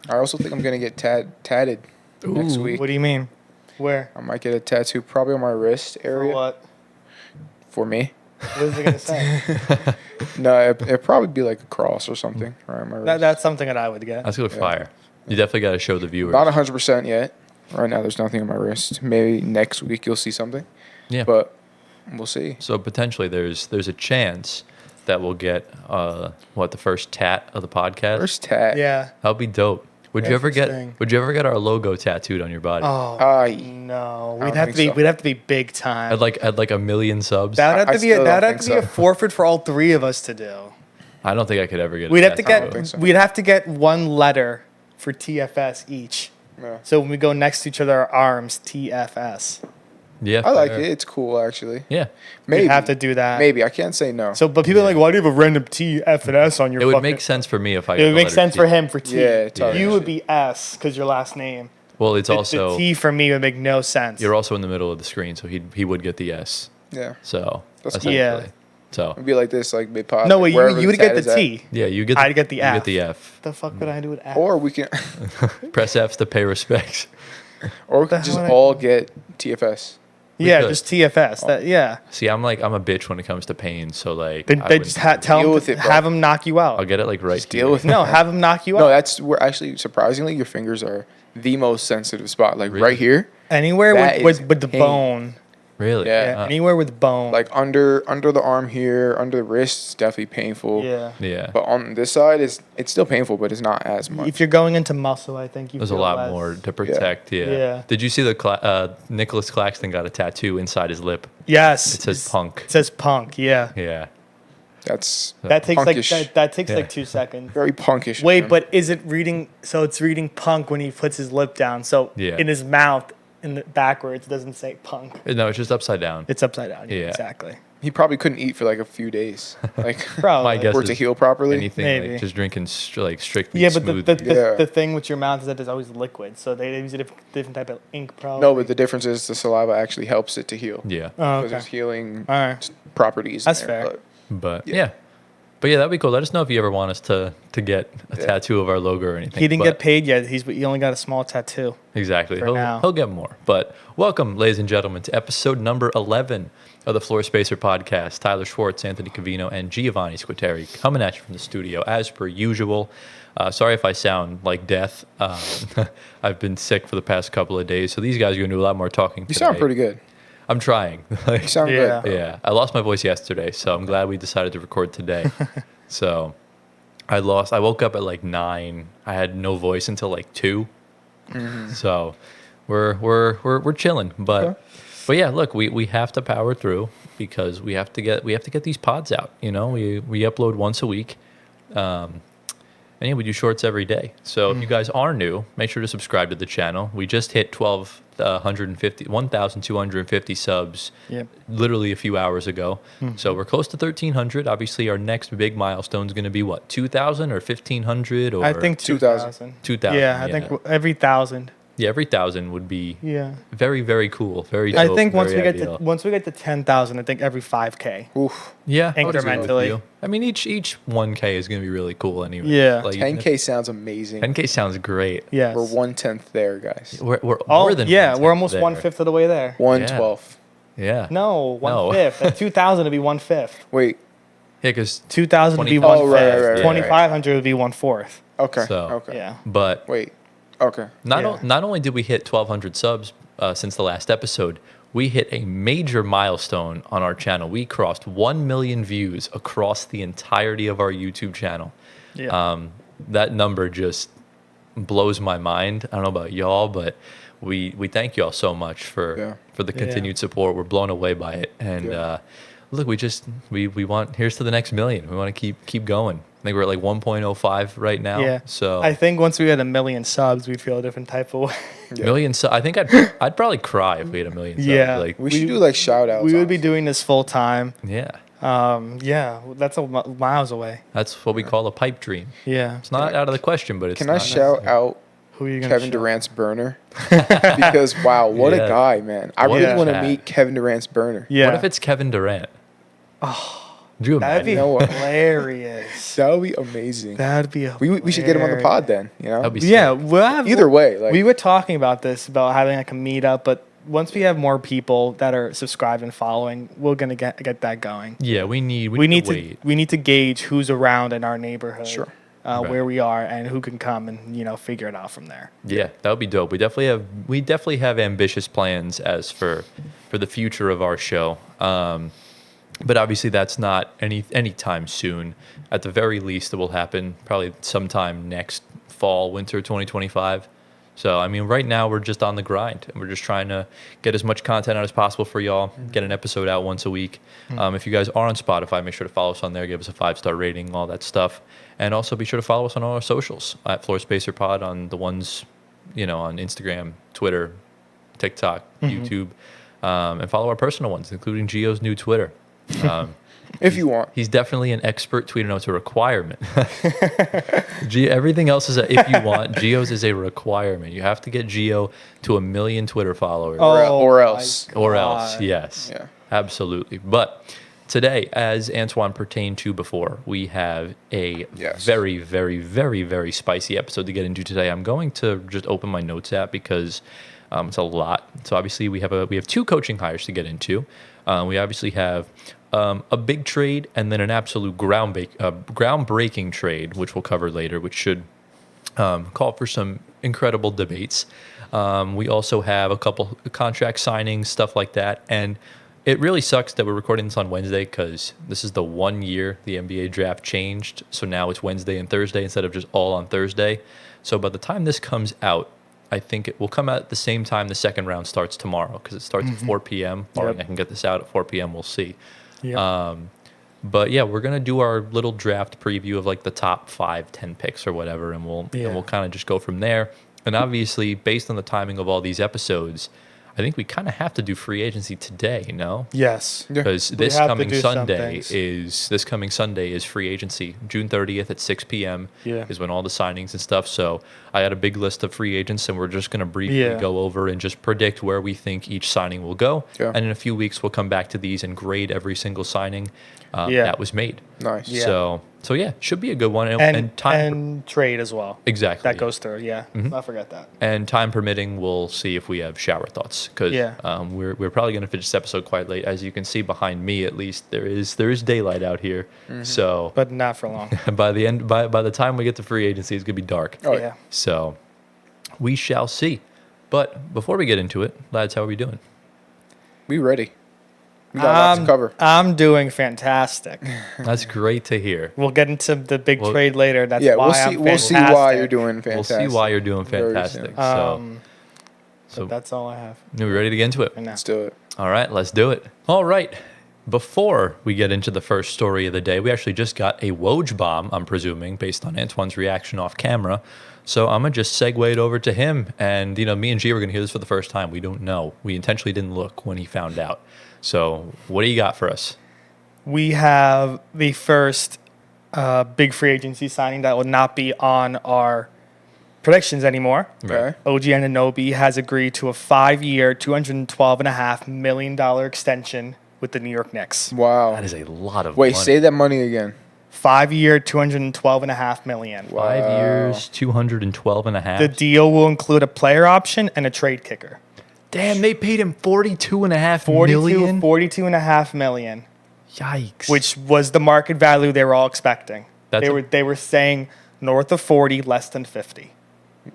I also think I'm gonna get tatted next week. What do you mean? Where? I might get a tattoo, probably on my wrist area. For what? For me. What is it gonna say? No, it'd probably be like a cross or something around my wrist. That's something that I would get. That's good fire. You definitely got to show the viewers. Not 100% yet. Right now, there's nothing on my wrist. Maybe next week you'll see something. Yeah. But we'll see. So potentially there's a chance that we'll get the first tat of the podcast. First tat. Yeah. That would be dope. Would you ever Interesting. get our logo tattooed on your body? Oh no, I we'd don't have to be think so. we'd have to be big time. I'd like 1,000,000 subs. That'd have I to be still that'd don't have to think be a so. forfeit for all three of us to do. I don't think I could ever get. We'd a have to tattoo. get think so. we'd have to get one letter for TFS each. Yeah. So when we go next to each other, our arms TFS. Yeah, I like fair. it. It's cool, actually. Yeah, Maybe. We'd have to do that. Maybe. I can't say no. So, but people are like, why do you have a random T, F, and S on your? it would fucking-" make sense for me if I. It would make sense for him for T. Yeah, totally. You would be S because your last name. Well, it's The also T for me would make no sense. you're also in the middle of the screen, so he would get the S. Yeah. So That's cool. essentially, Yeah. so It'd be like this, like mid-pod. No, like wait, wherever you would tat get is the at. T. yeah, you get. I'd get the you F. get the F. The fuck would I do with F? Or we can, Press F's to pay respects. or we The can just hell would I- all get TFS. yeah, could. just TFS. That yeah. See, I'm a bitch when it comes to pain, so like Then I they would- just tell Deal him with it, bro. have him knock you I'll out. get it like right. Just deal with it. No, have him knock you No, out. that's where actually, surprisingly, your fingers are the most sensitive spot. Like Really? right here, Anywhere that with, is with the pain. bone. Really? Yeah. Yeah, anywhere with bone. like under the arm here, under the wrist, it's definitely painful. yeah. Yeah. But on this side, it's still painful, but it's not as much. If you're going into muscle, I think you There's a feel lot less. more to protect. Yeah. Yeah. Did you see the Nicholas Claxton got a tattoo inside his lip? Yes. It says punk. It says punk. Yeah. Yeah. That's That takes punkish. like that takes Yeah. like 2 seconds. very punkish. Wait, man. but is it reading? So it's reading punk when he puts his lip down. So Yeah. in his mouth, in the backwards, it doesn't say punk. No, it's just upside down. It's upside down. Yeah. Exactly. he probably couldn't eat for like a few days, like Probably. My guess for it to is heal properly. anything Maybe. like just drinking strictly Yeah, but smoothie. the Yeah. thing with your mouth is that it's always liquid, so they use a different type of ink, probably. No, but the difference is the saliva actually helps it to heal. yeah. Oh, Because okay. there's healing All right. properties. That's in there, fair. but But Yeah. yeah. But yeah, that'd be cool. Let us know if you ever want us to get a Yeah. tattoo of our logo or anything. He didn't But- get paid yet. He only got a small tattoo. Exactly. for now. He'll get more. But welcome, ladies and gentlemen, to episode number 11 of the Floor Spacer podcast. Tyler Schwartz, Anthony Cavino, and Giovanni Squiteri coming at you from the studio as per usual. Sorry if I sound like death. I've been sick for the past couple of days, so these guys are going to do a lot more talking you today. sound pretty good. I'm trying. You sound Yeah. good. Yeah, I lost my voice yesterday, so I'm glad we decided to record today. So I woke up at like 9. I had no voice until like 2. So we're chilling, but yeah, look, we have to power through because we have to get these pods out. You know, we upload once a week. And yeah, we do shorts every day. So if you guys are new, make sure to subscribe to the channel. We just hit 1,250 subs Yep. literally a few hours ago. So we're close to 1,300. Obviously, our next big milestone is going to be what, 2,000 or 1,500 or I think 2,000. 2,000. Yeah, I think every 1,000. Yeah, every 1,000 would be Yeah. very, very cool. Very dope. I think once we very get ideal. to 10,000, I think every 5K. Oof. yeah, I would agree with incrementally. you. I mean, each 1K is going to be really cool anyway. Yeah. Like, even if- 10K sounds amazing. 10K sounds great. Yes. We're 1/10 there, guys. We're Oh, more than yeah, 1/10 we're almost there. 1/5 of the way there. 1/12. Yeah. No, 1/5. At 2,000 would be 1/5. Wait. Yeah, because 2,000 would be 25. 1/5. Oh, right, right, right. 2,500 would be 1/4. Okay. So- okay. Yeah. but Wait. Okay. not only did we hit 1,200 subs since the last episode, we hit a major milestone on our channel. We crossed 1 million views across the entirety of our YouTube channel. Yeah. That number just blows my mind. I don't know about y'all, but we thank y'all so much for the continued support. We're blown away by it. And look, we want, here's to the next million. We want to keep going. I think we're at like 1.05 right now. Yeah. So I think once we had 1 million subs, we'd feel a different type of way. million. I think I'd probably cry if we had 1 million subs. Yeah. Like, We should do like shout outs. We would be doing this full time. yeah. Yeah, that's miles away. That's what we call a pipe dream. Yeah. It's not out of the question, but it's Can I not shout necessary. out Who are you going to Kevin Durant's burner? Because wow, what Yeah. a guy, man! I What really a want to chat. meet Kevin Durant's burner. Yeah. What if it's Kevin Durant? Oh, do you That'd be imagine? know what? hilarious. That would be amazing. That'd be We should get him on the pod then. You know. That'd be Yeah, sick. we'll have Either way, like we were talking about this about having like a meetup, but once we have more people that are subscribed and following, we're gonna get that going. Yeah, we need to wait. We need to gauge who's around in our neighborhood, Sure. Right. where we are, and who can come and figure it out from there. Yeah, that would be dope. We definitely have ambitious plans as for the future of our show. But obviously that's not anytime soon. At the very least, it will happen probably sometime next fall, winter 2025. So, I mean, right now we're just on the grind, and we're just trying to get as much content out as possible for y'all, get an episode out once a week. If you guys are on Spotify, make sure to follow us on there, give us a 5-star rating, all that stuff. And also be sure to follow us on all our socials at Floor Spacer Pod on the ones, on Instagram, Twitter, TikTok, YouTube, and follow our personal ones, including Gio's new Twitter. if you want. He's definitely an expert tweeter. No, it's a requirement. Everything else is a if you want. Gio's is a requirement. You have to get Gio to 1 million Twitter followers. Or else. Or else, yes. Yeah. Absolutely. But today, as Antoine pertained to before, we have a very, very, very, very spicy episode to get into today. I'm going to just open my notes app because it's a lot. So obviously we have 2 coaching hires to get into. We obviously have a big trade and then an absolute groundbreaking trade, which we'll cover later, which should call for some incredible debates. We also have a couple contract signings, stuff like that. And it really sucks that we're recording this on Wednesday because this is the 1 year the NBA draft changed. So now it's Wednesday and Thursday instead of just all on Thursday. So by the time this comes out, I think it will come out at the same time the second round starts tomorrow because it starts at 4 p.m. Barring I can get this out at 4 p.m. We'll see. Yep. But yeah, we're gonna do our little draft preview of like the top 5-10 picks or whatever, and we'll kind of just go from there. And obviously, based on the timing of all these episodes, I think we kind of have to do free agency today, Yes. Because We this have to coming do some Sunday things. is free agency. June 30th at 6 p.m. Yeah. is when all the signings and stuff. So I had a big list of free agents, and we're just going to briefly go over and just predict where we think each signing will go. Yeah. And in a few weeks, we'll come back to these and grade every single signing that was made. Nice. Yeah. So yeah, should be a good one. And trade as well. Exactly. That goes through. Yeah. I forgot that. And time permitting, we'll see if we have shower thoughts because we're probably going to finish this episode quite late. As you can see behind me, at least there is daylight out here. So, But not for long. by the time we get to free agency, it's going to be dark. Oh, yeah. So we shall see. But before we get into it, lads, how are we doing? We ready. We got lots to cover. I'm doing fantastic. That's great to hear. We'll get into the big trade later. That's Yeah, why we'll see why you're doing fantastic. We'll see why you're doing Very fantastic. soon. So that's all I have. are we ready to get into it? right now. Let's do it. All right, let's do it. All right. Before we get into the first story of the day, we actually just got a Woj bomb, I'm presuming, based on Antoine's reaction off camera. So I'm going to just segue it over to him. And, me and G were going to hear this for the first time. We don't know. We intentionally didn't look when he found out. So what do you got for us? We have the first big free agency signing that will not be on our predictions anymore. Okay. OG Anunoby has agreed to a 5-year, $212.5 million extension with the New York Knicks. Wow. That is a lot of Wait, money. say that money again. 5-year, $212.5 million. Wow. 5 years, 212 and a half. The deal will include a player option and a trade kicker. Damn, they paid him 42.5 $42.5 million, Yikes. which was the market value they were all expecting. That's They were saying north of 40, less than 50.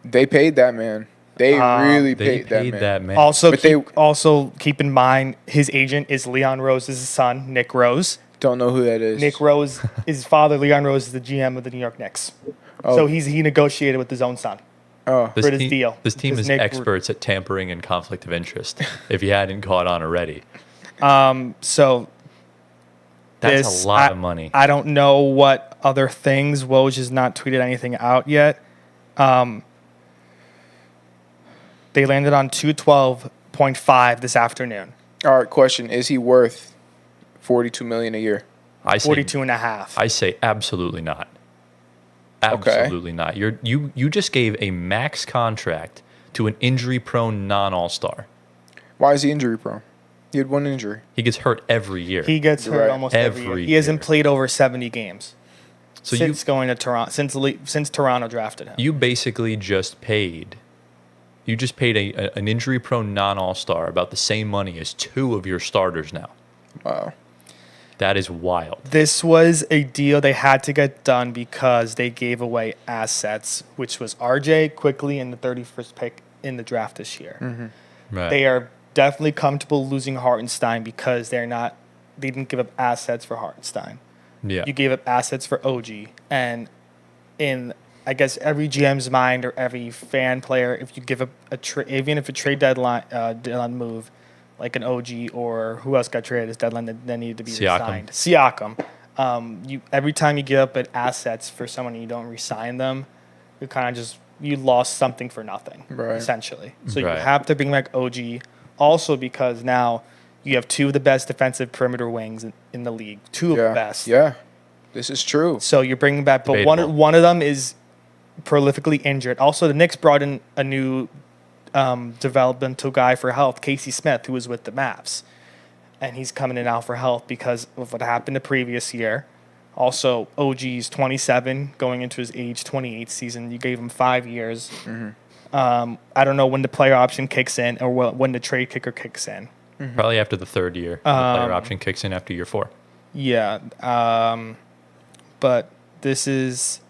They paid that man. They really they paid that man. Also keep in mind his agent is Leon Rose's son, Nick Rose. Don't know who that is. Nick Rose, his father, Leon Rose, is the GM of the New York Knicks. Oh. So he negotiated with his own son. Oh. for this deal. This team Because is Nick- experts at tampering and conflict of interest, if you hadn't caught on already. So That's this- a lot of money. I don't know what other things. Woj has not tweeted anything out yet. They landed on 212.5 this afternoon. All right, question. Is he worth $42 million a year? I say 42 and a half. I say absolutely not. Okay. Absolutely not. You just gave a max contract to an injury-prone non-all-star. Why is he injury prone? He had one injury. He gets hurt every year. He gets You're hurt right. almost every year. Every He hasn't year. played over 70 games. So since going to Toronto, since Toronto drafted him. you basically just paid. You just paid an injury-prone non-all-star about the same money as 2 of your starters now. Wow. That is wild. This was a deal they had to get done because they gave away assets, which was RJ quickly in the 31st pick in the draft this year. Right. They are definitely comfortable losing Hartenstein because they didn't give up assets for Hartenstein. Yeah. You gave up assets for OG. And in, I guess, every GM's mind or every fan player, if you give up even if a trade deadline move, like an OG or who else got traded at this deadline that needed to be resigned. Siakam. Every time you give up assets for someone and you don't resign them, you kind of just you lost something for nothing, essentially. So you have to bring back OG, also because now you have 2 of the best defensive perimeter wings in the league, 2 of the best. Yeah, this is true. So you're bringing back, but Debatable. one of them is prolifically injured. Also, the Knicks brought in a new developmental guy for health, Casey Smith, who was with the Mavs. And he's coming in out for health because of what happened the previous year. Also, OG's 27, going into his age 28 season. You gave him 5 years. I don't know when the player option kicks in or when the trade kicker kicks in. Probably after the 3rd year. The player option kicks in after year 4. Yeah. But this is...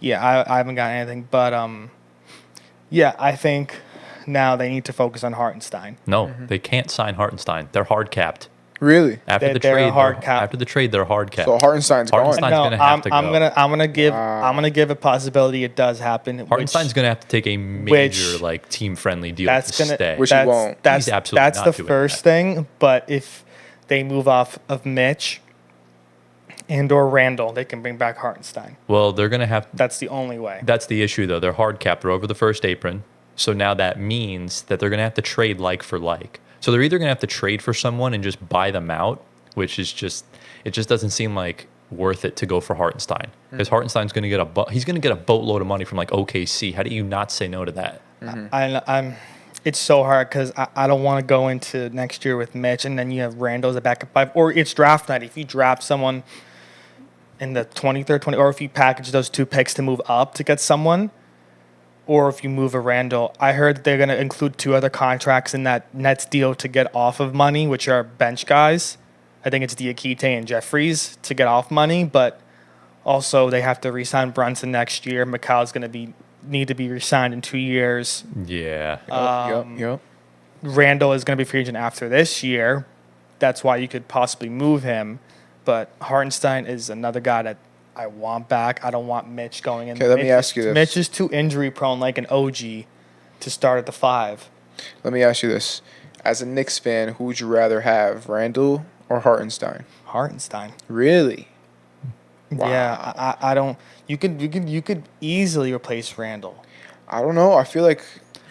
Yeah, I haven't got anything. But, I think now they need to focus on Hartenstein. No, they can't sign Hartenstein. They're hard capped. Really? After the trade, they're hard capped. So Hartenstein's gone. Hartenstein's gonna have to go. I'm gonna give a possibility it does happen. Hartenstein's gonna have to take a major team friendly deal to stay. Which he won't. He's absolutely that's not the doing first that. thing. But if they move off of Mitch and/or Randall, they can bring back Hartenstein. Well, they're gonna have. That's the only way. That's the issue, though. They're hard capped. They're over the first apron. So now that means that they're gonna have to trade like for like. So they're either going to have to trade for someone and just buy them out, which is it just doesn't seem like worth it to go for Hartenstein. Because Hartenstein's going to get he's going to get a boatload of money from OKC. How do you not say no to that? It's so hard because I don't want to go into next year with Mitch and then you have Randall as a backup 5, or it's draft night. If you draft someone in the 23rd, or if you package those 2 picks to move up to get someone, or if you move a Randall, I heard that they're going to include 2 other contracts in that Nets deal to get off of money, which are bench guys. I think it's Diakite and Jeffries to get off money, but also they have to re-sign Brunson next year. Mikal's going to need to be re-signed in 2 years. Yeah. Yep. Randall is going to be free agent after this year. That's why you could possibly move him. But Hartenstein is another guy that I want back. I don't want Mitch going in. Okay, let me ask you this. Mitch is too injury prone, like an OG, to start at the 5. Let me ask you this. As a Knicks fan, who would you rather have, Randall or Hartenstein? Hartenstein. Really? Wow. Yeah, I don't. You could easily replace Randall. I don't know. I feel like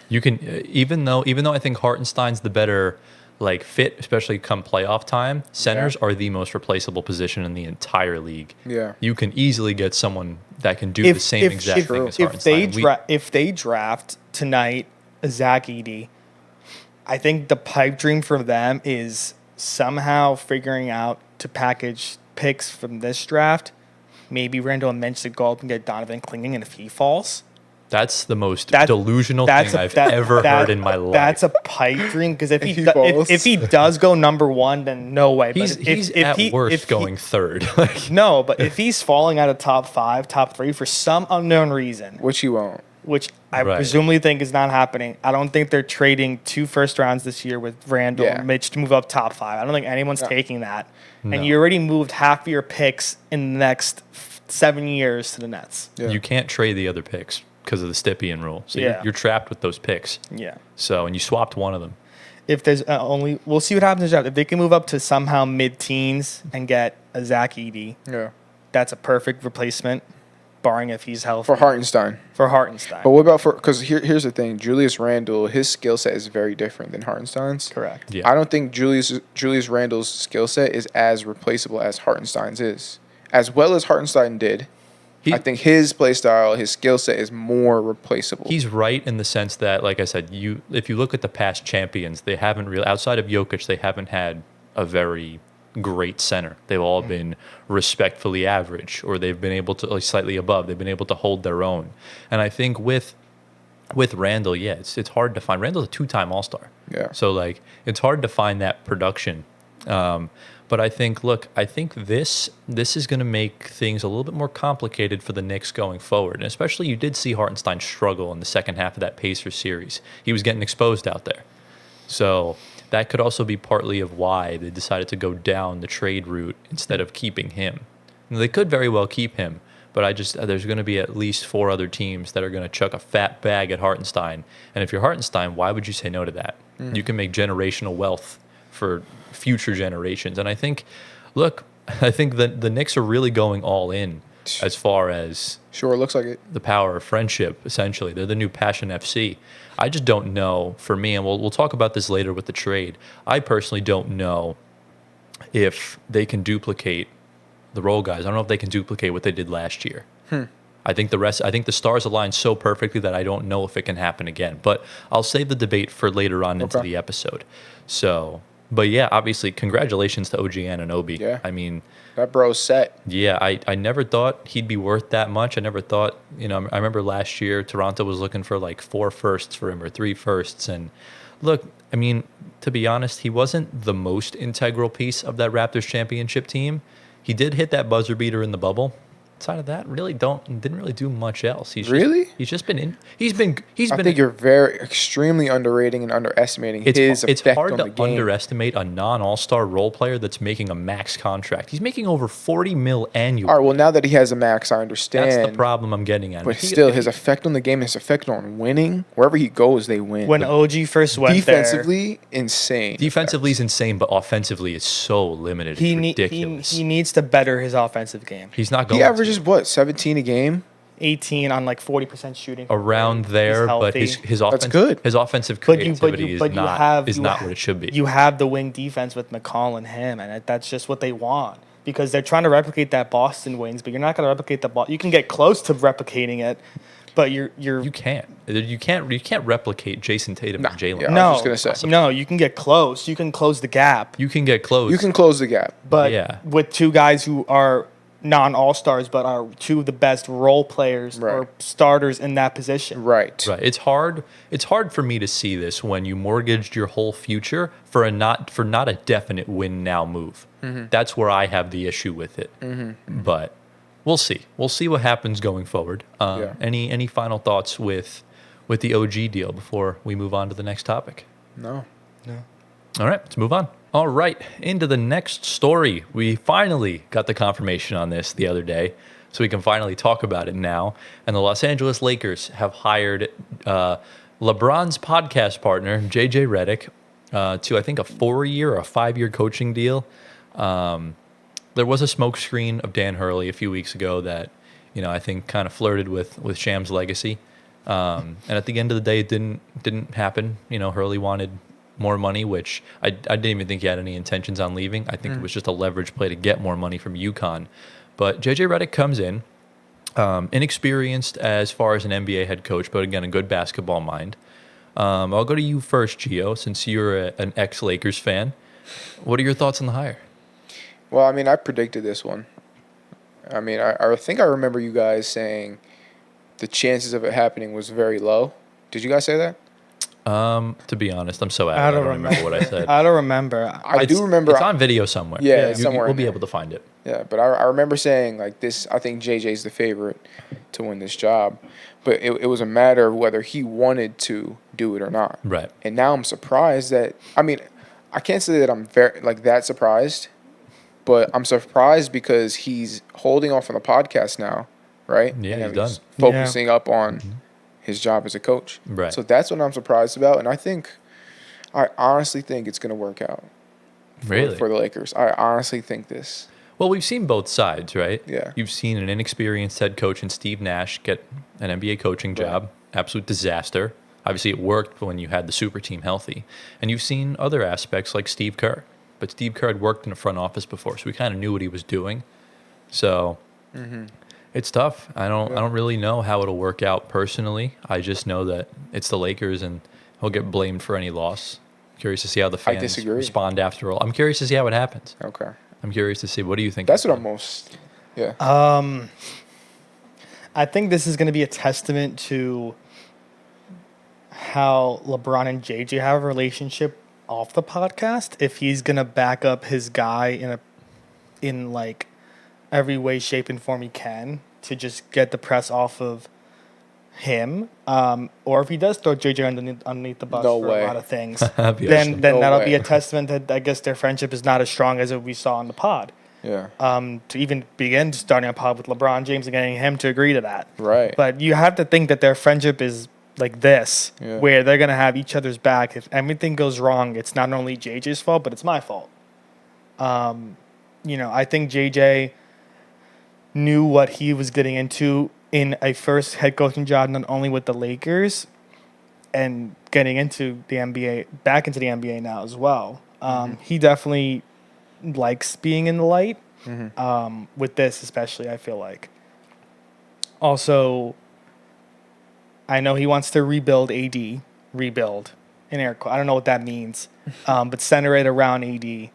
You can even though I think Hartenstein's the better fit, especially come playoff time. Centers are the most replaceable position in the entire league. Yeah. You can easily get someone that can do the same exact thing as Hartenstein. If they draft tonight Zach Edey, I think the pipe dream for them is somehow figuring out to package picks from this draft. Maybe Randall and Mitch to go up and get Donovan Clingan, and if he falls. That's the most delusional thing I've ever heard in my life. That's a pipe dream because if he does go number 1, then no way. He's at worst going 3rd. No, but if he's falling out of top 5, top 3 for some unknown reason, which he won't. Which I presumably think is not happening. I don't think they're trading 2 first rounds this year with Randall and Mitch to move up top 5. I don't think anyone's taking that. No. And you already moved half of your picks in the next 7 years to the Nets. Yeah. You can't trade the other picks because of the Stippian rule. So you're trapped with those picks. Yeah. So, and you swapped one of them. If there's we'll see what happens in the draft. If they can move up to somehow mid-teens and get a Zach Edey, that's a perfect replacement, barring if he's healthy. For Hartenstein. But what about because here's the thing. Julius Randle, his skill set is very different than Hartenstein's. Correct. Yeah. I don't think Julius Randle's skill set is as replaceable as Hartenstein's is. As well as Hartenstein did, I think his play style, his skill set is more replaceable. He's right in the sense that, like I said, if you look at the past champions, they haven't really, outside of Jokic, they haven't had a very great center. They've all been respectfully average, or they've been able to, like, slightly above. They've been able to hold their own. And I think with Randall, it's hard to find. Randall's a 2-time All-Star. Yeah. So, like, it's hard to find that production. But I think this is going to make things a little bit more complicated for the Knicks going forward. And especially, you did see Hartenstein struggle in the second half of that Pacers series. He was getting exposed out there. So that could also be partly of why they decided to go down the trade route instead of keeping him. And they could very well keep him, but there's going to be at least 4 other teams that are going to chuck a fat bag at Hartenstein. And if you're Hartenstein, why would you say no to that? You can make generational wealth for future generations. And I think that the Knicks are really going all in as far as Sure, it looks like it. the power of friendship, essentially. They're the new Passion FC. I just don't know, for me, and we'll talk about this later with the trade, I personally don't know if they can duplicate the role guys. I don't know if they can duplicate what they did last year. I think the stars align so perfectly that I don't know if it can happen again. But I'll save the debate for later on into the episode. So, but yeah, obviously, congratulations to OG Anunoby. Yeah. I mean, that bro's set. yeah, I never thought he'd be worth that much. I never thought, I remember last year Toronto was looking for like 4 firsts for him or 3 firsts. And look, I mean, to be honest, he wasn't the most integral piece of that Raptors championship team. He did hit that buzzer beater in the bubble. Outside of that, didn't really do much else. He's just been in. He's been. I think you're very extremely underrating and underestimating his effect It's hard on the to game. underestimate a non-All-Star role player that's making a max contract. He's making over $40 million annually. All right. Well, now that he has a max, I understand. That's the problem I'm getting at. But still, his effect on the game, his effect on winning, wherever he goes, they win. When OG first went defensively, insane. Defensively is insane, but offensively is so limited. It's ridiculous. he needs to better his offensive game. He's not going He averages what, 17 a game? 18 on like 40% shooting. around there, but his That's good. His offensive But you- creativity is not you what it should be. You have the wing defense with McCall and him, and that's just what they want because they're trying to replicate that Boston wings, but you're not going to replicate the ball. You can get close to replicating it, but you can't replicate Jason Tatum and Jalen. Yeah. I no, was just gonna say. no, you can get close. You can close the gap, You can get close. You can close the gap. but Yeah. with 2 guys who are non-all-stars but are 2 of the best role players Right. or starters in that position. Right. Right. It's hard for me to see this when you mortgaged your whole future for not a definite win now move. That's where I have the issue with it. But we'll see. We'll see what happens going forward. Yeah. Any final thoughts with the OG deal before we move on to the next topic? No. All right, let's move on. All right, into the next story. We finally got the confirmation on this the other day, so we can finally talk about it now. And the Los Angeles Lakers have hired LeBron's podcast partner, JJ Redick, to, I think, a 4-year or a 5-year coaching deal. There was a smokescreen of Dan Hurley a few weeks ago that, I think kind of flirted with Sham's legacy. And at the end of the day, it didn't happen. Hurley wanted more money, which I didn't even think he had any intentions on leaving. I think it was just a leverage play to get more money from UConn. But JJ Redick comes in, inexperienced as far as an NBA head coach, but again, a good basketball mind. I'll go to you first, Gio, since you're an ex-Lakers fan. What are your thoughts on the hire? Well, I mean, I predicted this one. I mean, I think I remember you guys saying the chances of it happening was very low. Did you guys say that? To be honest, I'm so out. I don't remember what I said. I don't remember. I do remember. It's on video somewhere. Yeah, it's somewhere We'll in be there. able to find it. Yeah, but I remember saying like this. I think JJ's the favorite to win this job, but it was a matter of whether he wanted to do it or not. Right. And now I'm surprised that. I mean, I can't say that I'm very that surprised, but I'm surprised because he's holding off on the podcast now, right? Yeah, and he's done. focusing up on his job as a coach. Right. So that's what I'm surprised about, and I honestly think it's going to work out. For the Lakers, I honestly think this. Well, we've seen both sides, right? Yeah. You've seen an inexperienced head coach in Steve Nash get an NBA coaching job. Absolute disaster. Obviously, it worked when you had the super team healthy. And you've seen other aspects like Steve Kerr. But Steve Kerr had worked in a front office before, so we kind of knew what he was doing. So it's tough. I don't really know how it'll work out personally. I just know that it's the Lakers, and he'll get blamed for any loss. Curious to see how the fans respond after all. I'm curious to see how it happens. Okay. I'm curious to see. What do you think? That's what I'm most. Yeah. I think this is going to be a testament to how LeBron and JJ have a relationship off the podcast. If he's going to back up his guy in like every way, shape, and form he can to just get the press off of him, or if he does throw JJ underneath the bus No for way. a lot of things, That'd be then awesome. No that'll way. be a testament that I guess their friendship is not as strong as we saw on the pod. Yeah. To even begin starting a pod with LeBron James and getting him to agree to that. Right. But you have to think that their friendship is like this, Yeah. where they're going to have each other's back. If everything goes wrong, it's not only JJ's fault, but it's my fault. I think JJ knew what he was getting into in a first head coaching job, not only with the Lakers and getting into the NBA, back into the NBA now as well. He definitely likes being in the light. With this, especially, I feel like. Also, I know he wants to rebuild AD, in air quotes. I don't know what that means, but center it around AD.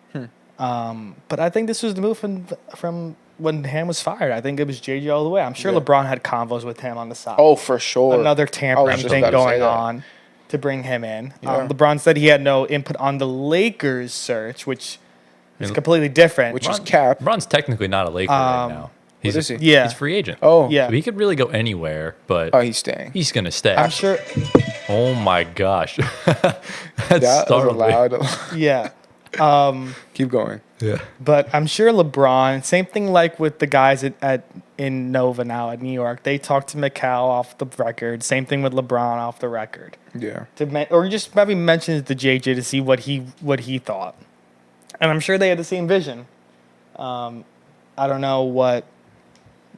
But I think this was the move from when Ham was fired. I think it was JJ all the way. I'm sure Yeah. LeBron had convos with him on the side. Oh, for sure. Another I tampering was just thing about to say going that. on to bring him in. Yeah. LeBron said he had no input on the Lakers search, which is completely different. Which is cap. LeBron's technically not a Laker right now. What is he? Yeah. He's a free agent. Oh. Yeah. So he could really go anywhere, but Oh, he's staying. he's gonna stay. I'm sure. Oh my gosh, that That was startled me. loud. Yeah. Keep going. Yeah. But I'm sure LeBron, same thing like with the guys in Nova now at New York. They talked to Mikal off the record. Same thing with LeBron off the record. Yeah. Or just maybe mention it to JJ to see what he thought. And I'm sure they had the same vision. I don't know what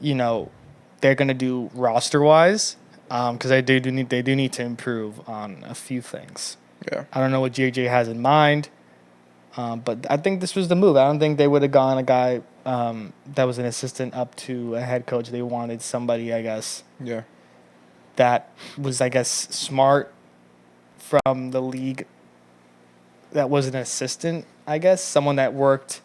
they're gonna do roster wise, because they do need to improve on a few things. Yeah. I don't know what JJ has in mind. But I think this was the move. I don't think they would have gone a guy that was an assistant up to a head coach. They wanted somebody, I guess, Yeah. that was, I guess, smart from the league that was an assistant, I guess. Someone that worked.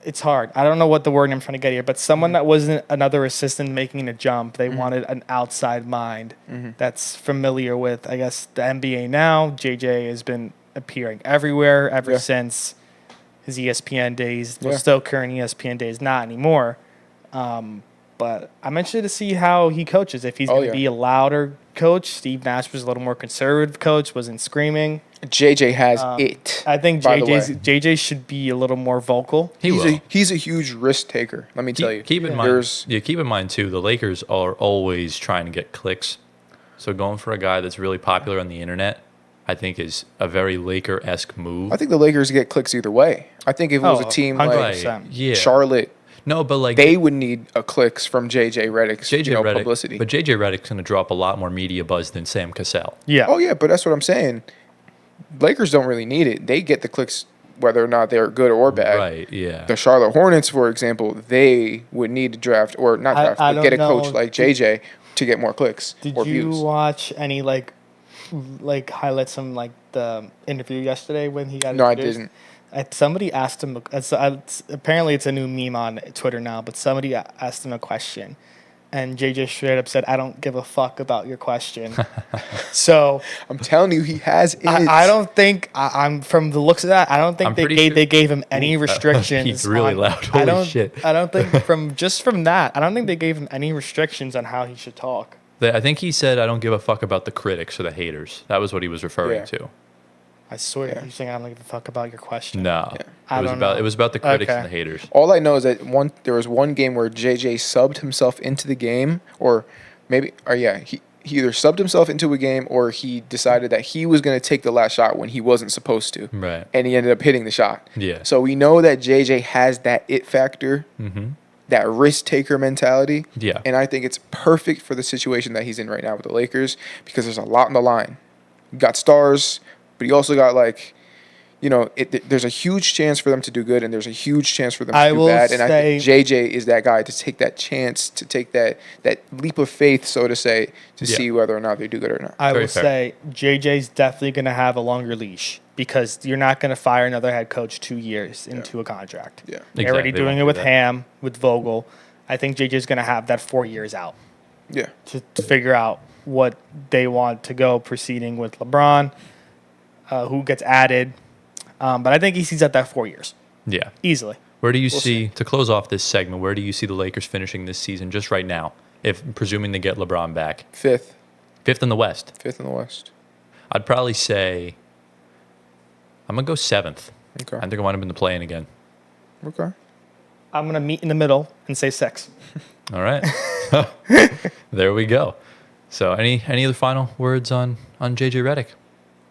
It's hard. I don't know what the word I'm trying to get here, but someone that wasn't another assistant making a jump. They wanted an outside mind that's familiar with, I guess, the NBA now. JJ has been appearing everywhere ever since his ESPN days. Yeah. Well, still current ESPN days, not anymore. But I'm interested to see how he coaches. If he's going to be a louder coach. Steve Nash was a little more conservative coach, wasn't screaming. JJ has it. I think by the way. JJ should be a little more vocal. He's a huge risk taker. Let me tell you. Keep in mind. Yeah, keep in mind too. The Lakers are always trying to get clicks, so going for a guy that's really popular on the internet, I think, is a very Laker-esque move. I think the Lakers get clicks either way. I think if it was a team like 100%. Yeah. Charlotte, No, but like they would need a clicks from JJ Redick's Redick, publicity. But JJ Redick's going to drop a lot more media buzz than Sam Cassell. Yeah. Oh yeah, but that's what I'm saying. Lakers don't really need it. They get the clicks whether or not they're good or bad. Right, yeah. The Charlotte Hornets, for example, they would need to draft or not draft, I but get a don't coach know. like JJ to get more clicks Did or you views. watch any like highlights from like the interview yesterday when he got No, I introduced? didn't. Somebody asked him. Apparently, it's a new meme on Twitter now. But somebody asked him a question, and JJ straight up said, "I don't give a fuck about your question." So I'm telling you, he has it. I don't think I'm from the looks of that. I don't think I'm pretty sure- they gave him any restrictions. He's really loud. I Holy don't. shit. I don't think from that. I don't think they gave him any restrictions on how he should talk. I think he said, "I don't give a fuck about the critics or the haters." That was what he was referring Yeah. to. I swear, you're saying I don't give a fuck about your question. No, I don't know. it was about the critics Okay. and the haters. All I know is that there was one game where JJ subbed himself into the game, he either subbed himself into a game or he decided that he was going to take the last shot when he wasn't supposed to. Right. And he ended up hitting the shot. Yeah. So we know that JJ has that it factor, that risk taker mentality. Yeah. And I think it's perfect for the situation that he's in right now with the Lakers because there's a lot on the line. You got stars, but you also got there's a huge chance for them to do good and there's a huge chance for them to do bad. And I think JJ is that guy to take that chance, to take that leap of faith, so to say, to see whether or not they do good or not. I Very will fair. say JJ's definitely going to have a longer leash because you're not going to fire another head coach 2 years into a contract. Yeah. They're already Exactly, doing they it won't with do that. Ham, with Vogel. I think JJ's going to have that 4 years out Yeah. to figure out what they want to go proceeding with LeBron, who gets added. But I think he sees at that 4 years Yeah. easily. Where do you see, to close off this segment, where do you see the Lakers finishing this season just right now, if presuming they get LeBron back? Fifth Fifth in the West. in the West. I'd probably say I'm going to go seventh. Okay. I think I want him in the play-in again. Okay. I'm going to meet in the middle and say 6. All right. There we go. So any other final words on JJ Redick?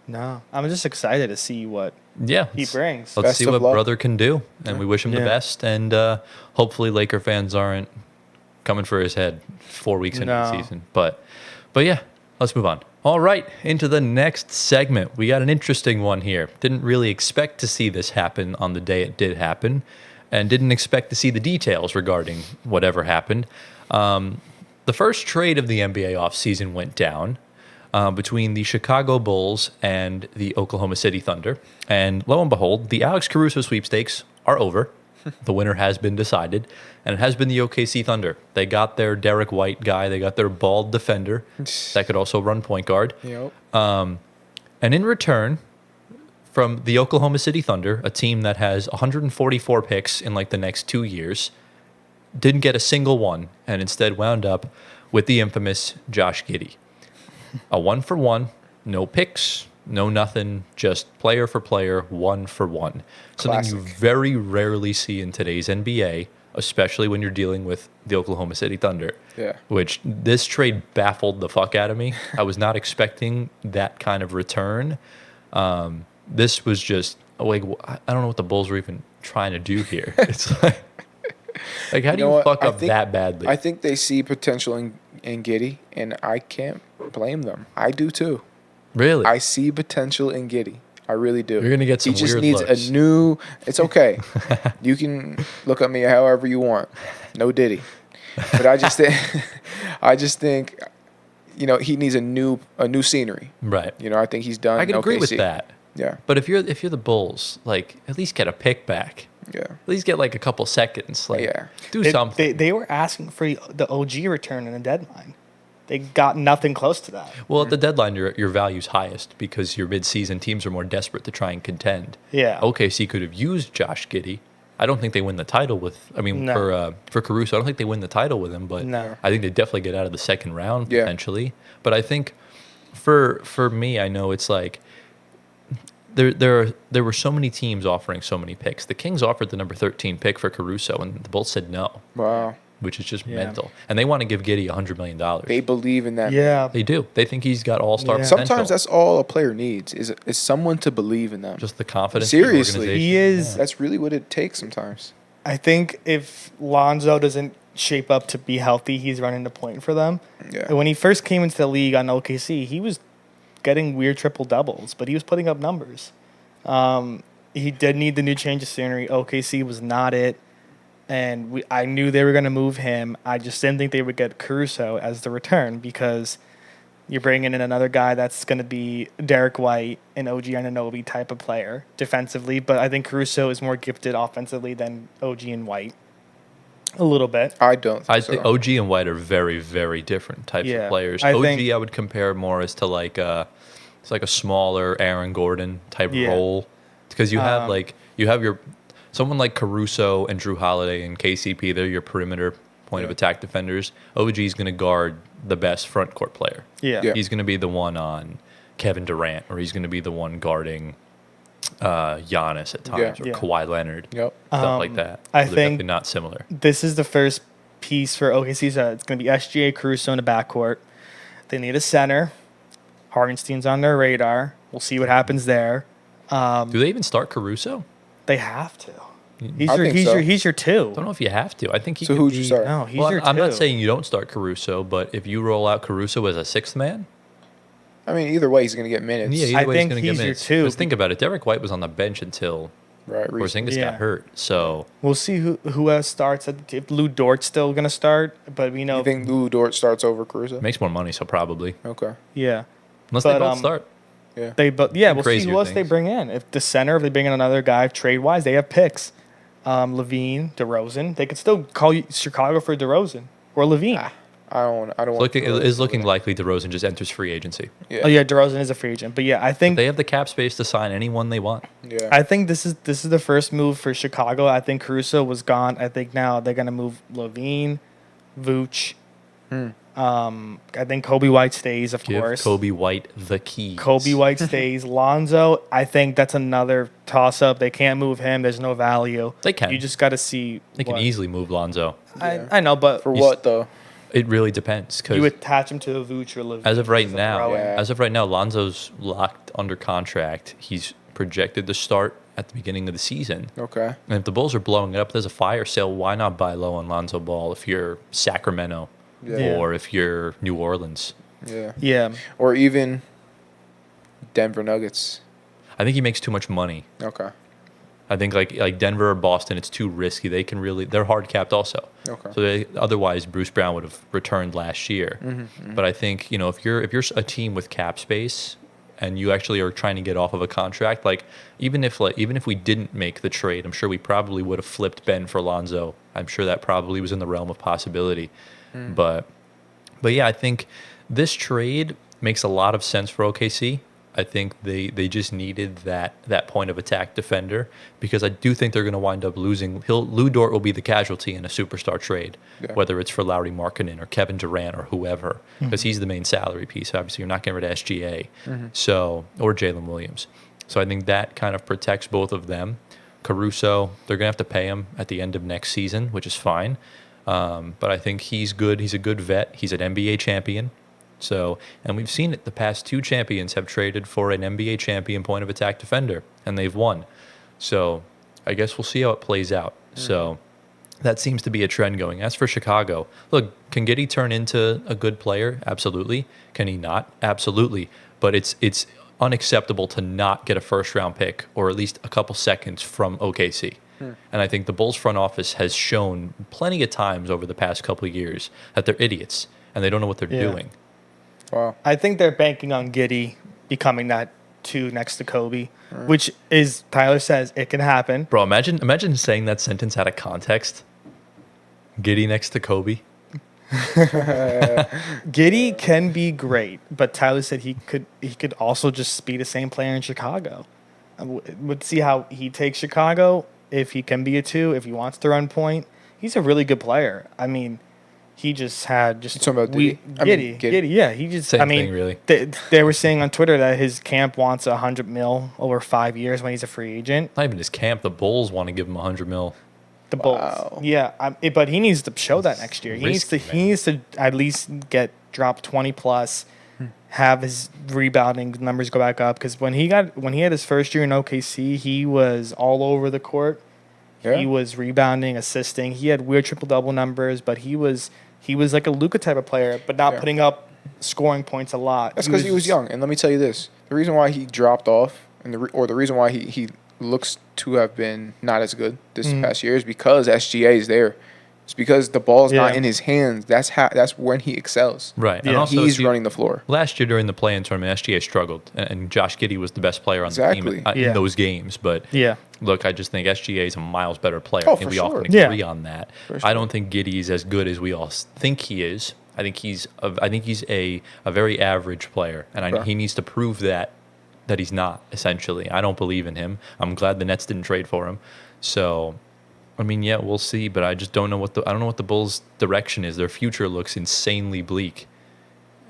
No, I'm just excited to see what Yeah. he brings. Let's Best see of what luck. brother can do, and we wish him the Yeah. best. And hopefully, Laker fans aren't coming for his head 4 weeks into the No. season. But yeah, let's move on. All right, into the next segment. We got an interesting one here. Didn't really expect to see this happen on the day it did happen, and didn't expect to see the details regarding whatever happened. The first trade of the NBA offseason went down between the Chicago Bulls and the Oklahoma City Thunder. And lo and behold, the Alex Caruso sweepstakes are over. The winner has been decided, and it has been the OKC Thunder. They got their Derek White guy. They got their bald defender that could also run point guard. Yep. And in return, from the Oklahoma City Thunder, a team that has 144 picks in like the next 2 years, didn't get a single one, and instead wound up with the infamous Josh Giddey. A 1-for-1, no picks, no nothing, just player for player, 1-for-1. Something you Classic. very rarely see in today's NBA, especially when you're dealing with the Oklahoma City Thunder. Yeah. Which this trade baffled the fuck out of me. I was not expecting that kind of return. This was just like, I don't know what the Bulls were even trying to do here. It's like how do know you what? fuck I up think- that badly? I think they see potential in Giddey, and I can't blame them. I do too. Really? I see potential in Giddey. I really do. You're gonna get some He just weird needs looks. a new. It's okay. You can look at me however you want. No Diddy. But I just think, he needs a new scenery. Right. I think he's done. I can in agree with OKC. that. Yeah. But if you're the Bulls, like at least get a pick back. Yeah. At least get like a couple seconds. Like Yeah. do something. They were asking for the OG return in the deadline. They got nothing close to that. Well, at the deadline, your value's highest because your mid-season teams are more desperate to try and contend. Yeah. OKC could have used Josh Giddey. I don't think they win the title with. I mean, No. for Caruso, I don't think they win the title with him. But No. I think they definitely get out of the second round Yeah. potentially. But I think for me, I know it's like there were so many teams offering so many picks. The Kings offered the number 13 pick for Caruso, and the Bulls said no, Wow. which is just Yeah. mental. And they want to give Giddey $100 million. They believe in that. Yeah. They do. They think he's got all-star Yeah. potential. Sometimes that's all a player needs is someone to believe in them. just the confidence. in the Seriously. organization. He is. That's really what it takes sometimes. I think if Lonzo doesn't shape up to be healthy, he's running the point for them. Yeah. When he first came into the league on OKC, he was getting weird triple doubles, but he was putting up numbers. He did need the new change of scenery. OKC was not it, and I knew they were going to move him. I just didn't think they would get Caruso as the return because you're bringing in another guy that's going to be Derek White, an OG Anunoby type of player defensively, but I think Caruso is more gifted offensively than OG and White. A little bit. I don't think I so. think OG and White are very, very different types Yeah, of players. I OG, think- I would compare more as to like it's like a smaller Aaron Gordon type Yeah. role because you have your someone like Caruso and Drew Holiday and KCP. They're your perimeter point of attack defenders. OG is going to guard the best front court player. Yeah. Yeah. He's going to be the one on Kevin Durant, or he's going to be the one guarding Giannis at times, or Yeah. Kawhi Leonard, Yep. stuff like that. I They're think- definitely not similar. This is the first piece for OKC. So it's going to be SGA, Caruso in the backcourt. They need a center. Hartenstein's on their radar. We'll see what happens there. Do they even start Caruso? They have to. He's I your think he's so. your he's your two. I don't know if you have to. I think he So could who'd you be- start? No, he's Well, your I'm two. not saying you don't start Caruso, but if you roll out Caruso as a sixth man, I mean, either way, he's going to get minutes. yeah, I either way he's think going to get he's your minutes. two. Because think about it, Derek White was on the bench until Right. Porzingis Yeah. got hurt. So We'll see who else starts. If Lou Dort's still going to start, but we know. You think Lou Dort starts over Caruso? makes more money, so probably Okay. Yeah. unless But, they both start. Yeah. We'll see crazier who else they things. bring in. If the center, if they bring in another guy trade wise, they have picks. Levine, DeRozan. They could still call Chicago for DeRozan or Levine. I don't want It DeRozan is to looking win. likely DeRozan just enters free agency. Yeah. Oh yeah, DeRozan is a free agent. But yeah, I think They have the cap space to sign anyone they want. Yeah. I think this is the first move for Chicago. I think Caruso was gone. I think now they're gonna move Levine, Vooch. I think Kobe White stays, of Give course. Kobe White the keys. Kobe White stays. Lonzo, I think that's another toss up. They can't move him. There's no value. They can. You just got to see. They can easily move Lonzo. I know, but For what though? It really depends you because attach him to a Vooch or Levine. as of right as a now, throw-in. Lonzo's locked under contract. He's projected to start at the beginning of the season. Okay. And if the Bulls are blowing it up, there's a fire sale. Why not buy low on Lonzo Ball if you're Sacramento Yeah. or if you're New Orleans? Yeah. Yeah. Or even Denver Nuggets. I think he makes too much money. Okay. I think like Denver or Boston, it's too risky. They're hard capped also. Okay. So otherwise Bruce Brown would have returned last year. But I think if you're a team with cap space and you actually are trying to get off of a contract, like even if we didn't make the trade, I'm sure we probably would have flipped Ben for Lonzo. I'm sure that probably was in the realm of possibility. But yeah, I think this trade makes a lot of sense for OKC. I think they just needed that point of attack defender because I do think they're going to wind up losing. Lou Dort will be the casualty in a superstar trade, whether it's for Lauri Markkanen or Kevin Durant or whoever, because he's the main salary piece. Obviously, you're not getting rid of SGA, or Jalen Williams. So I think that kind of protects both of them. Caruso, they're going to have to pay him at the end of next season, which is fine. But I think he's good. He's a good vet. He's an NBA champion. So, and we've seen it. The past two champions have traded for an NBA champion point of attack defender, and they've won. So, I guess we'll see how it plays out. So, that seems to be a trend going. As for Chicago, look, can Giddey turn into a good player? Absolutely. Can he not? Absolutely. But it's unacceptable to not get a first round pick or at least a couple seconds from OKC. And I think the Bulls front office has shown plenty of times over the past couple of years that they're idiots and they don't know what they're doing. Wow. I think they're banking on Giddey becoming that 2 next to Kobe, which is, Tyler says, it can happen. Bro, imagine saying that sentence out of context. Giddey next to Kobe. Giddey can be great, but Tyler said he could also just be the same player in Chicago. We'll see how he takes Chicago, if he can be a 2, if he wants to run point. He's a really good player. I mean, he just had just You're talking about Giddey? Giddey, yeah. He just, Same thing, really. They were saying on Twitter that his camp wants $100 million over 5 years when he's a free agent. Not even his camp. The Bulls want to give him $100 million. The Bulls, Wow. yeah. But he needs to show that next year. He Risky, needs to at least drop 20 plus, have his rebounding numbers go back up. Because when he had his first year in OKC, he was all over the court. Yeah. He was rebounding, assisting. He had weird triple double numbers, but he was like a Luka type of player, but not putting up scoring points a lot. That's because he was young. And let me tell you this: the reason why he dropped off, and the reason why he looks to have been not as good this past year is because SGA is there. It's because the ball's not in his hands. That's when he excels. Right. Yeah. And also, He's running the floor. last year during the play-in tournament, SGA struggled, and Josh Giddey was the best player on the Exactly. team in those games. But Yeah. look, I just think SGA is a miles better player. Oh, I think for we all sure. can Yeah. agree on that. For I don't think Giddey's as good as we all think he is. I think he's a very average player, and he needs to prove that he's not. Essentially, I don't believe in him. I'm glad the Nets didn't trade for him. So, I mean, yeah, we'll see, but I just don't know what the Bulls' direction is. Their future looks insanely bleak,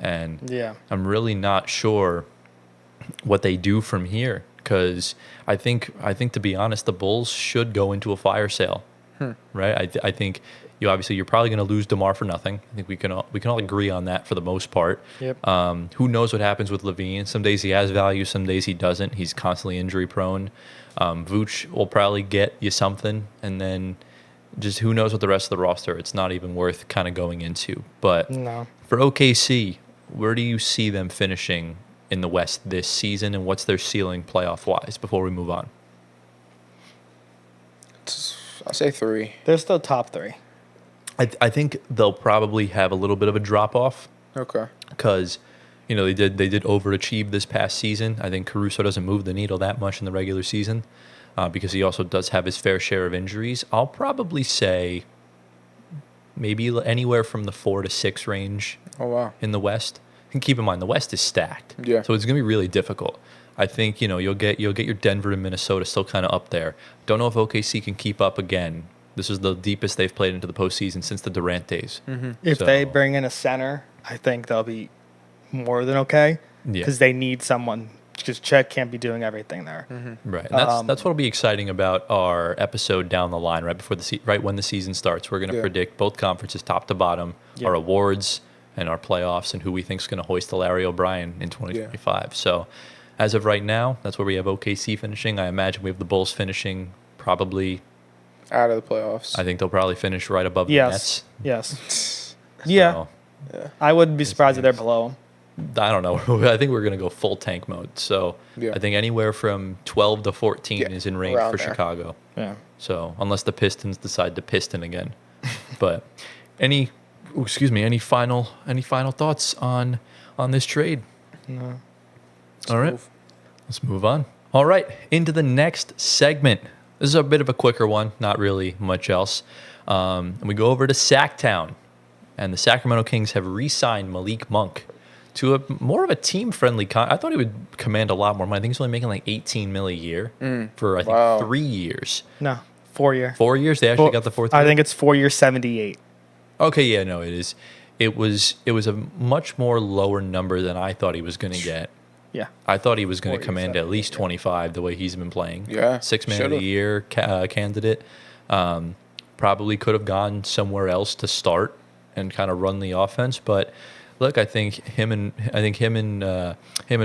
and Yeah. I'm really not sure what they do from here. Because I think to be honest, the Bulls should go into a fire sale, right? I think you're probably going to lose DeMar for nothing. I think we can all agree on that for the most part. Yep. Who knows what happens with Levine? Some days he has value, some days he doesn't. He's constantly injury prone. Vooch will probably get you something, and then just who knows what the rest of the roster. It's not even worth kind of going into. But No. for OKC, where do you see them finishing in the West this season, and what's their ceiling playoff-wise before we move on? I'll say 3. They're still top 3. I think they'll probably have a little bit of a drop-off Okay. because they did overachieve this past season. I think Caruso doesn't move the needle that much in the regular season because he also does have his fair share of injuries. I'll probably say maybe anywhere from the 4 to 6 range. Oh wow. In the West. And keep in mind the West is stacked. Yeah. So it's going to be really difficult. I think you'll get your Denver and Minnesota still kind of up there. Don't know if OKC can keep up again. This is the deepest they've played into the postseason since the Durant days. Mm-hmm. If they bring in a center, I think they'll be more than okay because they need someone. Because Chet can't be doing everything there. Mm-hmm. Right, and that's what'll be exciting about our episode down the line, right before right when the season starts. We're going to predict both conferences top to bottom, our awards and our playoffs, and who we think is going to hoist the Larry O'Brien in 2025. Yeah. So, as of right now, that's where we have OKC finishing. I imagine we have the Bulls finishing probably out of the playoffs. I think they'll probably finish right above the Nets. Yes. Yeah. I wouldn't be surprised if they're below them. I don't know. I think we're going to go full tank mode. So I think anywhere from 12 to 14 is in range for Chicago. Yeah. So unless the Pistons decide to piston again. But any final thoughts on this trade? No. All right. Let's move on. All right. Into the next segment. This is a bit of a quicker one. Not really much else. And we go over to Sacktown. And the Sacramento Kings have re-signed Malik Monk to a more of a team-friendly I thought he would command a lot more money. I think he's only making like $18 million a year for, I think, 3 years. No, 4 year. 4 years? They actually got the fourth year? I think it's 4 years, 78. Okay, yeah, no, it is. It was a much more lower number than I thought he was going to get. Yeah. I thought he was going to command at least 25 the way he's been playing. Yeah. 6 Man of the Year candidate. Probably could have gone somewhere else to start and kind of run the offense, but look, I think him and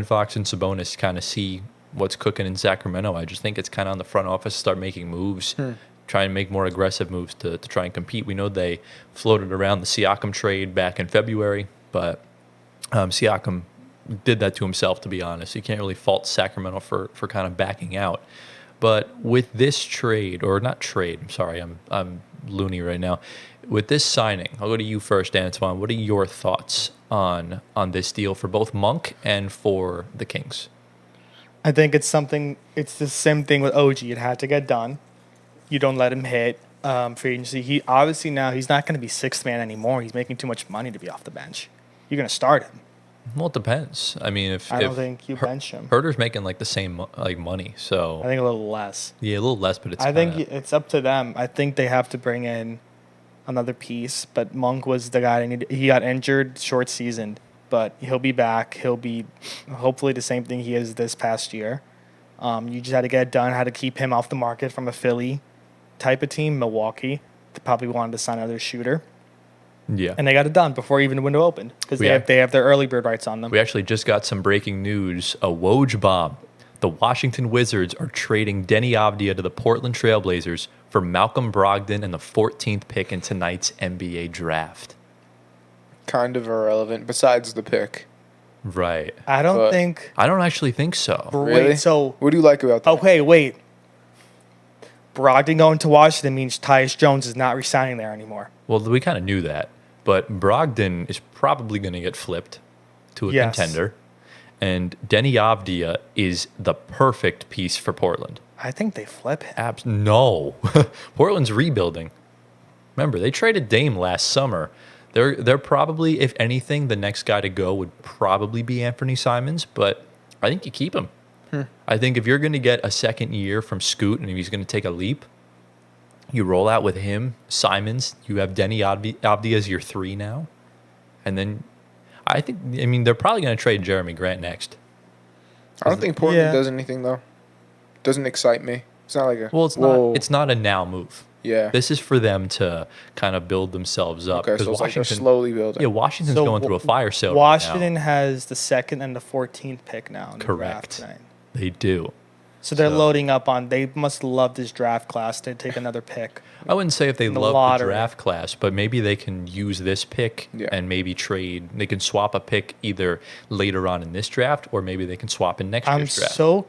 Fox and Sabonis kind of see what's cooking in Sacramento. I just think it's kind of on the front office to start making moves, try and make more aggressive moves to try and compete. We know they floated around the Siakam trade back in February, but Siakam did that to himself, to be honest. You can't really fault Sacramento for kind of backing out. But with this trade, or not trade, I'm sorry, I'm loony right now. With this signing, I'll go to you first, Antoine. What are your thoughts on this deal for both Monk and for the Kings? I think it's the same thing with OG. It had to get done. You don't let him hit free agency. He obviously now he's not going to be sixth man anymore. He's making too much money to be off the bench. You're going to start him. Well, it depends. I mean, I don't think you bench him. Herter's making like the same money, so I think a little less. Yeah, a little less, but it's. I think it's up to them. I think they have to bring in another piece, but Monk was the guy they needed. He got injured, short seasoned, but he'll be back. He'll be hopefully the same thing he is this past year. You just had to get it done. Had to keep him off the market from a Philly type of team, Milwaukee. They probably wanted to sign another shooter. Yeah. And they got it done before even the window opened because they have their early bird rights on them. We actually just got some breaking news. A Woj bomb. The Washington Wizards are trading Deni Avdija to the Portland Trailblazers for Malcolm Brogdon and the 14th pick in tonight's NBA draft. Kind of irrelevant besides the pick. Right. I don't actually think so. Really? Wait, so what do you like about that? Okay, wait. Brogdon going to Washington means Tyus Jones is not resigning there anymore. Well, we kind of knew that. But Brogdon is probably going to get flipped to a contender. And Deni Avdija is the perfect piece for Portland. I think they flip him. No. Portland's rebuilding. Remember, they traded Dame last summer. They're probably, if anything, the next guy to go would probably be Anthony Simons, but I think you keep him. I think if you're going to get a second year from Scoot and if he's going to take a leap, you roll out with him, Simons. You have Deni Avdija as your 3 now. And then they're probably going to trade Jeremy Grant next. I don't think Portland does anything, though. Doesn't excite me. It's not like a... Well, it's not a now move. Yeah. This is for them to kind of build themselves up. Okay, so it's like they're slowly building. Yeah, Washington's going through a fire sale Washington right now. has the 2nd and the 14th pick now. In Correct. The draft. They do. So they're loading up on. They must love this draft class to take another pick. I wouldn't say if they love the draft class, but maybe they can use this pick and maybe trade. They can swap a pick either later on in this draft or maybe they can swap in next year's draft. I'm so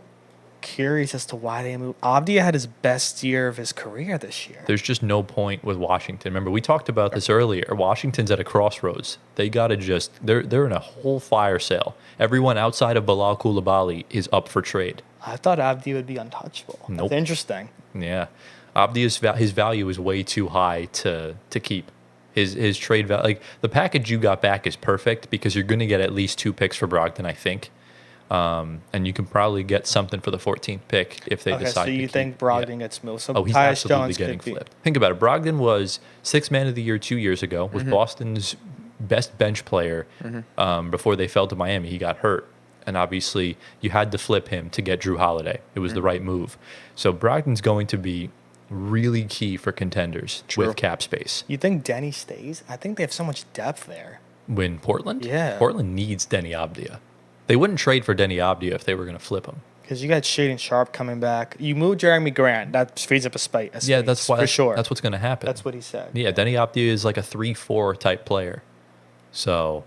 curious as to why they moved. Avdija had his best year of his career this year. There's just no point with Washington. Remember, we talked about this earlier. Washington's at a crossroads. They got to just, they're in a whole fire sale. Everyone outside of Bilal Coulibaly is up for trade. I thought Avdija would be untouchable. Nope. That's interesting. Yeah. Avdija's his value is way too high to keep. His trade value, like the package you got back is perfect because you're going to get at least 2 picks for Brogdon, I think. And you can probably get something for the 14th pick if they decide so you to think keep, Brogdon gets moved. So he's Tyus absolutely Jones getting could be. flipped. Think about it. Brogdon was 6th man of the year 2 years ago, was Boston's best bench player before they fell to Miami. He got hurt. And obviously, you had to flip him to get Drew Holiday. It was the right move. So Brogdon's going to be really key for contenders with cap space. You think Deni stays? I think they have so much depth there. When Portland? Yeah. Portland needs Deni Avdija. They wouldn't trade for Deni Avdija if they were going to flip him. Because you got Shaden Sharp coming back. You move Jeremy Grant. That frees up a space. Yeah, that's why. For sure. That's what's going to happen. That's what he said. Yeah, Deni Avdija is like a 3-4 type player. So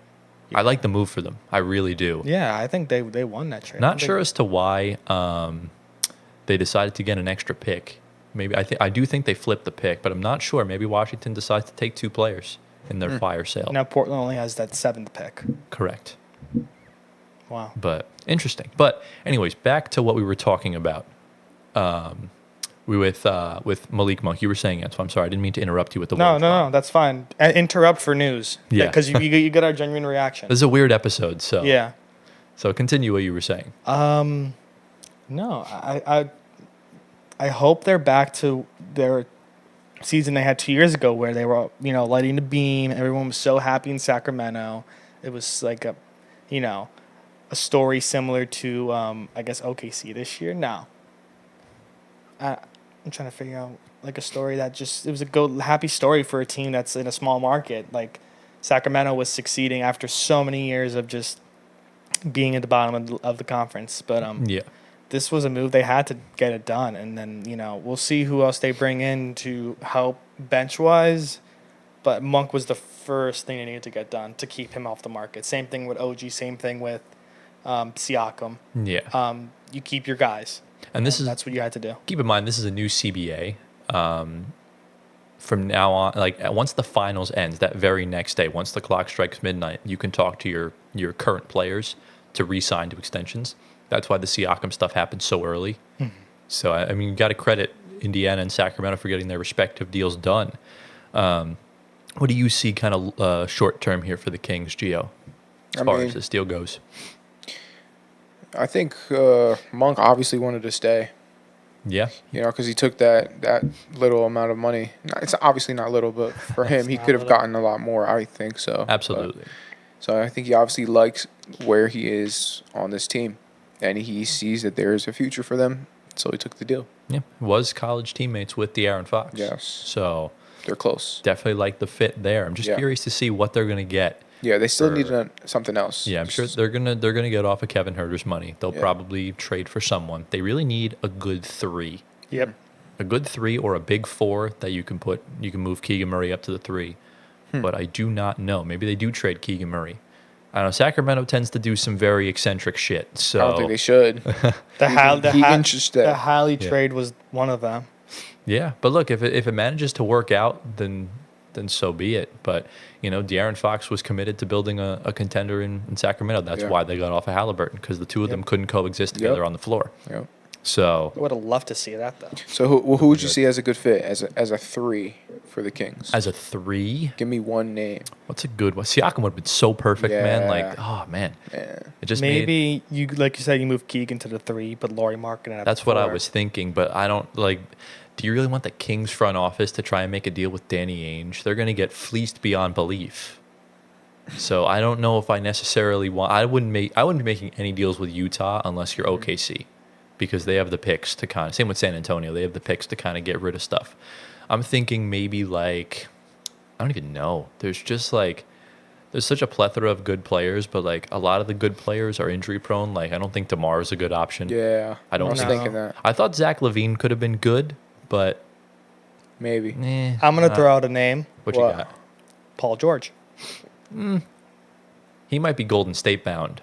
I like the move for them. I really do. Yeah, I think they won that trade. Not sure as to why they decided to get an extra pick. Maybe I do think they flipped the pick, but I'm not sure. Maybe Washington decides to take 2 players in their fire sale. Now Portland only has that 7th pick. Correct. Wow. But interesting. But anyways, back to what we were talking about. With Malik Monk, you were saying it. So I'm sorry, I didn't mean to interrupt you with the word. No, that's fine. Interrupt for news. Yeah. Because you get our genuine reaction. This is a weird episode, so Yeah. So continue what you were saying. No, I hope they're back to their season they had 2 years ago where they were, lighting the beam. Everyone was so happy in Sacramento. It was like a story similar to, I guess, OKC this year. No. I'm trying to figure out like a story that it was a happy story for a team that's in a small market. Like Sacramento was succeeding after so many years of just being at the bottom of the conference. But Yeah. this was a move they had to get it done. And then, we'll see who else they bring in to help bench-wise. But Monk was the first thing they needed to get done to keep him off the market. Same thing with OG, same thing with Siakam. Yeah. You keep your guys. And that's what you had to do. Keep in mind, this is a new CBA. From now on, like once the finals ends, that very next day, once the clock strikes midnight, you can talk to your current players to re-sign to extensions. That's why the Siakam stuff happened so early. Mm-hmm. So, I mean, you got to credit Indiana and Sacramento for getting their respective deals done. What do you see kind of short term here for the Kings, Gio, as far as this deal goes? I think Monk obviously wanted to stay. Yeah. Because he took that little amount of money. It's obviously not little, but for him, he could have gotten a lot more, I think so. Absolutely. So I think he obviously likes where he is on this team. And he sees that there is a future for them, so he took the deal. Yeah. Was college teammates with De'Aaron Fox. Yes. So they're close. Definitely like the fit there. I'm just curious to see what they're going to get. Yeah, they still need something else. Yeah, I'm sure they're gonna get off of Kevin Huerter's money. They'll probably trade for someone. They really need a good 3. Yep. A good 3 or a big 4 that you can move Keegan Murray up to the 3. But I do not know. Maybe they do trade Keegan Murray. I don't know. Sacramento tends to do some very eccentric shit. So I don't think they should. The Hallie trade was one of them. Yeah, but look, if it manages to work out, then so be it. But De'Aaron Fox was committed to building a contender in Sacramento. That's why they got off of Halliburton, because the two of them couldn't coexist together on the floor. Yep. So I would have loved to see that though. So who would you see as a good fit as a 3 for the Kings? As a 3, give me one name. What's a good one? Siakam would have been so perfect, man. Like, Yeah. It just maybe you like you said, you move Keegan to the 3, but Lauri Markkanen. That's what I was thinking, but I don't like. Do you really want the Kings front office to try and make a deal with Danny Ainge? They're going to get fleeced beyond belief. So I don't know if I necessarily want. I wouldn't be making any deals with Utah unless you're OKC, because they have the picks to kind of. Same with San Antonio. They have the picks to kind of get rid of stuff. I'm thinking maybe like, I don't even know. There's just like, there's such a plethora of good players, but like a lot of the good players are injury prone. Like I don't think DeMar is a good option. Yeah, I don't was think. thinking that. I thought Zach LaVine could have been good, but maybe. I'm gonna throw out a name. What you got? Paul George. He might be Golden State bound.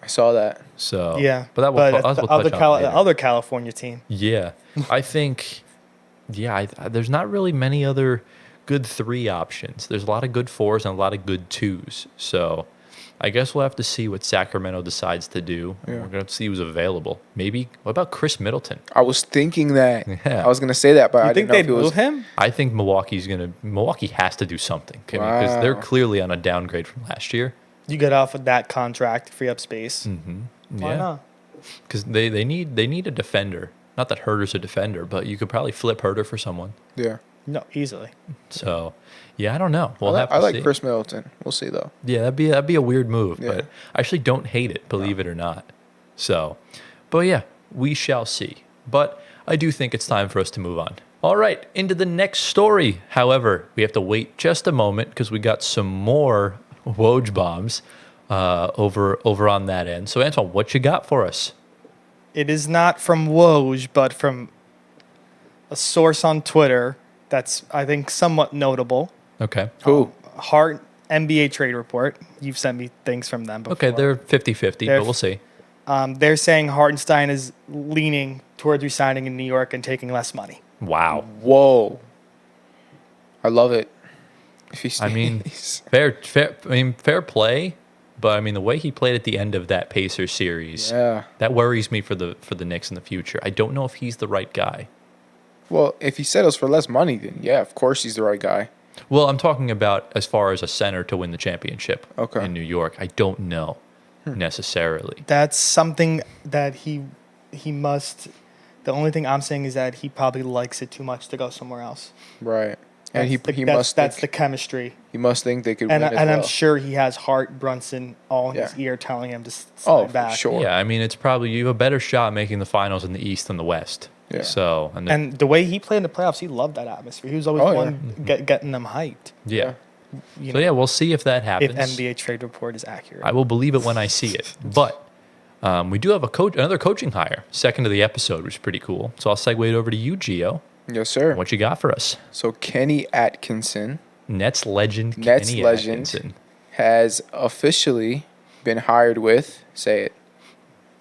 I saw that. So Yeah, but that will but we'll the touch on later. other California team. Yeah, I think. Yeah, there's not really many other good 3 options. There's a lot of good 4s and a lot of good 2s. So I guess we'll have to see what Sacramento decides to do. And we're going to see who's available. Maybe, what about Chris Middleton? I was thinking that. Yeah. I was gonna say that, but You I think didn't know they'd if it was. move him? I think Milwaukee has to do something. Because they're Wow. clearly on a downgrade from last year. You get off of that contract, free up space. Why Yeah. not? Because they need a defender. Not that Herter's a defender, but you could probably flip Herter for someone. Yeah. No, easily. So, yeah, I don't know. We'll have to I like see. Chris Middleton. We'll see though. Yeah, that'd be a weird move, Yeah. but I actually don't hate it, believe it or not. So, but yeah, we shall see. But I do think it's time for us to move on. All right, into the next story. However, we have to wait just a moment because we got some more Woj bombs over on that end. So, Antoine, what you got for us? It is not from Woj, but from a source on Twitter that's, I think, somewhat notable. Okay. Who? Hart NBA trade report. You've sent me things from them before. Okay, they're 50-50, They're but we'll see. They're saying Hartenstein is leaning towards resigning in New York and taking less money. Wow. Whoa. I love it. If he I mean, stays. fair play, but I mean the way he played at the end of that Pacers series, Yeah. that worries me for the Knicks in the future. I don't know if he's the right guy. Well, if he settles for less money, then yeah, of course he's the right guy. Well, I'm talking about as far as a center to win the championship Okay. in New York. I don't know necessarily. That's something that he must. The only thing I'm saying is that he probably likes it too much to go somewhere else. Right. And That's the chemistry. he must think they could And win as I'm well. sure he has Hart, Brunson all in his Yeah. ear telling him to Oh, slide for back. sure. Yeah, I mean it's probably you have a better shot making the finals in the East than the West. Yeah. So And the way he played in the playoffs, he loved that atmosphere. He was always Oh, the yeah. one getting them hyped. yeah. You So know, yeah, we'll see if that if happens. NBA trade report is accurate. I will believe it when I see it. But we do have another coaching hire, second of the episode, which is pretty cool. So I'll segue it over to you, Gio. Yes, sir. What you got for us? So Kenny Atkinson Nets legend Nets Kenny legend. Atkinson. has officially been hired with, say it,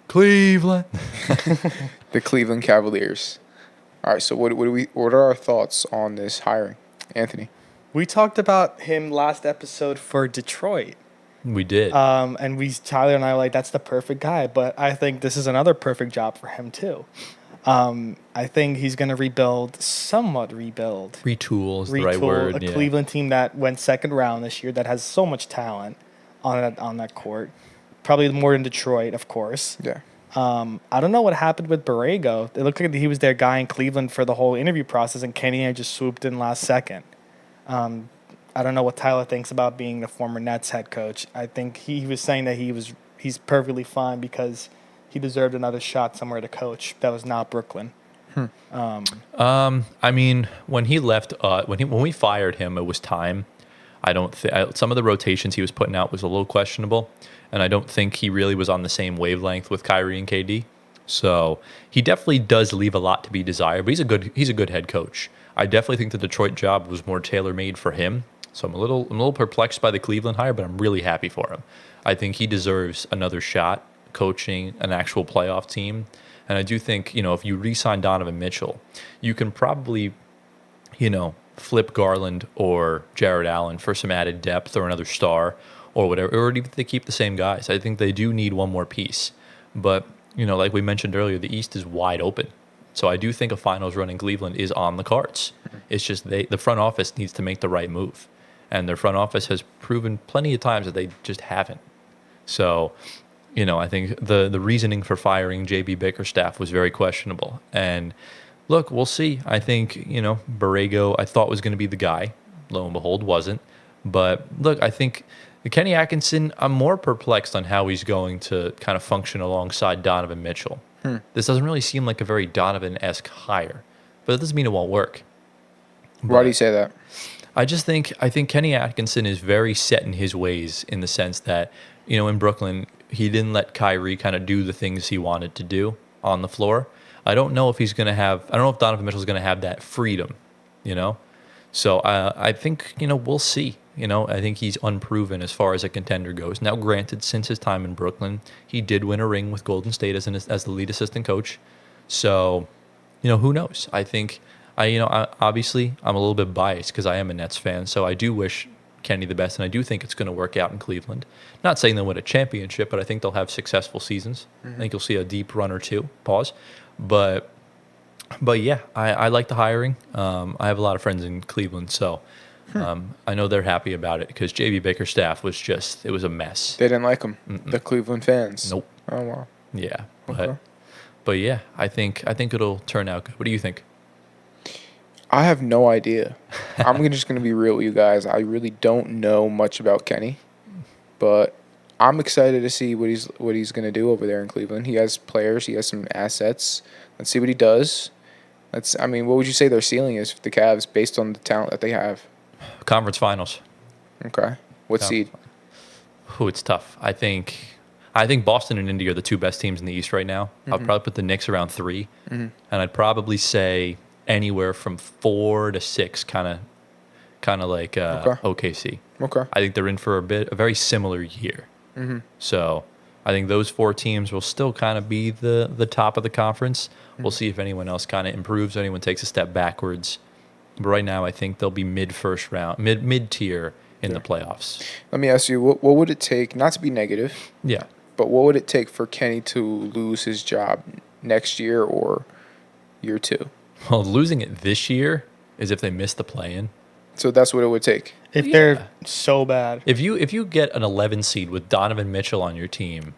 Cleveland. the Cleveland Cavaliers. All right, so what are our thoughts on this hiring, Anthony? We talked about him last episode for Detroit. We did. And Tyler and I were like, that's the perfect guy. But I think this is another perfect job for him, too. I think he's going to somewhat rebuild. Retool is the right word. a Yeah. Cleveland team that went second round this year that has so much talent on that court. Probably more than Detroit, of course. Yeah. I don't know what happened with Borrego. It looked like he was their guy in Cleveland for the whole interview process, and Kenny just swooped in last second. I don't know what Tyler thinks about being the former Nets head coach. I think he was saying that he's perfectly fine because he deserved another shot somewhere to coach that was not Brooklyn. I mean, when he left, when we fired him, it was time. I don't think some of the rotations he was putting out was a little questionable, and I don't think he really was on the same wavelength with Kyrie and KD. So he definitely does leave a lot to be desired, but he's a good head coach. I definitely think the Detroit job was more tailor made for him. So I'm a little perplexed by the Cleveland hire, but I'm really happy for him. I think he deserves another shot coaching an actual playoff team. And I do think, if you re-sign Donovan Mitchell, you can probably, flip Garland or Jared Allen for some added depth or another star or whatever, or even if they keep the same guys. I think they do need one more piece. But, like we mentioned earlier, the East is wide open. So I do think a finals run in Cleveland is on the cards. It's just the front office needs to make the right move. And their front office has proven plenty of times that they just haven't. So, I think the reasoning for firing J.B. Bickerstaff was very questionable. And look, we'll see. I think, Borrego I thought was going to be the guy. Lo and behold, wasn't. But look, I think Kenny Atkinson, I'm more perplexed on how he's going to kind of function alongside Donovan Mitchell. This doesn't really seem like a very Donovan-esque hire. But that doesn't mean it won't work. Why do you say that? I think Kenny Atkinson is very set in his ways in the sense that, in Brooklyn, he didn't let Kyrie kind of do the things he wanted to do on the floor. I don't know if if Donovan Mitchell's going to have that freedom, So I think, we'll see. I think he's unproven as far as a contender goes. Now, granted, since his time in Brooklyn, he did win a ring with Golden State as the lead assistant coach. So, who knows? I think obviously I'm a little bit biased because I am a Nets fan. So I do wish Kenny the best, and I do think it's going to work out in Cleveland. Not saying they'll win a championship, but I think they'll have successful seasons. I think you'll see a deep run or two. Pause. But yeah, I like the hiring. I have a lot of friends in Cleveland, so I know they're happy about it because JB Bickerstaff it was a mess. They didn't like him. The Cleveland fans. Nope. Oh wow. Yeah, Okay. but yeah, I think it'll turn out good. What do you think? I have no idea. I'm just gonna be real with you guys. I really don't know much about Kenny, but I'm excited to see what he's gonna do over there in Cleveland. He has players. He has some assets. Let's see what he does. What would you say their ceiling is for the Cavs based on the talent that they have? Conference Finals. Okay. What seed? Oh, it's tough. I think Boston and Indy are the two best teams in the East right now. I'll probably put the Knicks around 3, and I'd probably say anywhere from 4 to 6, kind of like OKC. Okay. I think they're in for a very similar year. So I think those 4 teams will still kind of be the top of the conference. We'll see if anyone else kind of improves, anyone takes a step backwards. But right now, I think they'll be mid-first round, mid-tier in the playoffs. Let me ask you, what would it take, not to be negative, Yeah. but what would it take for Kenny to lose his job next year or year 2? Well, losing it this year is if they miss the play-in. So that's what it would take. If they're so bad. If you get an 11 seed with Donovan Mitchell on your team,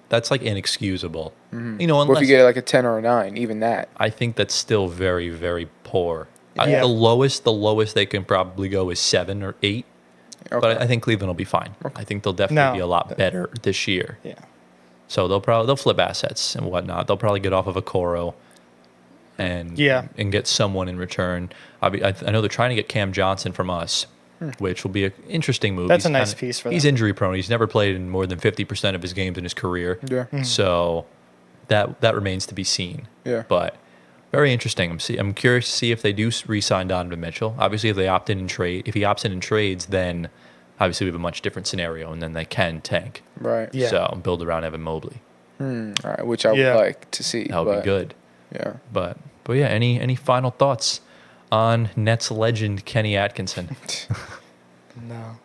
that's like inexcusable. Unless What if you get like a 10 or a 9, even that? I think that's still very, very poor. Yeah. The lowest they can probably go is 7 or 8. Okay. But I think Cleveland will be fine. I think they'll definitely be a lot better this year. Yeah. So they'll flip assets and whatnot. They'll probably get off of a Coro and get someone in return. I know they're trying to get Cam Johnson from us, which will be an interesting move. That's a nice piece for them. He's injury prone. He's never played in more than 50% of his games in his career. Yeah. So that remains to be seen. Yeah. But very interesting. I'm curious to see if they do re-sign Donovan Mitchell. Obviously, if he opts in and trades, then obviously we have a much different scenario, and then they can tank. Right. Yeah. So build around Evan Mobley. All right, which I would like to see. That would be good. Yeah. But yeah, any final thoughts on Nets legend Kenny Atkinson?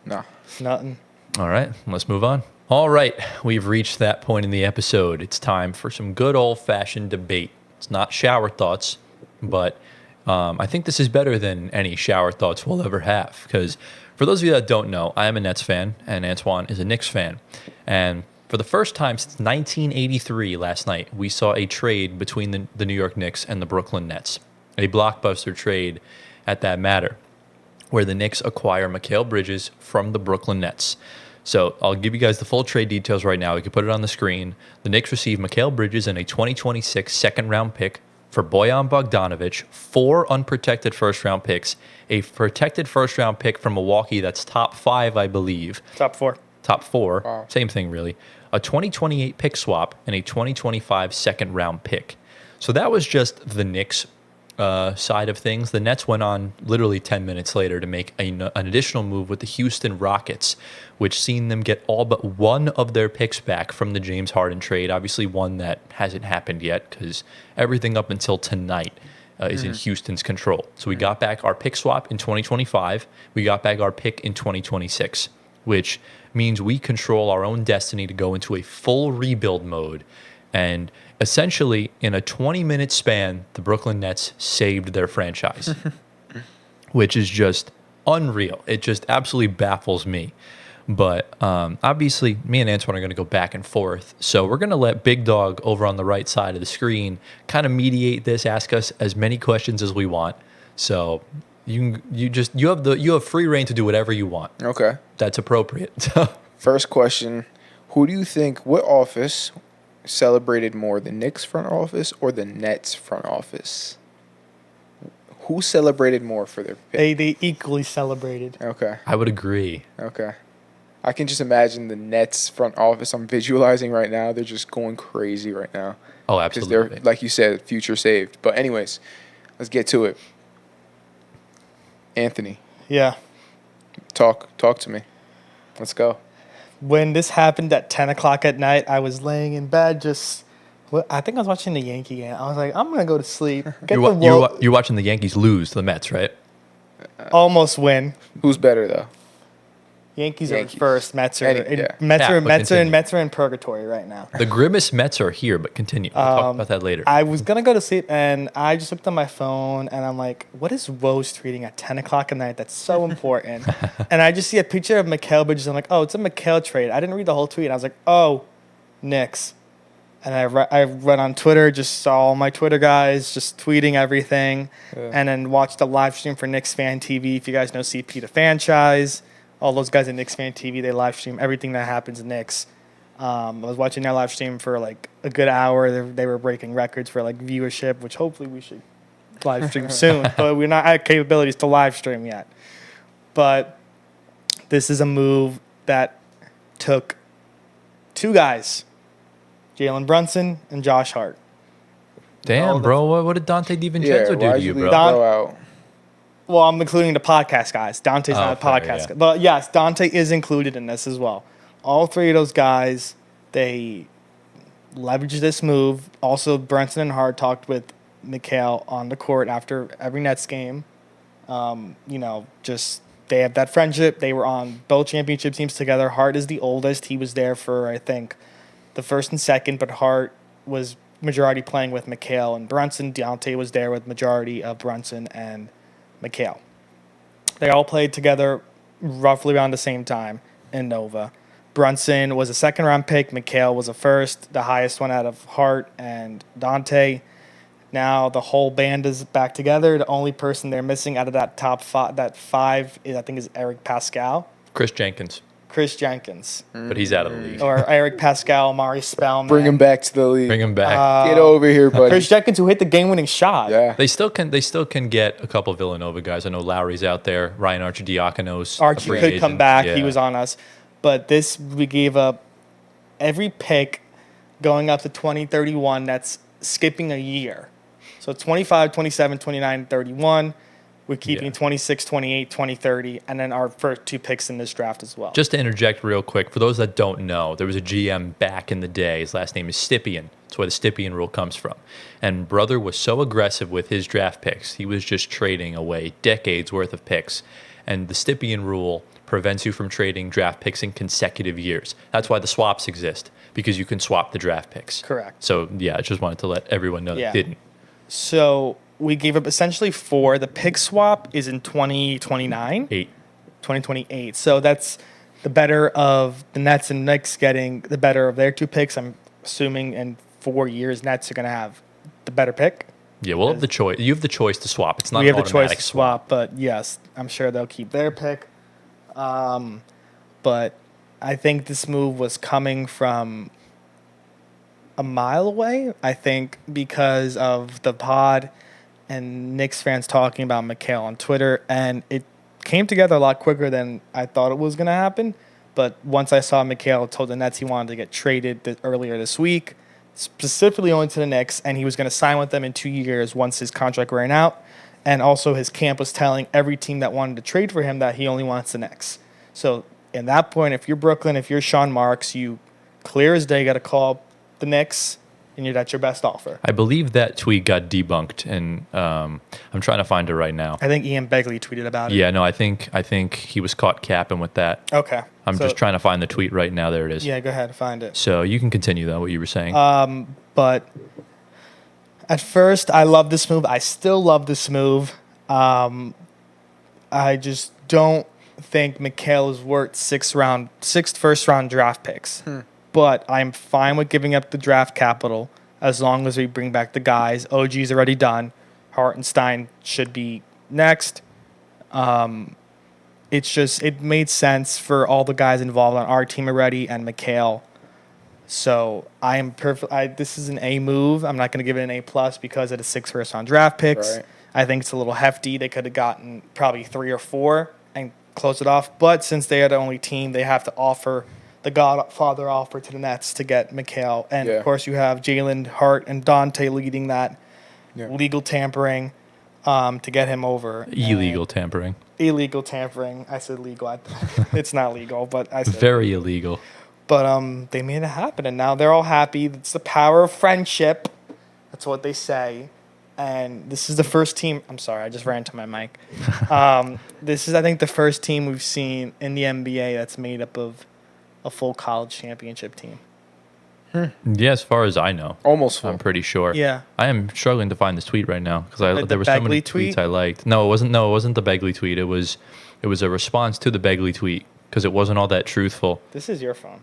No. Nothing. All right, let's move on. All right, we've reached that point in the episode. It's time for some good old-fashioned debate. It's not shower thoughts, but I think this is better than any shower thoughts we'll ever have. Because for those of you that don't know, I am a Nets fan, and Antoine is a Knicks fan. And for the first time since 1983 last night, we saw a trade between the New York Knicks and the Brooklyn Nets. A blockbuster trade at that matter, where the Knicks acquire Mikal Bridges from the Brooklyn Nets. So I'll give you guys the full trade details right now. We can put it on the screen. The Knicks receive Mikal Bridges and a 2026 second-round pick for Bojan Bogdanovic, 4 unprotected first-round picks, a protected first-round pick from Milwaukee that's top 5, I believe. Top 4. Top 4. Wow. Same thing, really. A 2028 pick swap and a 2025 second-round pick. So that was just the Knicks side of things. The Nets went on literally 10 minutes later to make an additional move with the Houston Rockets, which seen them get all but one of their picks back from the James Harden trade. Obviously one that hasn't happened yet because everything up until tonight is in Houston's control. So we got back our pick swap in 2025. We got back our pick in 2026, which means we control our own destiny to go into a full rebuild mode. And essentially, in a 20-minute span, the Brooklyn Nets saved their franchise, which is just unreal. It just absolutely baffles me. But obviously, me and Antoine are going to go back and forth. So we're going to let Big Dog over on the right side of the screen kind of mediate this, ask us as many questions as we want. So you have free reign to do whatever you want. Okay. That's appropriate. First question: who do you think? What office celebrated more, the Knicks front office or the Nets front office? Who celebrated more for their pick? They equally celebrated. Okay. I would agree. Okay. I can just imagine the Nets front office. I'm visualizing right now. They're just going crazy right now. Oh, Because absolutely. they're, like you said, future saved. But anyways, let's get to it. Anthony, Yeah. Talk to me. Let's go. When this happened at 10 o'clock at night, I was laying in bed I think I was watching the Yankee game. I was like, I'm going to go to sleep. You're watching the Yankees lose to the Mets, right? Almost win. Who's better though? Yankees Yankees. are first. Mets are Yeah. Mets are in purgatory right now. The grimace Mets are here, but continue. We'll talk about that later. I was gonna go to sleep and I just looked on my phone and I'm like, what is Rose tweeting at 10 o'clock at night? That's so important. And I just see a picture of Mikal Bridges. I'm like, oh, it's a Mikal trade. I didn't read the whole tweet. I was like, oh, Knicks. And I read on Twitter, just saw all my Twitter guys just tweeting everything, and then watched the live stream for Knicks Fan TV. If you guys know CP the Franchise, all those guys at Knicks Fan TV, they live stream everything that happens in Knicks. I was watching their live stream for like a good hour. They were breaking records for like viewership, which hopefully we should live stream soon. But we're not at capabilities to live stream yet. But this is a move that took two guys, Jalen Brunson and Josh Hart. Damn, bro. What did Dante DiVincenzo do to you, bro? Out? Well, I'm including the podcast guys. Dante's not a podcast guy. But yes, Dante is included in this as well. All three of those guys, they leveraged this move. Also, Brunson and Hart talked with Mikal on the court after every Nets game. Just they have that friendship. They were on both championship teams together. Hart is the oldest. He was there for, I think, the first and second, but Hart was majority playing with Mikal and Brunson. Dante was there with majority of Brunson and Mikal. They all played together roughly around the same time in Nova. Brunson was a second-round pick. Mikal was a first, the highest one out of Hart and Dante. Now the whole band is back together. The only person they're missing out of that top five is Eric Pascal. Chris Jenkins. But he's out of the league. Or Eric Pascal, Mari Spellman. Bring him back to the league. Bring him back. Get over here, buddy. Chris Jenkins, who hit the game-winning shot. Yeah. They still can get a couple of Villanova guys. I know Lowry's out there. Ryan Arcidiakonos. Archie could agent. come back. Yeah. He was on us. But we gave up every pick going up to 2031. That's skipping a year. So 25, 27, 29, 31. We're keeping 26, 28, 20, 30, and then our first two picks in this draft as well. Just to interject real quick, for those that don't know, there was a GM back in the day. His last name is Stipien. That's where the Stipien rule comes from. And brother was so aggressive with his draft picks. He was just trading away decades worth of picks. And the Stipien rule prevents you from trading draft picks in consecutive years. That's why the swaps exist, because you can swap the draft picks. Correct. So, I just wanted to let everyone know that didn't. So we gave up essentially 4. The pick swap is in 2029. 2028. So that's the better of the Nets and Knicks getting the better of their 2 picks. I'm assuming in 4 years, Nets are going to have the better pick. Yeah, we'll have the choice. You have the choice to swap. It's not we an have the choice automatic to swap, but yes, I'm sure they'll keep their pick. But I think this move was coming from a mile away, I think, because of the pod and Knicks fans talking about Mikal on Twitter, and it came together a lot quicker than I thought it was going to happen. But once I saw Mikal told the Nets he wanted to get traded earlier this week, specifically only to the Knicks, and he was going to sign with them in 2 years once his contract ran out. And also his camp was telling every team that wanted to trade for him that he only wants the Knicks. So at that point, if you're Brooklyn, if you're Sean Marks, you clear as day got to call the Knicks, and that's your best offer. I believe that tweet got debunked, and I'm trying to find it right now. I think Ian Begley tweeted about it. Yeah, no, I think he was caught capping with that. Okay. I'm just trying to find the tweet right now. There it is. Yeah, go ahead, find it. So you can continue, though, what you were saying. But at first, I love this move. I still love this move. I just don't think Mikal is worth 6 first-round draft picks. But I'm fine with giving up the draft capital as long as we bring back the guys. OG's already done. Hartenstein should be next. It made sense for all the guys involved on our team already and Mikal. So I am perfect. This is an A move. I'm not going to give it an A plus because it is 6 first-round draft picks. Right. I think it's a little hefty. They could have gotten probably 3 or 4 and close it off. But since they are the only team, they have to offer the Godfather offer to the Nets to get Mikal. And, of course, you have Jalen, Hart, and Dante leading that legal tampering. to get him over. Illegal tampering. Illegal tampering. I said legal. It's not legal, but I said Very illegal. But they made it happen, and now they're all happy. It's the power of friendship. That's what they say. And this is the first team. I'm sorry, I just ran to my mic. This is, I think, the first team we've seen in the NBA that's made up of a full college championship team. Yeah, as far as I know. Almost full. I'm pretty sure. Yeah. I am struggling to find this tweet right now because The there were so many Begley tweet? tweets I liked. No, it wasn't. No, it wasn't the Begley tweet. It was a response to the Begley tweet because it wasn't all that truthful. This is your phone.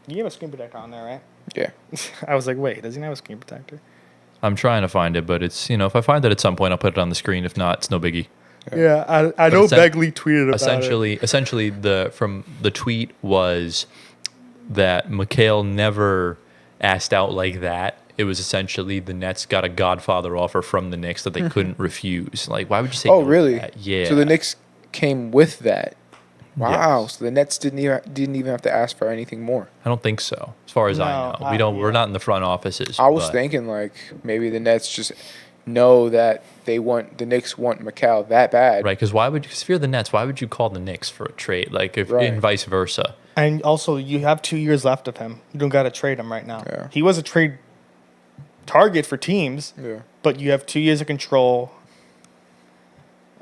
You have a screen protector on there, right? Yeah. I was like, wait, doesn't he have a screen protector? I'm trying to find it, but it's if I find it at some point, I'll put it on the screen. If not, it's no biggie. Yeah, I know essen- Begley tweeted about Essentially, the tweet was that Mikal never asked out like that. It was essentially the Nets got a Godfather offer from the Knicks that they couldn't refuse. Like, why would you say? Oh, no to really? that? Yeah. So the Knicks came with that. Wow. Yes. So the Nets didn't even have to ask for anything more. I don't think so. As far as I know, we don't. yeah. We're not in the front offices. I was but- thinking like maybe the Nets just know that the Knicks want Mikal that bad. Right, because if you're the Nets, why would you call the Knicks for a trade? Like, and vice versa. And also, you have 2 years left of him. You don't got to trade him right now. Yeah. He was a trade target for teams, Yeah. but you have 2 years of control.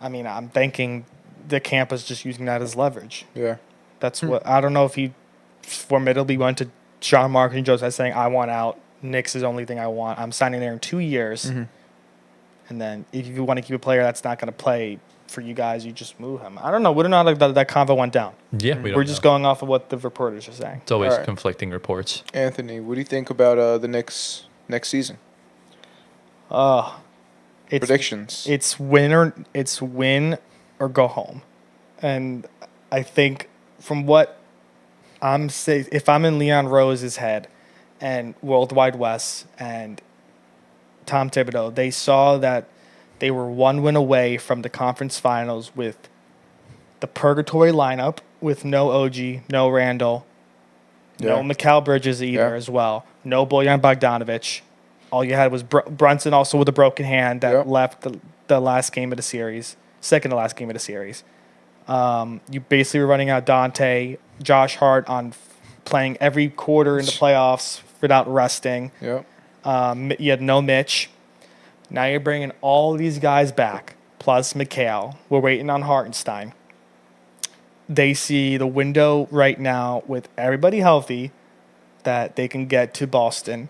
I mean, I'm thinking the camp is just using that as leverage. Yeah. That's what I don't know if he formidably went to Sean Mark and Joseph saying, "I want out. Knicks is the only thing I want. I'm signing there in 2 years." And then if you want to keep a player that's not going to play for you guys, you just move him. I don't know. We don't know how that convo went down. Yeah, we don't We're just know. going off of what the reporters are saying. It's always All right. conflicting reports. Anthony, what do you think about the Knicks next season? It's Predictions. It's win or go home, and I think from what I'm saying, if I'm in Leon Rose's head and Worldwide West and Tom Thibodeau, they saw that they were one win away from the conference finals with the purgatory lineup with no OG, no Randall, no Yeah. Mikal Bridges either Yeah. as well, no Bojan Bogdanovic. All you had was Brunson also with a broken hand that Yep. left the last game of the series, second to last game of the series. You basically were running out Dante, Josh Hart on playing every quarter in the playoffs without resting. Yep. You had no Mitch. Now you're bringing all these guys back, plus Mikal. We're waiting on Hartenstein. They see the window right now with everybody healthy that they can get to Boston.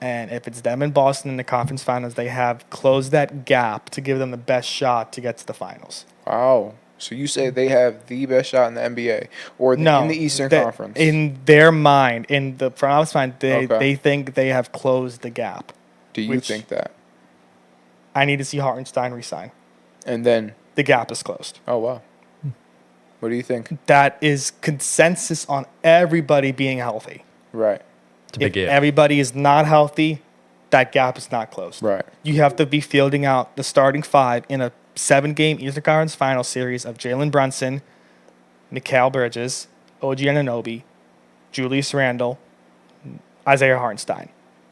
And if it's them in Boston in the conference finals, they have closed that gap to give them the best shot to get to the finals. Wow. So you say they have the best shot in the NBA or in the Eastern Conference? In their mind, in the front office mind, Okay. they think they have closed the gap. Do you which- think that? I need to see Hartenstein resign. And then, The gap is closed. oh wow. What do you think? That is consensus on everybody being healthy. Right. It's a big If if. everybody is not healthy, that gap is not closed. Right. You have to be fielding out the starting five in a 7-game Eastern Conference Final series of Jalen Brunson, Mikal Bridges, OG Anunoby, Julius Randle, Isaiah Hartenstein.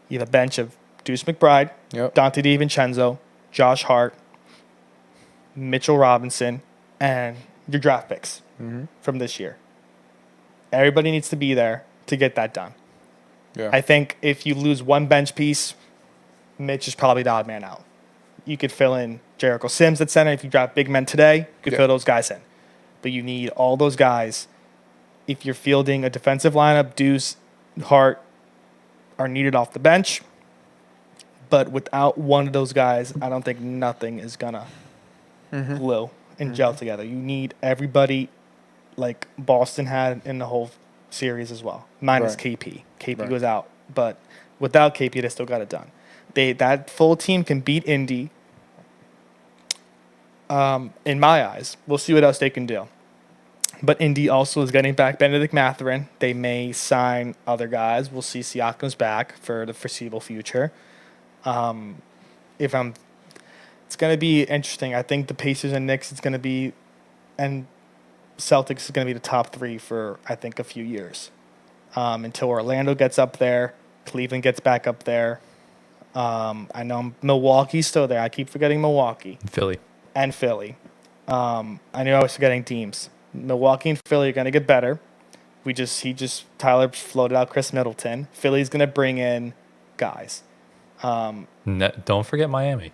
You have a bench of Deuce McBride, Yep. Dante DiVincenzo, Josh Hart, Mitchell Robinson, and your draft picks from this year. Everybody needs to be there to get that done. Yeah. I think if you lose one bench piece, Mitch is probably the odd man out. You could fill in Jericho Sims at center. If you draft big men today, you could Yeah. fill those guys in. But you need all those guys. If you're fielding a defensive lineup, Deuce, Hart are needed off the bench. But without one of those guys, I don't think nothing is going to glue and gel together. You need everybody like Boston had in the whole series as well, minus Right. KP. KP Right. was out. But without KP, they still got it done. That full team can beat Indy. In my eyes, we'll see what else they can do. But Indy also is getting back Benedict Mathurin. They may sign other guys. We'll see Siakam's back for the foreseeable future. It's going to be interesting. I think the Pacers and Knicks it's going to be, and Celtics is going to be the top three for I think a few years, until Orlando gets up there, Cleveland gets back up there. I know Milwaukee's still there. I keep forgetting Milwaukee Philly. and Philly. I knew I was forgetting teams. Milwaukee and Philly are going to get better. Tyler floated out Chris Middleton. Philly's going to bring in guys. Don't forget Miami.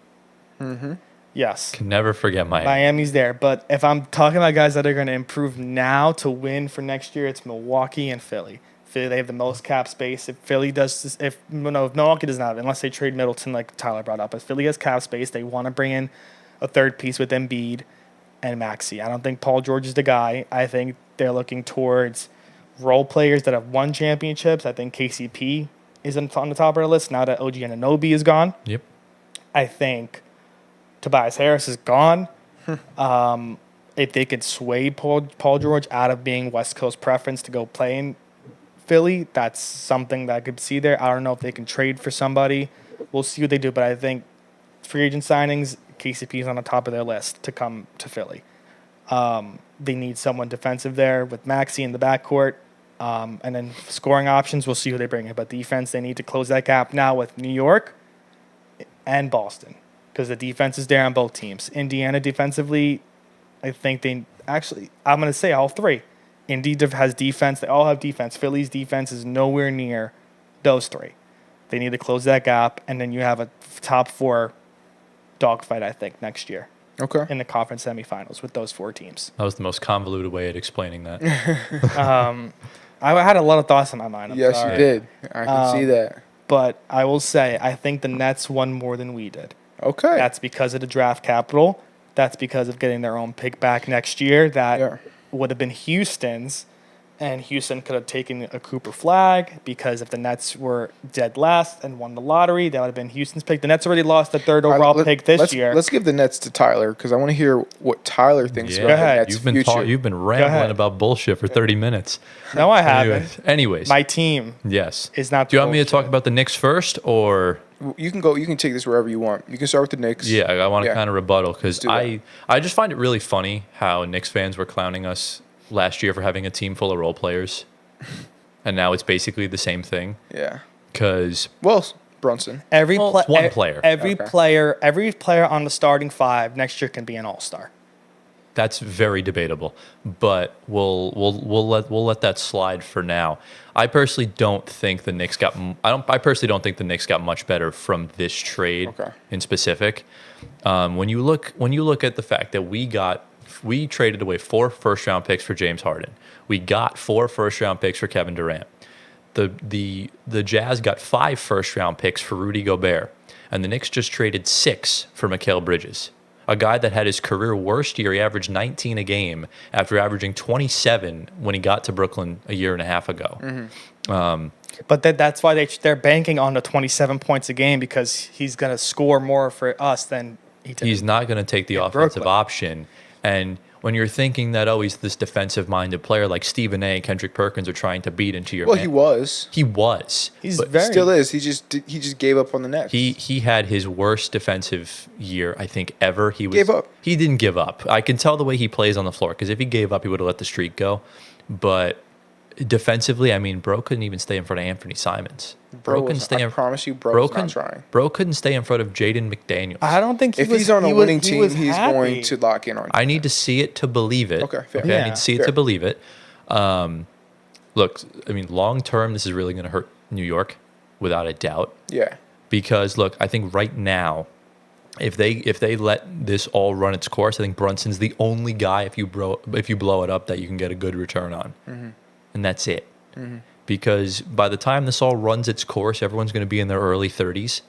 Yes. Can never forget Miami. Miami's there. But if I'm talking about guys that are going to improve now to win for next year, it's Milwaukee and Philly. Philly, they have the most cap space. If Philly does this, if Milwaukee does not have it, unless they trade Middleton like Tyler brought up. If Philly has cap space, they want to bring in a third piece with Embiid and Maxey. I don't think Paul George is the guy. I think they're looking towards role players that have won championships. I think KCP is on the top of the list now that OG Anunoby is gone. Yep. I think Tobias Harris is gone. If they could sway Paul George out of being West Coast preference to go play in Philly, that's something that I could see there. I don't know if they can trade for somebody. We'll see what they do, but I think free agent signings, KCP is on the top of their list to come to Philly. They need someone defensive there with Maxey in the backcourt. And then scoring options, we'll see who they bring in. But defense, they need to close that gap now with New York and Boston because the defense is there on both teams. Indiana defensively, I think I'm going to say all three. Indy has defense. They all have defense. Philly's defense is nowhere near those three. They need to close that gap, and then you have a top four dogfight, I think, next year. Okay. In the conference semifinals with those four teams. That was the most convoluted way of explaining that. I had a lot of thoughts in my mind. I'm Yes, sorry. you did. I can see that. But I will say, I think the Nets won more than we did. Okay. That's because of the draft capital. That's because of getting their own pick back next year. That would have been Houston's, and Houston could have taken a Cooper Flag because if the Nets were dead last and won the lottery, that would have been Houston's pick. The Nets already lost the third overall pick this year. Let's give the Nets to Tyler because I want to hear what Tyler thinks about the Nets' future. You've been rambling about bullshit for 30 minutes. No, I haven't. Anyways. My team is not. Do you want me to talk about the Knicks first, or you can go? You can take this wherever you want. You can start with the Knicks. Yeah, I want to kind of rebuttal because I just find it really funny how Knicks fans were clowning us last year for having a team full of role players, and now it's basically the same thing. Yeah. Because Brunson. one player. Every player on the starting five next year can be an all-star. That's very debatable, but we'll let that slide for now. I personally don't think the Knicks got. I personally don't think the Knicks got much better from this trade in specific. When you look at the fact that we traded away 4 first-round picks for James Harden. We got 4 first-round picks for Kevin Durant. The Jazz got 5 first-round picks for Rudy Gobert, and the Knicks just traded 6 for Mikal Bridges, a guy that had his career worst year. He averaged 19 a game after averaging 27 when he got to Brooklyn a year and a half ago. Mm-hmm. But that's why they're banking on the 27 points a game because he's going to score more for us than he did. He's not going to take the offensive option. And when you're thinking that, he's this defensive-minded player like Stephen A. and Kendrick Perkins are trying to beat into your he was. He was. Still is. He just gave up on the Nets. He had his worst defensive year, I think, ever. Gave up. He didn't give up. I can tell the way he plays on the floor because if he gave up, he would have let the streak go. But defensively, I mean, bro couldn't even stay in front of Anthony Simons. I promise you, bro was not trying. Bro couldn't stay in front of Jaden McDaniels. I don't think if he's on a winning team, he's going to lock in on. I need to see it to believe it. Okay, fair. I need to see it to believe it. Look, I mean, long term, this is really going to hurt New York, without a doubt. Yeah. Because look, I think right now, if they let this all run its course, I think Brunson's the only guy if you blow it up that you can get a good return on, and that's it. Because by the time this all runs its course, everyone's going to be in their early 30s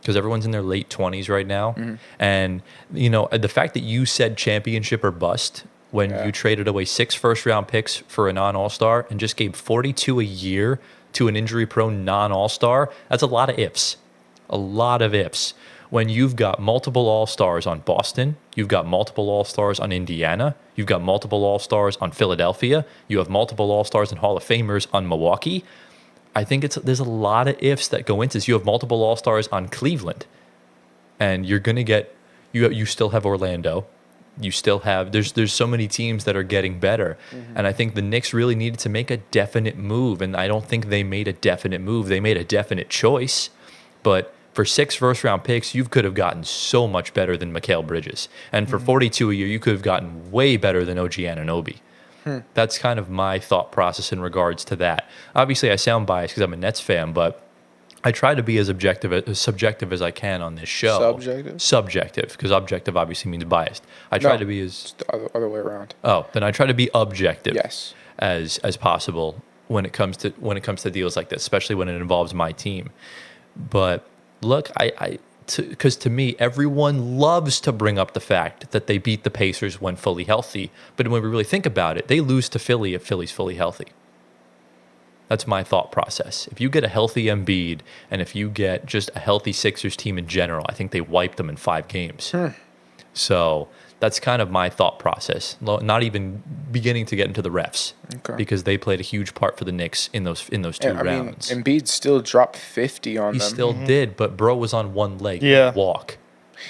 because everyone's in their late 20s right now. And, the fact that you said championship or bust when you traded away 6 first-round picks for a non-all-star and just gave $42 a year to an injury-prone non-all-star, that's a lot of ifs. A lot of ifs. When you've got multiple all-stars on Boston, you've got multiple all-stars on Indiana, you've got multiple all-stars on Philadelphia, you have multiple all-stars and Hall of Famers on Milwaukee, I think there's a lot of ifs that go into this. You have multiple all-stars on Cleveland, and you're going to get you still have Orlando. You still have there's so many teams that are getting better, and I think the Knicks really needed to make a definite move, and I don't think they made a definite move. They made a definite choice, but For 6 first-round picks, you could have gotten so much better than Mikal Bridges. And for 42 a year, you could have gotten way better than OG Anunoby. That's kind of my thought process in regards to that. Obviously, I sound biased because I'm a Nets fan, but I try to be as subjective as I can on this show. Subjective? Subjective, because objective obviously means biased. I try No, to be it's the other way around. then I try to be objective Yes. as possible when it comes to deals like this, especially when it involves my team. But look, because to me, everyone loves to bring up the fact that they beat the Pacers when fully healthy. But when we really think about it, they lose to Philly if Philly's fully healthy. That's my thought process. If you get a healthy Embiid and if you get just a healthy Sixers team in general, I think they wiped them in 5 games. So that's kind of my thought process. Not even beginning to get into the refs because they played a huge part for the Knicks in those 2 rounds. Embiid still dropped 50 on He them. still did, but bro was on one leg. Yeah. Walk.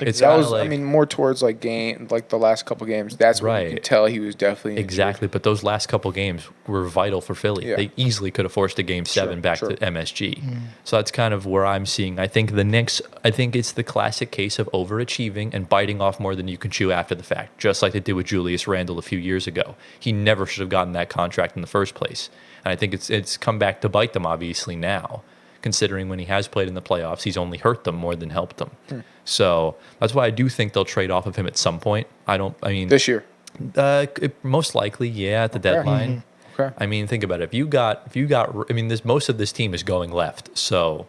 It's That kinda was, like, more towards like the last couple games. That's when you Right. could tell he was definitely injured. exactly. But those last couple games were vital for Philly. Yeah. They easily could have forced a game 7 back sure. to MSG. So that's kind of where I'm seeing. I think the Knicks, I think it's the classic case of overachieving and biting off more than you can chew after the fact, just like they did with Julius Randle a few years ago. He never should have gotten that contract in the first place. And I think it's come back to bite them, obviously, now, considering when he has played in the playoffs, he's only hurt them more than helped them. So that's why I do think they'll trade off of him at some point. This year. Most likely, yeah, at the deadline. Okay. I mean, think about it. If you got, most of this team is going left, so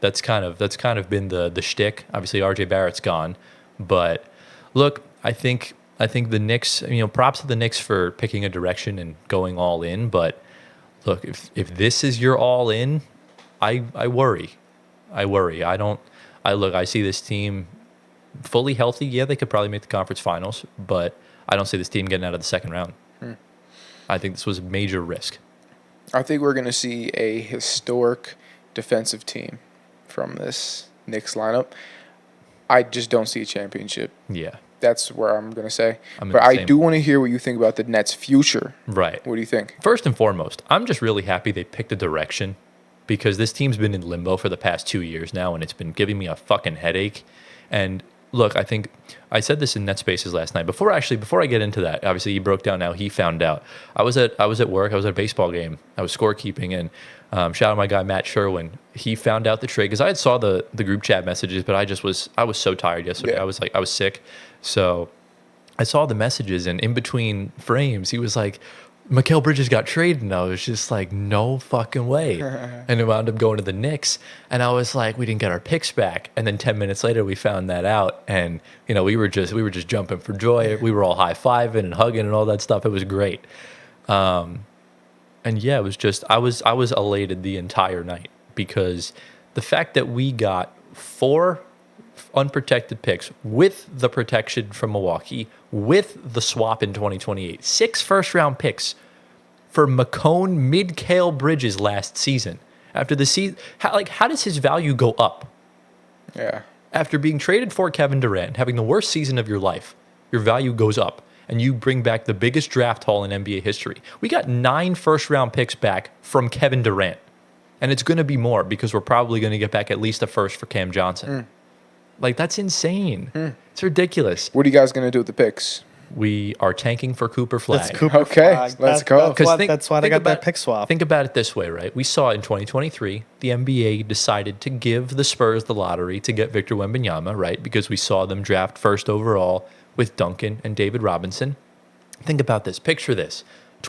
that's kind of been the shtick. Obviously, RJ Barrett's gone, but look, I think the Knicks, props to the Knicks for picking a direction and going all in. But look, if this is your all in, I worry. I see this team fully healthy. Yeah, they could probably make the conference finals, but I don't see this team getting out of the second round. I think this was a major risk. I think we're going to see a historic defensive team from this Knicks lineup. I just don't see a championship. Yeah. That's where I'm going to say. I'm in But the I same- do want to hear what you think about the Nets' future. Right. What do you think? First and foremost, I'm just really happy they picked a direction because this team's been in limbo for the past 2 years now, and it's been giving me a fucking headache. And look, I think I said this in Net Spaces last night. Before I get into that, obviously he broke down how he found out. I was at work. I was at a baseball game. I was scorekeeping, and shout out my guy Matt Sherwin. He found out the trade because I had saw the group chat messages, but I was so tired yesterday. Yeah. I was sick, so I saw the messages, and in between frames, he was like, Mikal Bridges got traded, and I was just like, no fucking way. And it wound up going to the Knicks, and I was like, we didn't get our picks back. And then 10 minutes later, we found that out, and we were just jumping for joy. We were all high-fiving and hugging and all that stuff. It was great. And yeah, it was just I was elated the entire night because the fact that we got 4 unprotected picks with the protection from Milwaukee, with the swap in 2028, 6 first-round picks for Mikal Bridges last season. After the season, how does his value go up? Yeah. After being traded for Kevin Durant, having the worst season of your life, your value goes up, and you bring back the biggest draft haul in NBA history. We got 9 first-round picks back from Kevin Durant, and it's going to be more because we're probably going to get back at least a first for Cam Johnson. That's insane. It's ridiculous. What are you guys going to do with the picks? We are tanking for Cooper Flag. That's Cooper Okay, Flag. let's go. That's why they got that pick swap. Think about it this way, right? We saw in 2023, the NBA decided to give the Spurs the lottery to get Victor Wembanyama, right? Because we saw them draft first overall with Duncan and David Robinson. Think about this. Picture this.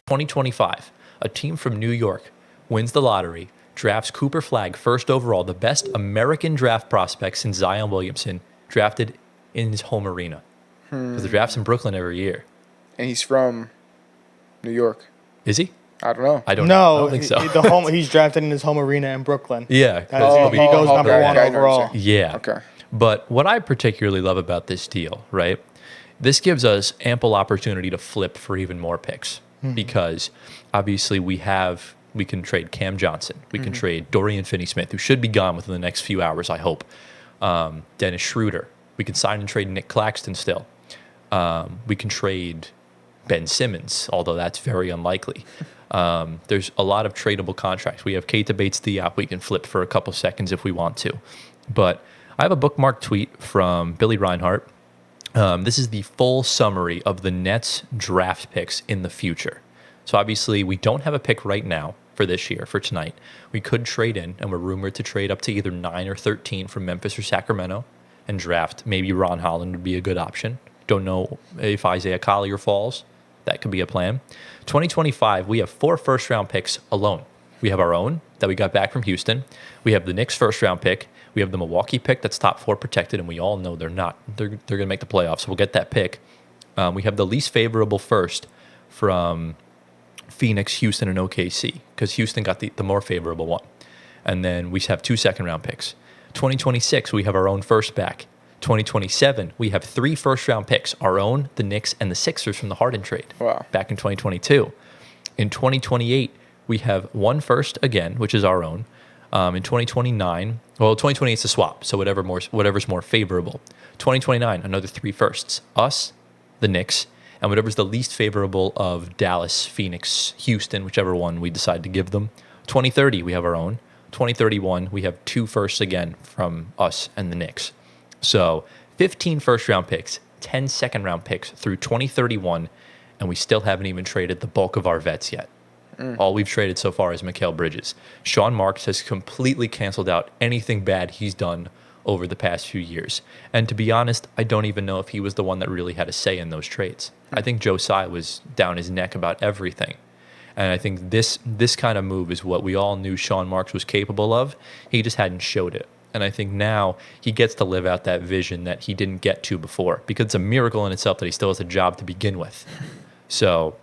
2025, a team from New York wins the lottery, drafts Cooper Flag first overall, the best American draft prospect since Zion Williamson, drafted in his home arena. Because the draft's in Brooklyn every year. And he's from New York. Is he? I don't know. I don't know. I No, don't think so. he's drafted in his home arena in Brooklyn. Yeah. He goes number okay, 1 I know what you're overall. saying. Yeah. Okay. But what I particularly love about this deal, right? This gives us ample opportunity to flip for even more picks because obviously we can trade Cam Johnson. We can trade Dorian Finney-Smith, who should be gone within the next few hours, I hope. Dennis Schroeder. We can sign and trade Nick Claxton still. We can trade Ben Simmons, although that's very unlikely. There's a lot of tradable contracts. We have Keita Bates-Diop we can flip for a couple seconds if we want to. But I have a bookmarked tweet from Billy Reinhart. This is the full summary of the Nets draft picks in the future. So obviously we don't have a pick right now for this year, for tonight. We could trade in, and we're rumored to trade up to either 9 or 13 from Memphis or Sacramento and draft. Maybe Ron Holland would be a good option. Don't know if Isaiah Collier falls. That could be a plan. 2025, we have 4 first-round picks alone. We have our own that we got back from Houston. We have the Knicks first-round pick. We have the Milwaukee pick that's top 4 protected, and we all know they're not. They're going to make the playoffs, so we'll get that pick. We have the least favorable first from Phoenix, Houston, and OKC, because Houston got the more favorable one. And then we have 2 second-round picks. 2026, we have our own first back. 2027, we have 3 first-round picks, our own, the Knicks, and the Sixers from the Harden trade back in 2022. In 2028, we have 1 first again, which is our own. In 2029, 2028 is a swap, so whatever's more favorable. 2029, another 3 firsts. Us, the Knicks, and whatever's the least favorable of Dallas, Phoenix, Houston, whichever one we decide to give them. 2030, we have our own. 2031, we have 2 firsts again from us and the Knicks. So 15 first-round picks, 10 second-round picks through 2031, and we still haven't even traded the bulk of our vets yet. All we've traded so far is Mikal Bridges. Sean Marks has completely canceled out anything bad he's done over the past few years. And to be honest, I don't even know if he was the one that really had a say in those trades. I think Joe Tsai was down his neck about everything. And I think this kind of move is what we all knew Sean Marks was capable of. He just hadn't showed it. And I think now he gets to live out that vision that he didn't get to before, because it's a miracle in itself that he still has a job to begin with. So,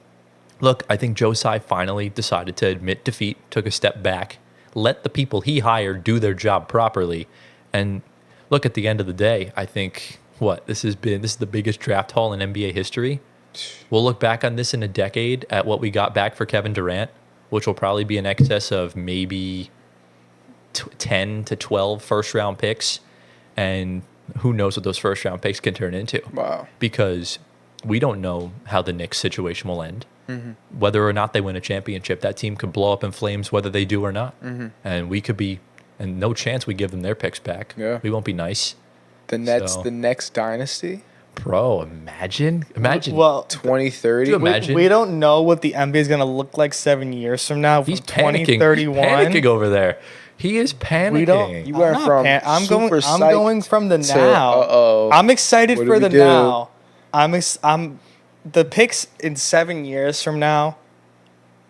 look, I think Joe Tsai finally decided to admit defeat, took a step back, let the people he hired do their job properly. And look, at the end of the day, I think this is the biggest draft haul in NBA history. We'll look back on this in a decade at what we got back for Kevin Durant, which will probably be in excess of maybe 10 to 12 first-round picks, and who knows what those first-round picks can turn into. Wow. Because we don't know how the Knicks situation will end. Whether or not they win a championship, that team could blow up in flames whether they do or not. And we could be, and no chance we give them their picks back. Yeah. We won't be nice. The Nets, the next dynasty? Bro, imagine. Well, 2030? Do you imagine? we don't know what the NBA is going to look like 7 years from now. He's from panicking. 2031. He's panicking over there. He is panicking. We don't. You went from I'm super going from the to, now. uh-oh. I'm excited What for do the we do? now. I'm the picks in 7 years from now.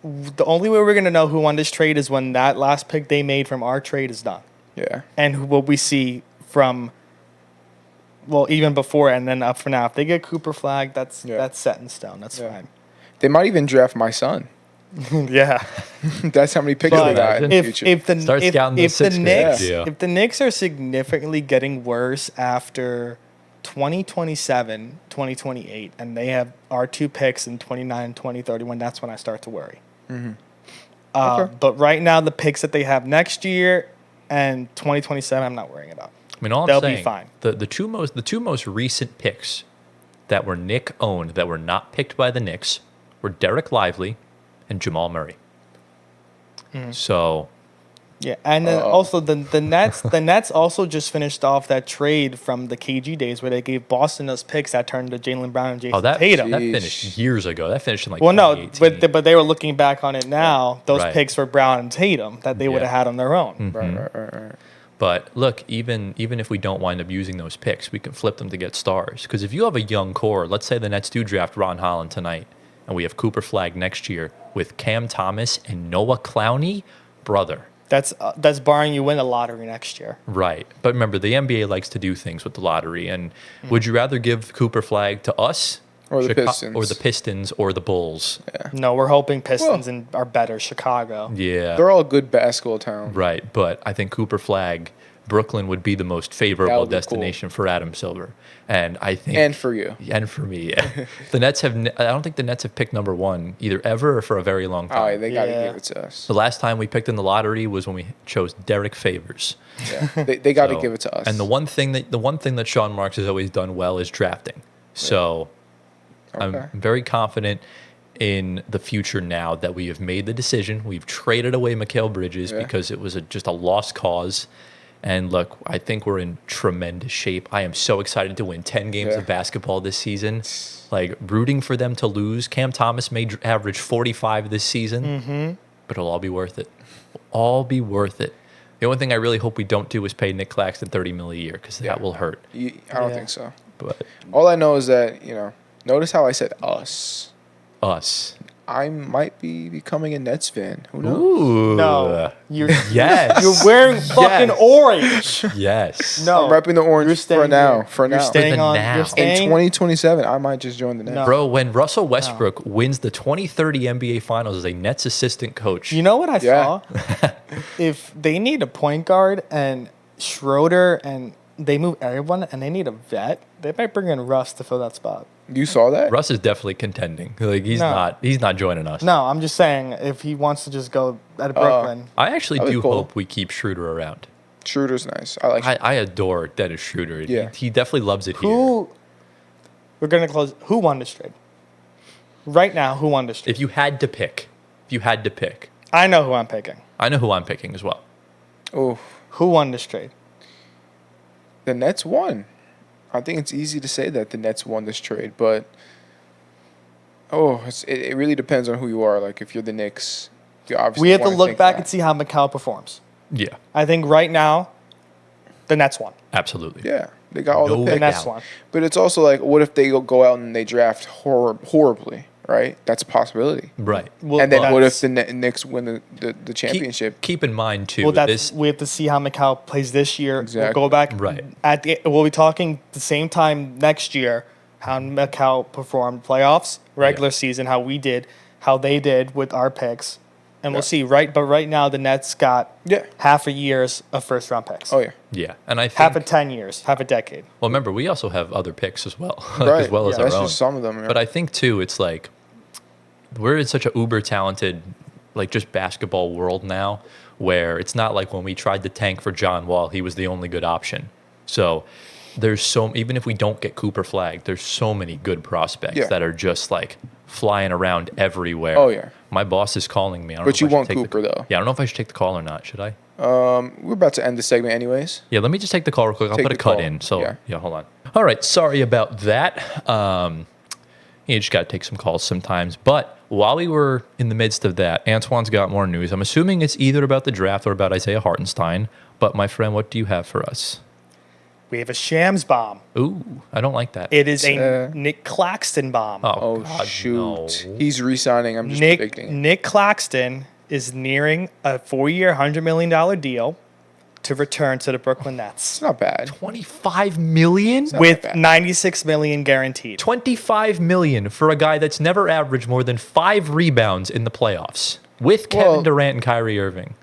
The only way we're gonna know who won this trade is when that last pick they made from our trade is done, Yeah. and what we see from. Well, even before and then up for now. If they get Cooper Flag, that's set in stone. That's fine. They might even draft my son. Yeah. That's how many picks But they got in the future. if the Start scouting the if the sixth Knicks grade. Yeah. if the Knicks are significantly getting worse after 2027, 2028, and they have our 2 picks in 29 and 2031, that's when I start to worry. Okay. But right now, the picks that they have next year and 2027, I'm not worrying about. I mean, all They'll I'm saying, be fine. The two most recent picks that were Knick owned that were not picked by the Knicks were Derek Lively and Jamal Murray. So Yeah, and then also the Nets also just finished off that trade from the KG days where they gave Boston those picks that turned to Jaylen Brown and Jason Tatum. that finished years ago. That finished in like Well, no, 2018. but they were looking back on it now. Those Right. picks for Brown and Tatum that they would have had on their own. Right. But look, even if we don't wind up using those picks, we can flip them to get stars. Because if you have a young core, let's say the Nets do draft Ron Holland tonight, and we have Cooper Flag next year with Cam Thomas and Noah Clowney, brother. That's barring you win a lottery next year. Right. But remember, the NBA likes to do things with the lottery. And would you rather give Cooper Flag to us? Or the Pistons. Or the Pistons or the Bulls? No, we're hoping Pistons are better. Chicago. Yeah. They're all good basketball towns. Right. But I think Cooper Flag, Brooklyn would be the most favorable would be destination for Adam Silver. And I think... And for you. And for me, yeah. The Nets have... I don't think the Nets have picked number 1 either ever or for a very long time. Oh, they got to give it to us. The last time we picked in the lottery was when we chose Derek Favors. Yeah. They got to give it to us. And the one thing that Sean Marks has always done well is drafting. So I'm very confident in the future now that we have made the decision. We've traded away Mikal Bridges because it was just a lost cause. And look, I think we're in tremendous shape. I am so excited to win 10 games of basketball this season. Like, rooting for them to lose. Cam Thomas may average 45 this season, but it'll all be worth it. All be worth it. The only thing I really hope we don't do is pay Nick Claxton $30 million a year, because that will hurt. I don't think so. But all I know is that, notice how I said us. us. I might be becoming a Nets fan. Who knows? Ooh. No. Yes. You're wearing fucking orange. Yes. No. I'm repping the orange for now. You're staying on. now. You're In staying. 2027, I might just join the Nets. No. Bro, when Russell Westbrook wins the 2030 NBA Finals as a Nets assistant coach, You know what I Yeah. saw? If they need a point guard and Schroeder and they move everyone and they need a vet, they might bring in Russ to fill that spot. You saw that? Russ is definitely contending. Like, he's No. not joining us. No, I'm just saying if he wants to just go at Brooklyn. I actually That'd be do cool. hope we keep Schroeder around. Schroeder's nice. I like. I adore Dennis Schroeder. Yeah. He definitely loves it here. We're gonna close. Who won this trade? Right now, who won this trade? If you had to pick, I know who I'm picking. I know who I'm picking as well. Oh, Who won this trade? the Nets won. I think it's easy to say that the Nets won this trade, but it really depends on who you are. Like, if you're the Knicks, you obviously We have to wanna look think back that. and see how Mikal performs. Yeah, I think right now, the Nets won. absolutely. Yeah, they got all No the The picks. Nets doubt. won. But it's also like, what if they go out and they draft horribly, right? That's a possibility. Right. Well, And then what if that's- the Knicks win the championship? Keep in mind too. Well, that's this we have to see how Mikal plays this year. Exactly. We'll go back Right. We'll be talking the same time next year how Mikal performed playoffs, regular season, how they did with our picks, and we'll see. But right now the Nets got half a year's of first round picks. Oh yeah, yeah, and I think Half of 10 years, half a decade. well, remember we also have other picks as well, right. as well as our That's own. just some of them. Yeah. But I think too, it's like we're in such a uber talented, like just basketball world now, where it's not like when we tried to tank for John Wall, he was the only good option. So there's even if we don't get Cooper flagged, there's so many good prospects that are just like flying around everywhere. Oh, yeah. My boss is calling me. I don't But know you if I should want take Cooper, though. Yeah, I don't know if I should take the call or not. Should I? We're about to end the segment anyways. Yeah, let me just take the call real quick. I'll Take put a the cut call. in. So Yeah. hold on. All right, sorry about that. You just got to take some calls sometimes. But while we were in the midst of that, Antoine's got more news. I'm assuming it's either about the draft or about Isaiah Hartenstein. But my friend, what do you have for us? We have a Shams bomb. Ooh, I don't like that. It is a Nick Claxton bomb. Oh, Oh God, shoot, no. he's re-signing. I'm just predicting. Nick Claxton is nearing a 4-year, $100 million deal to return to the Brooklyn Nets It's not bad. $25 million? not with bad. $96 million guaranteed. $25 million for a guy that's never averaged more than 5 rebounds in the playoffs with Kevin Well- Durant and Kyrie Irving.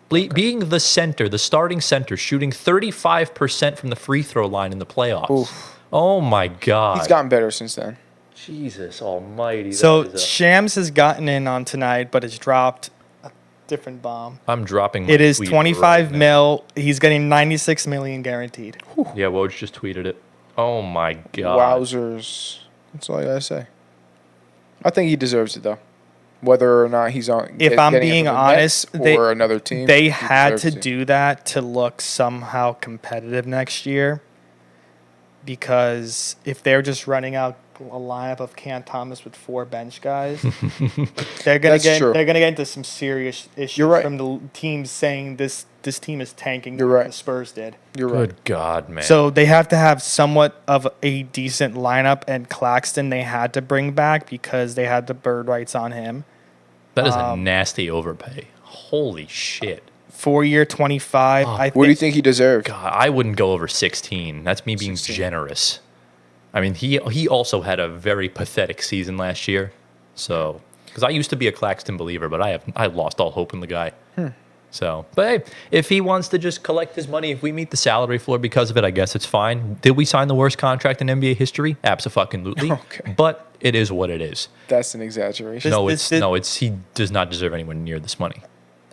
Being the center, the starting center, shooting 35% from the free throw line in the playoffs. Oof. Oh my God. He's gotten better since then. Jesus almighty. So Shams has gotten in on tonight, but has dropped a different bomb. I'm dropping my It is tweet 25 right now. mil. He's getting 96 million guaranteed. Yeah, Woj just tweeted it. Oh my God. Wowzers. That's all I gotta say. I think he deserves it though. Whether or not he's on. If I'm getting it being from the honest, Nets they or another team, They he had to deserves it. do that to look somehow competitive next year. Because if they're just running out a lineup of Cam Thomas with 4 bench guys, they're gonna That's true. get into some serious issues You're right. from the teams saying this team is tanking. You're right. The Spurs did. You're right. Good God, man. So they have to have somewhat of a decent lineup, and Claxton they had to bring back because they had the bird rights on him. that is a nasty overpay. Holy shit. 4-year, 25. I What do you think he deserved? God, I wouldn't go over 16. That's me being 16. generous. I mean, he also had a very pathetic season last year. So, because I used to be a Claxton believer, but I lost all hope in the guy. So, but hey, if he wants to just collect his money, if we meet the salary floor because of it, I guess it's fine. Did we sign the worst contract in NBA history? Absolutely. Okay. But it is what it is. That's an exaggeration. He does not deserve anywhere near this money.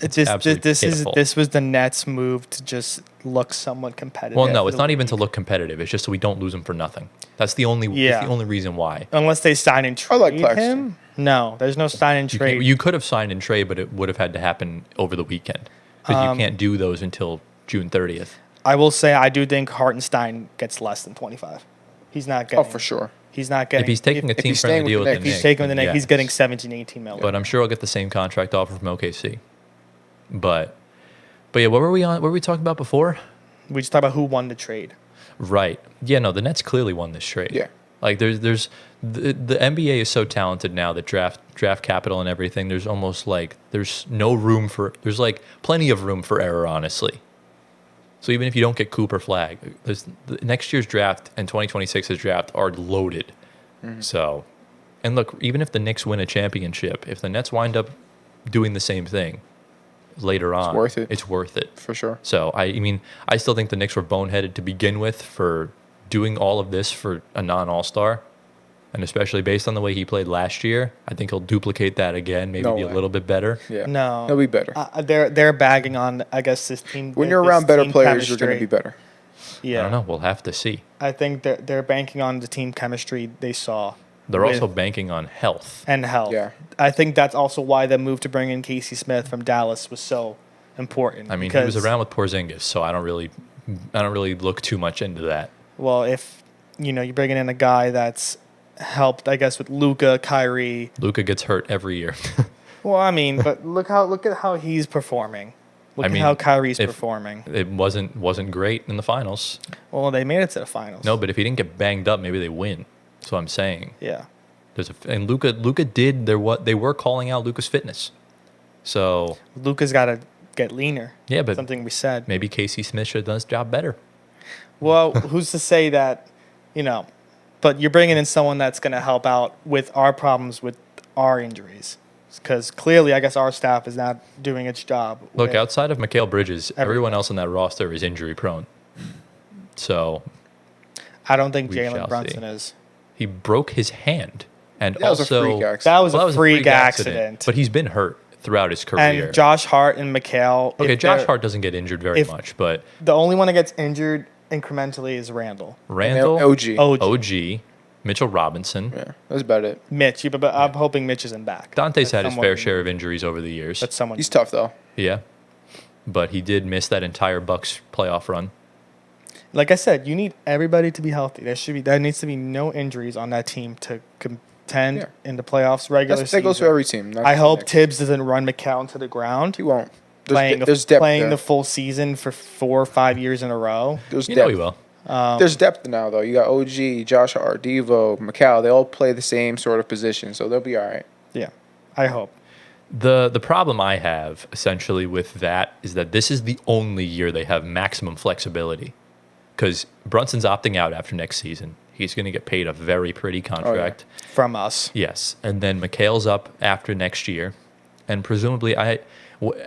absolutely pitiful. This was the Nets' move to just look somewhat competitive. Well, no, it's not even to look competitive. It's just so we don't lose him for nothing. That's the only reason why. Unless they sign and trade like Claxton. him. No, there's no sign and trade. You could have signed and trade, but it would have had to happen over the weekend because you can't do those until June 30th. I will say I do think Hartenstein gets less than 25. He's not getting. Oh, for sure. He's not getting. If he's taking a he's team staying friendly deal with with the the Knicks. If Knicks, he's taking with the then Knicks, he's yes. getting 17, 18 million. But I'm sure I'll get the same contract offer from OKC. But yeah, what were we on? What were we talking about before? We just talked about who won the trade. Right. Yeah. No, the Nets clearly won this trade. Yeah. Like there's the NBA is so talented now that draft capital and everything. There's almost like there's no room for. There's like plenty of room for error, honestly. So even if you don't get Cooper Flag, next year's draft and 2026's draft are loaded. So, and look, even if the Knicks win a championship, if the Nets wind up doing the same thing later on, worth it. It's worth it. For sure. So, I mean, I still think the Knicks were boneheaded to begin with for doing all of this for a non-All-Star. And especially based on the way he played last year, I think he'll duplicate that again, maybe No be way. a little bit better. Yeah. No, He'll be better. They're bagging on. I guess this team. When you're this around better team players, you're going to chemistry. be better. Yeah, I don't know. We'll have to see. I think they're banking on the team chemistry they saw. They're with- also banking on health. and health. Yeah. I think that's also why the move to bring in Casey Smith from Dallas was so important. I mean, he was around with Porzingis, so I don't really look too much into that. Well, if you're bringing in a guy that's helped, I guess, with Luka, Kyrie. Luka gets hurt every year. Well, I mean, but look at how he's performing. Look I mean, at how Kyrie's if- performing. It wasn't great in the finals. Well, they made it to the finals. No, but if he didn't get banged up, maybe they win. That's what I'm saying. Yeah. And Luka did they were calling out Luka's fitness. So Luka's got to get leaner. yeah, but Something we said. maybe Casey Smith should have done his job better. Well, who's to say that, but you're bringing in someone that's going to help out with our problems with our injuries. Because clearly, I guess our staff is not doing its job. Look, with- outside of Mikal Bridges, everyone Everyone. else on that roster is injury prone. So I don't think We shall Jalen see. Brunson is. he broke his hand, and That was a also freak accident. That was well, a freak accident. But he's been hurt throughout his career. And Josh Hart and Mikal. Okay, if Josh they're- Hart doesn't get injured very if- much, but The only one that gets injured incrementally is Randall. Randall, OG. OG, Mitchell Robinson, Yeah, that's about it. Mitch. But I'm hoping Mitch isn't back. Dante's That's had his someone- fair share of injuries over the years. That's someone. He's tough, though. Yeah, but he did miss that entire Bucks playoff run. Like I said, you need everybody to be healthy. There needs to be no injuries on that team to contend Yeah. in the playoffs regular That season. goes for every team. not I just the hope Knicks. Tibbs doesn't run McCown into the ground. He won't. Playing There's depth playing there. the full season for 4 or 5 years in a row. There's You depth. know he will. There's depth now, though. You got OG, Josh Hart, Devo, Mikal. They all play the same sort of position, so they'll be all right. Yeah, I hope. The problem I have essentially with that is that this is the only year they have maximum flexibility, because Brunson's opting out after next season. He's going to get paid a very pretty contract. From us. Yes, and then McHale's up after next year, and presumably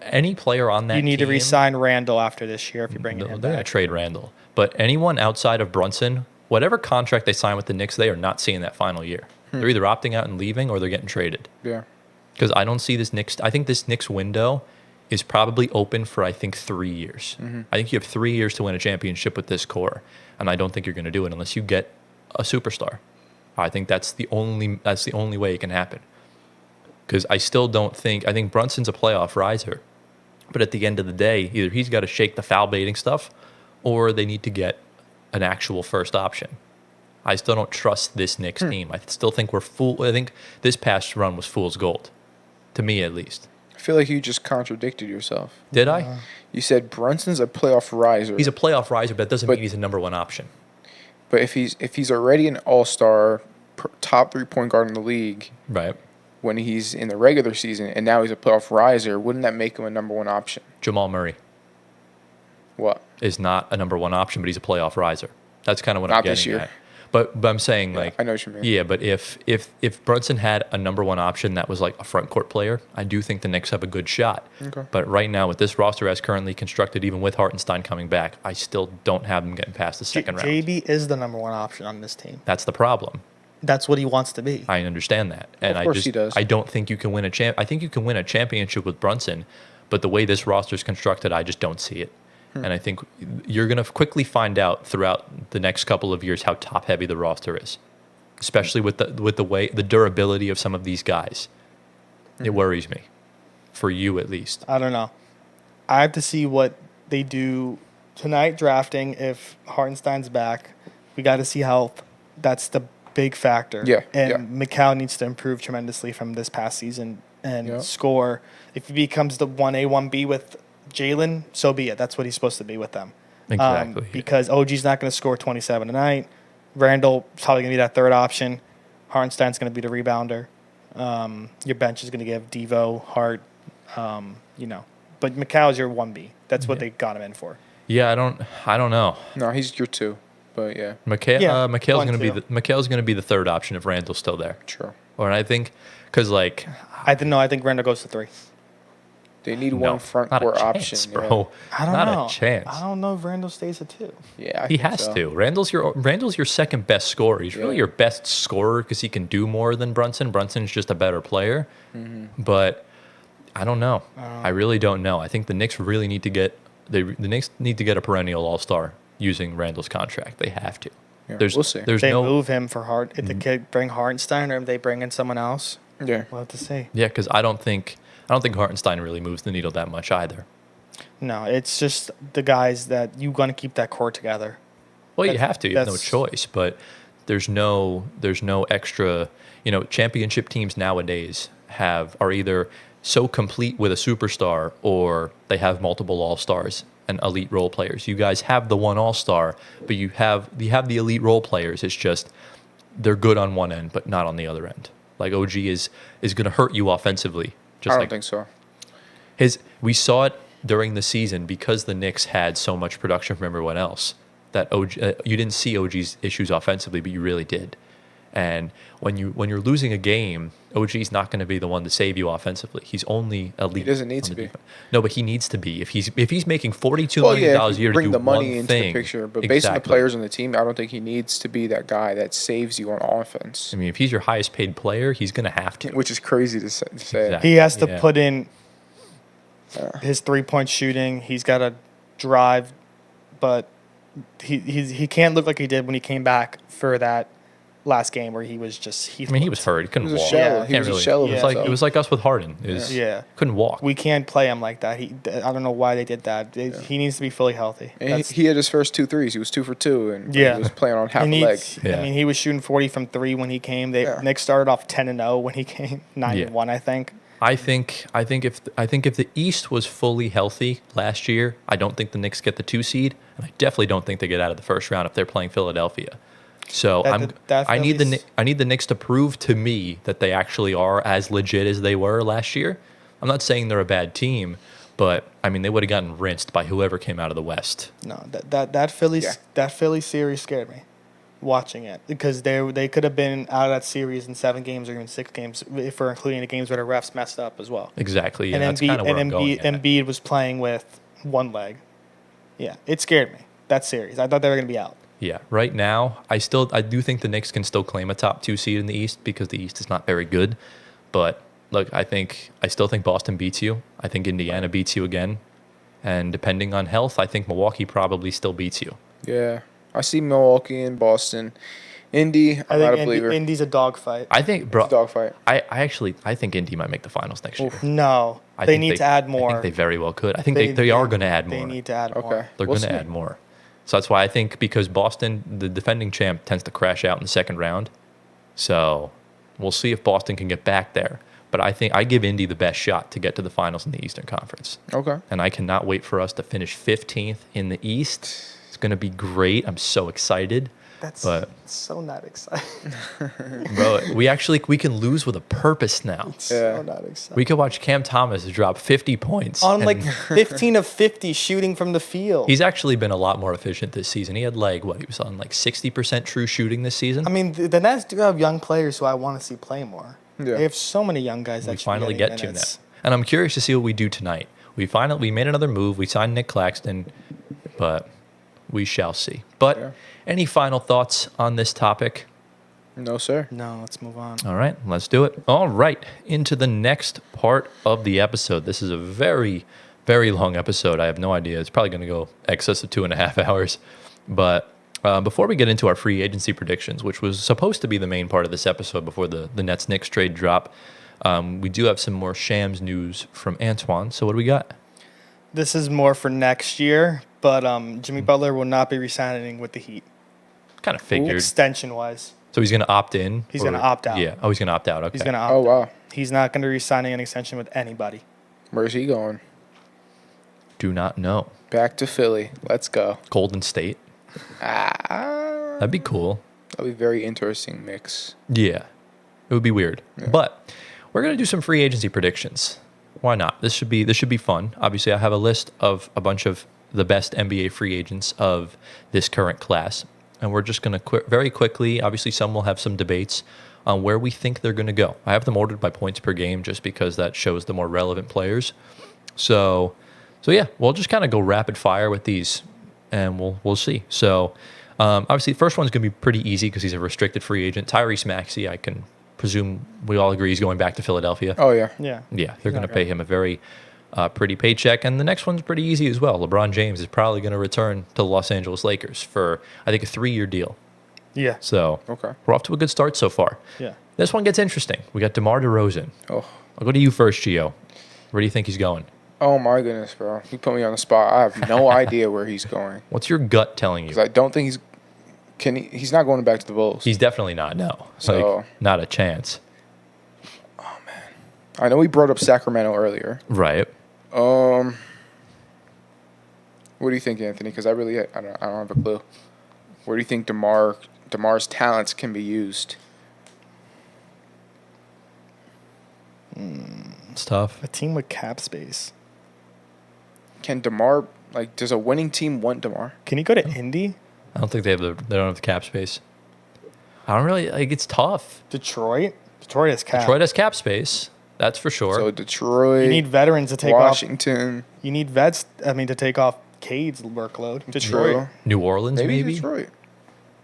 any player on that You need to team- re-sign Randall after this year if you're bringing No, him they're going to back. trade Randall. But anyone outside of Brunson, whatever contract they sign with the Knicks, they are not seeing that final year. They're either opting out and leaving, or they're getting traded. Yeah. Because I don't see this Knicks. I think this Knicks window is probably open for 3 years. I think you have 3 years to win a championship with this core, and I don't think you're going to do it unless you get a superstar. I think that's the only way it can happen. Because I still don't think. I think Brunson's a playoff riser, but at the end of the day, either he's got to shake the foul baiting stuff, or they need to get an actual first option. I still don't trust this Knicks team. I still think we're fool. I think this past run was fool's gold, to me at least. I feel like you just contradicted yourself. Did I? You said Brunson's a playoff riser. He's a playoff riser, but that doesn't But- mean he's a number one option. But if he's already an all-star, top 3-point guard in the league Right. when he's in the regular season, and now he's a playoff riser, wouldn't that make him a number one option? Jamal Murray What? is not a number one option, but he's a playoff riser. That's kind of what I'm Not getting this year. at. But I'm saying, Yeah, like, I know what you mean. yeah, but if Brunson had a number one option that was like a front court player, I do think the Knicks have a good shot. Okay. But right now, with this roster as currently constructed, even with Hartenstein coming back, I still don't have them getting past the second round. JB is the number one option on this team. That's the problem. That's what he wants to be. I understand that, and Of course he does. I don't think you can win a I think you can win a championship with Brunson, but the way this roster is constructed, I just don't see it. And I think you're going to quickly find out throughout the next couple of years how top heavy the roster is, especially with the durability of some of these guys. It worries me, for you at least. I don't know. I have to see what they do tonight drafting, if Hartenstein's back, we got to see health. That's the big factor. Yeah, And Mikal needs to improve tremendously from this past season and score. If he becomes the 1A, 1B with Jalen, so be it. That's what he's supposed to be with them. Exactly. Because OG's not going to score 27 tonight. Randall's probably going to be that third option. Hartenstein's going to be the rebounder. Your bench is going to give Devo, Hart, But Mikal your 1B. That's what they got him in for. Yeah, I don't know. No, he's your 2. But yeah. Mikal's going to be the third option if Randall's still there. True. Or I think because like I think Randall goes to 3. They need one front court option, bro. I don't not know. a chance. I don't know if Randall stays at 2. Yeah, he has to. Randall's your second best scorer. He's really your best scorer because he can do more than Brunson. Brunson's just a better player. But I don't know. I really don't know. I think the Knicks really need to get the Knicks need to get a perennial all-star using Randall's contract. They have to. Yeah, we'll see. If they move him for Hart, if they bring Hartenstein, or if they bring in someone else, yeah, we'll have to see. Yeah, because I don't think Hartenstein really moves the needle that much either. No, it's just the guys that you want to keep that core together. Well, you have to. You have no choice. But there's no extra. Championship teams nowadays are either so complete with a superstar or they have multiple all-stars and elite role players. You guys have the one all-star, but you have the elite role players. It's just they're good on one end, but not on the other end. Like OG is going to hurt you offensively. I don't think so. We saw it during the season because the Knicks had so much production from everyone else that you didn't see OG's issues offensively, but you really did. And when you're losing a game, OG's not going to be the one to save you offensively. He's only elite. He doesn't need to be. No, but he needs to be. If he's making $42 million a year to do bring the money one into thing, the picture, but based on the players on the team, I don't think he needs to be that guy that saves you on offense. I mean, if he's your highest paid player, he's going to have to. Which is crazy to say. Exactly. He has to put in his 3-point shooting. He's got to drive, but he can't look like he did when he came back for that last game where he was just he was hurt. He couldn't walk. He was a shell of himself. It was like us with Harden. Couldn't walk. We can't play him like that. I don't know why they did that. He needs to be fully healthy. And he had his first 2 threes. He was 2 for 2, and he was playing on half a leg. I mean, he was shooting 40 from 3 when he came. Knicks started off 10-0 when he came, 9-1, I think. I think if the East was fully healthy last year, I don't think the Knicks get the 2 seed, and I definitely don't think they get out of the first round if they're playing Philadelphia. So I need the Knicks to prove to me that they actually are as legit as they were last year. I'm not saying they're a bad team, but I mean they would have gotten rinsed by whoever came out of the West. No, that Philly series scared me watching it because they could have been out of that series in 7 games or even 6 games if we're including the games where the refs messed up as well. Exactly. Yeah, and that's kind of where I'm going. Embiid was playing with one leg. Yeah, it scared me. That series, I thought they were going to be out. Yeah, right now, I do think the Knicks can still claim a top 2 seed in the East because the East is not very good. But look, I still think Boston beats you. I think Indiana beats you again. And depending on health, I think Milwaukee probably still beats you. Yeah, I see Milwaukee and Boston. Indy, I'm not a believer. Indy's a dogfight. I think, bro, it's a dogfight. I think Indy might make the finals next year. No, they need to add more. I think they very well could. I think they are going to add more. They need to add more. Okay, they're going to add more. So that's why I think because Boston, the defending champ, tends to crash out in the second round. So we'll see if Boston can get back there. But I think I give Indy the best shot to get to the finals in the Eastern Conference. Okay. And I cannot wait for us to finish 15th in the East. It's going to be great. I'm so excited. That's so not exciting. Bro, we can lose with a purpose now. So not exciting. We could watch Cam Thomas drop 50 points. On like 15 of 50 shooting from the field. He's actually been a lot more efficient this season. He had he was on 60% true shooting this season. I mean, the Nets do have young players who I want to see play more. Yeah. They have so many young guys that we finally get minutes. to now. And I'm curious to see what we do tonight. We made another move. We signed Nick Claxton, but we shall see. But any final thoughts on this topic? No, sir. No, let's move on. All right, let's do it. All right, into the next part of the episode. This is a very, very long episode. I have no idea. It's probably going to go excess of 2.5 hours. But before we get into our free agency predictions, which was supposed to be the main part of this episode before the Nets-Knicks trade drop, we do have some more Shams news from Antoine. So what do we got? This is more for next year, but Jimmy Butler will not be re-signing with the Heat. Kind of figured. Extension-wise. So he's going to opt in? He's going to opt out. Yeah. Oh, he's going to opt out. Okay. He's going to opt Oh, wow. out. He's not going to re-signing an extension with anybody. Where's he going? Do not know. Back to Philly. Let's go. Golden State. That'd be cool. That'll be a very interesting mix. Yeah. It would be weird. Yeah. But we're going to do some free agency predictions. Why not? This should be fun. Obviously, I have a list of a bunch of the best NBA free agents of this current class. And we're just going to very quickly, obviously some will have some debates on where we think they're going to go. I have them ordered by points per game just because that shows the more relevant players. So yeah, we'll just kind of go rapid fire with these and we'll see. So obviously the first one's going to be pretty easy because he's a restricted free agent. Tyrese Maxey, I can presume we all agree he's going back to Philadelphia. Oh, yeah. Yeah. Yeah, they're going to pay him a very pretty paycheck. And the next one's pretty easy as well. LeBron James is probably going to return to the Los Angeles Lakers for, I think, a 3-year deal. Yeah. So Okay. we're off to a good start so far. Yeah. This one gets interesting. We got DeMar DeRozan. Oh. I'll go to you first, Gio. Where do you think he's going? Oh, my goodness, bro. You put me on the spot. I have no idea where he's going. What's your gut telling you? Because I don't think he's not going back to the Bulls. He's definitely not, no. So- Like, not a chance. I know we brought up Sacramento earlier. Right. What do you think, Anthony? Because I don't have a clue. Where do you think DeMar's talents can be used? It's tough. A team with cap space. Can DeMar does a winning team want DeMar? Can he go to Indy? I don't think they don't have the cap space. I don't really, it's tough. Detroit? Detroit has cap. Detroit has cap space. That's for sure. So Detroit, You need veterans to take Washington, off. You need vets, to take off Cade's workload. Detroit. True. New Orleans, maybe? Detroit.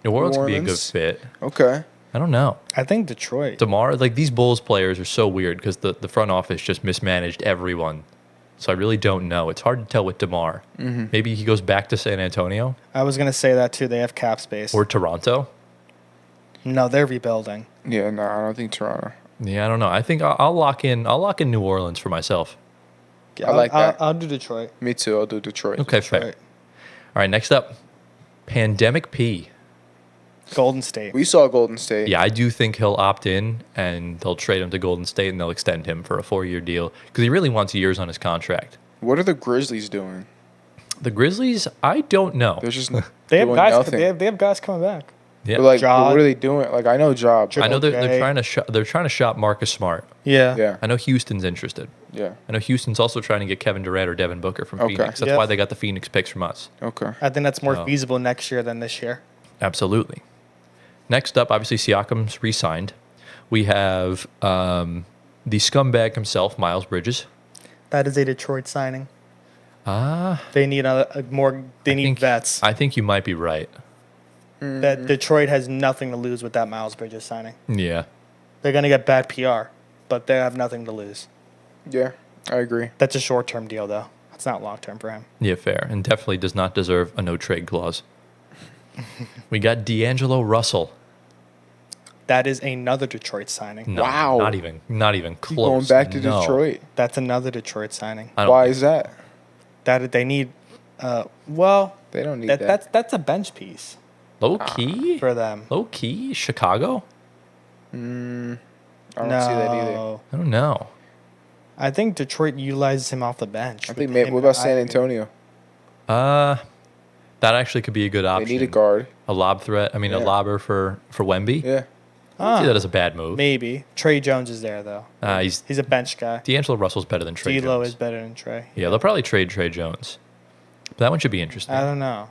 New Orleans New would be a good Orleans. fit. Okay. I don't know. I think Detroit. DeMar, these Bulls players are so weird because the front office just mismanaged everyone. So I really don't know. It's hard to tell with DeMar. Mm-hmm. Maybe he goes back to San Antonio I was going to say that too. They have cap space. or Toronto. No, they're rebuilding. Yeah, no, I don't think Toronto. Yeah, I don't know. I think I'll lock in. I'll lock in New Orleans for myself. Yeah, I like that. I'll do Detroit. Me too. I'll do Detroit. Okay, fair. Detroit. All right, next up, Pandemic P. Golden State. We saw Golden State. Yeah, I do think he'll opt in and they'll trade him to Golden State and they'll extend him for a 4-year deal because he really wants years on his contract. What are the Grizzlies doing? The Grizzlies, I don't know. They're just They have doing guys. nothing. They have guys coming back. Yeah. But Ja. what are they doing? I know Ja. I know they're Okay. trying to shop Marcus Smart. Yeah. Yeah. I know Houston's interested. Yeah. I know Houston's also trying to get Kevin Durant or Devin Booker from Okay. Phoenix. That's Yep. why they got the Phoenix picks from us. Okay. I think that's more Oh. feasible next year than this year. Absolutely. Next up, obviously Siakam's re-signed. We have the scumbag himself, Miles Bridges. That is a Detroit signing. They need They need vets. I think you might be right. That Detroit has nothing to lose with that Miles Bridges signing. Yeah. They're gonna get bad PR, but they have nothing to lose. Yeah, I agree. That's a short-term deal, though. It's not long-term for him. Yeah, fair. And definitely does not deserve a no-trade clause. We got D'Angelo Russell. That is another Detroit signing. No, Wow. Not even close. Going back to No. Detroit. That's another Detroit signing. I don't Why think- is that? That they need. They don't need that. That's a bench piece Low key? for them. Low key? Chicago? I don't see that either. No. I don't know. I think Detroit utilizes him off the bench. I with think him maybe. What and about San Ivy. Antonio? That actually could be a good They option. need a guard. A lob threat. I mean, a Yeah. lobber for Wemby. Yeah. I don't see that as a bad move. Maybe Trey Jones is there though. He's He's a bench guy. D'Angelo Russell's better than Trey D'Lo Jones. is better than Trey. Yeah, they'll probably trade Trey Jones. But that one should be interesting. I don't know.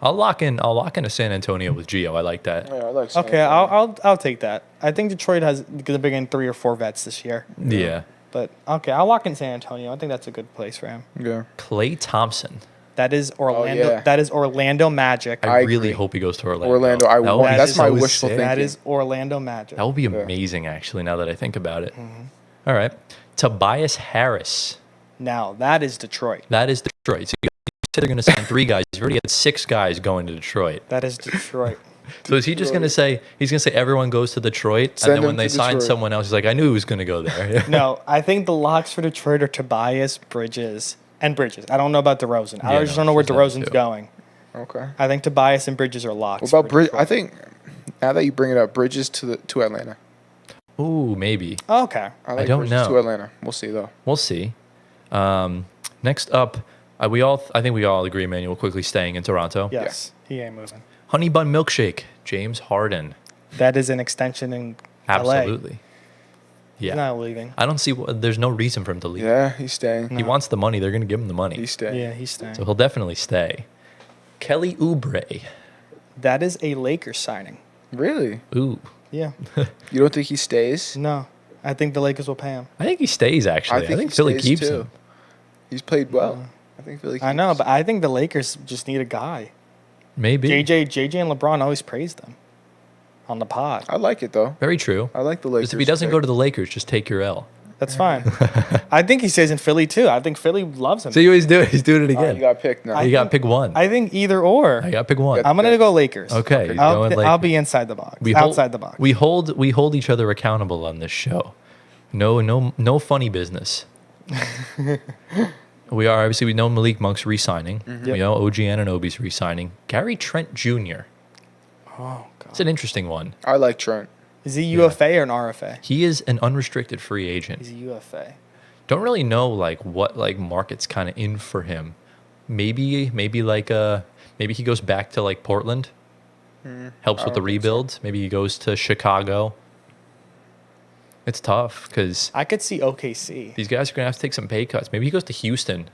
I'll lock in a San Antonio with Gio. I like that. Yeah, I like San Okay, Antonio. I'll take that. I think Detroit has going to bring in 3 or 4 vets this year. Yeah. But okay, I'll lock in San Antonio. I think that's a good place for him. Yeah. Klay Thompson. That is Orlando. yeah. That is Orlando Magic. I I really agree. hope he goes to Orlando. Orlando, That would be that's my so wishful sick. thinking. That is Orlando Magic. That would be Yeah. amazing, actually, now that I think about it. Mm-hmm. All right. Tobias Harris. Now that is Detroit. That is Detroit. So you said they're going to sign 3 guys. You've already had 6 guys going to Detroit. That is Detroit. So is he just going to say, he's going to say everyone goes to Detroit, Send and then them when they to sign Detroit. someone else, he's like, I knew he was going to go there. No, I think the locks for Detroit are Tobias Bridges and Bridges. I don't know about DeRozan. I Yeah, just no, don't know where she's number DeRozan's 2. going. Okay. I think Tobias and Bridges are locked. What about Bridges? I think now that you bring it up, Bridges to Atlanta. Ooh, maybe. Oh, okay. I like don't Bridges know. to Atlanta. We'll see though. We'll see. Next up, I think we all agree Emmanuel quickly staying in Toronto. Yes, he ain't moving. Honey Bun Milkshake, James Harden. That is an extension in LA. Absolutely. He's Yeah. not leaving. I don't see there's no reason for him to leave. Yeah, he's staying. He wants the money. They're going to give him the money. He's staying. Yeah, he's staying. So he'll definitely stay. Kelly Oubre. That is a Lakers signing. Really? Ooh. Yeah. You don't think he stays? No, I think the Lakers will pay him. I think he stays, actually. I think he Philly stays, keeps too. him. He's played well. I think Philly. I know, keeps. but I think the Lakers just need a guy. Maybe. JJ and LeBron always praised them on the pod. I like it though. Very true. I like the Lakers. Just if he doesn't pick. go to the Lakers, just take your L. That's fine. I think he stays in Philly too. I think Philly loves him. See what he's doing? He's doing it Oh, again. you got picked now. You got to pick one. I think either or. I got to pick one. Yeah. I'm gonna go Lakers. Okay. He's I'll, going I'll Lakers. be inside the box. We Outside hold, the box. We hold each other accountable on this show. No funny business. We know Malik Monk's re-signing. Mm-hmm. We know OG Anunoby's re-signing. Gary Trent Jr. Oh It's god. an interesting one. I like Trent. Is he UFA or an RFA? He is an unrestricted free agent. He's a UFA. Don't really know what market's kind of in for him. Maybe he goes back to like Portland. Helps I with the don't think so. rebuild. Maybe he goes to Chicago. It's tough because I could see OKC. these guys are gonna have to take some pay cuts. Maybe he goes to Houston,